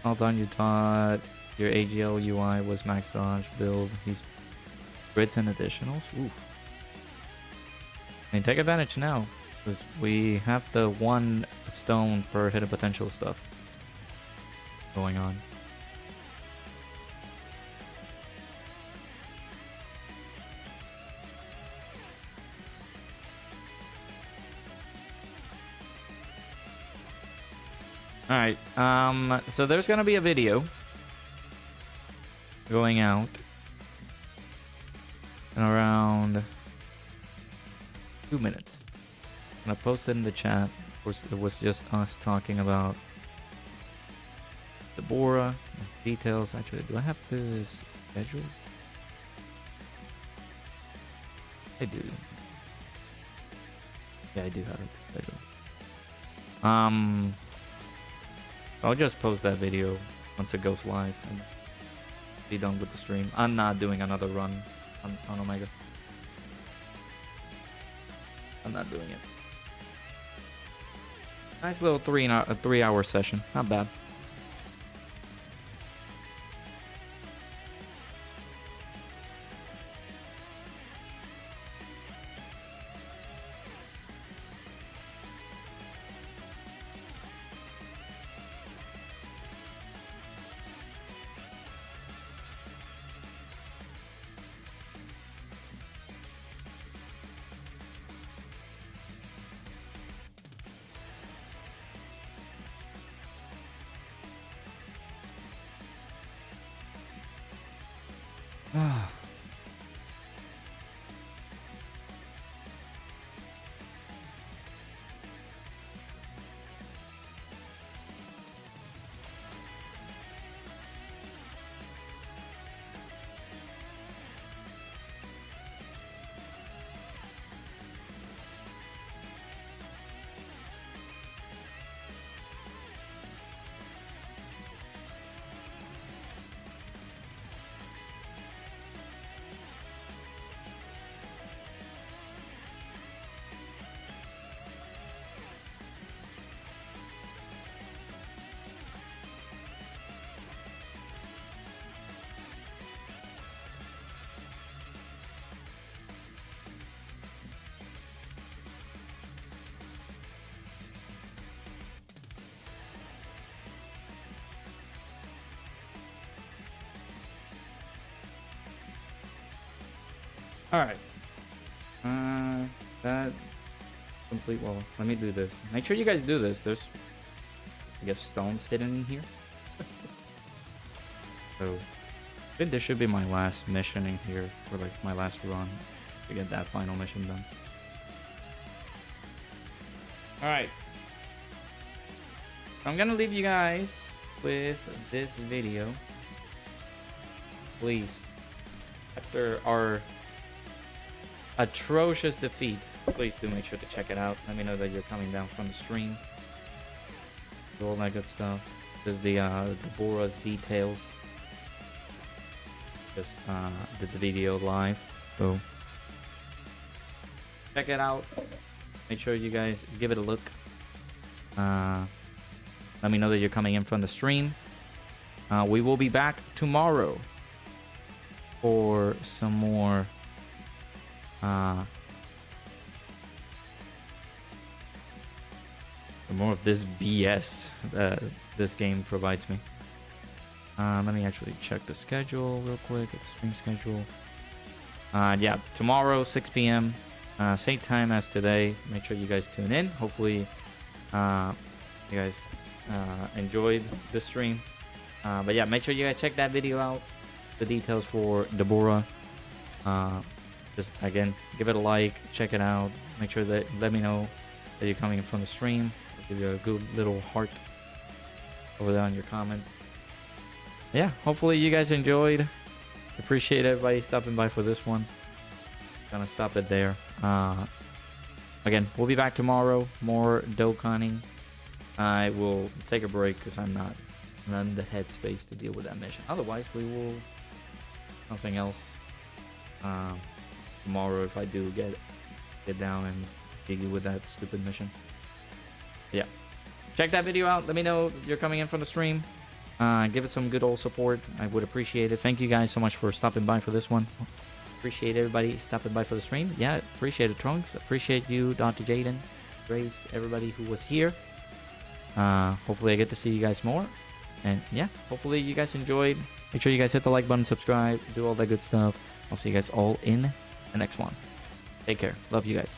Well done, you thought your AGL UI was max dodge build. He's crits and additionals. Ooh. I mean, take advantage now, because we have the 1 stone per hidden potential stuff going on. Alright, so there's gonna be a video going out in around 2 minutes. I'm gonna post it in the chat. Of course, it was just us talking about the Bora details. Actually, do I have this schedule? I do. Yeah, I do have it scheduled. I'll just post that video once it goes live and be done with the stream. I'm not doing another run on Omega. I'm not doing it. Nice little 3-hour session. Not bad. Alright. That complete. Well, let me do this. Make sure you guys do this. There's, I guess, stones hidden in here. So, I think this should be my last mission in here, or like my last run to get that final mission done. Alright. I'm gonna leave you guys with this video. Please, after our atrocious defeat, please do make sure to check it out. Let me know that you're coming down from the stream. Do all that good stuff. This is the Bora's details. Just did the video live, so check it out. Make sure you guys give it a look. Let me know that you're coming in from the stream. We will be back tomorrow for some more of this BS that this game provides me. Let me actually check the schedule real quick, the stream schedule. Yeah, tomorrow 6 p.m. Same time as today. Make sure you guys tune in. Hopefully you guys enjoyed the stream. But yeah, make sure you guys check that video out. The details for Deborah. Just again, give it a like, check it out. Make sure that let me know that you're coming from the stream. I'll give you a good little heart over there on your comment. Yeah, hopefully you guys enjoyed. Appreciate everybody stopping by for this one. Gonna stop it there. Again, we'll be back tomorrow. More Dokkaning. I will take a break because I'm not in the headspace to deal with that mission. Otherwise, we will something else tomorrow if I do get down and jiggy with that stupid mission. Yeah, check that video out. Let me know you're coming in from the stream. Give it some good old support. I would appreciate it. Thank you guys so much for stopping by for this one. Appreciate everybody stopping by for the stream. Yeah, appreciate it, Trunks. Appreciate you, Dr. Jaden, Grace, everybody who was here. Hopefully I get to see you guys more. And yeah, hopefully you guys enjoyed. Make sure you guys hit the like button, subscribe, do all that good stuff. I'll see you guys all in the next one. Take care. Love you guys.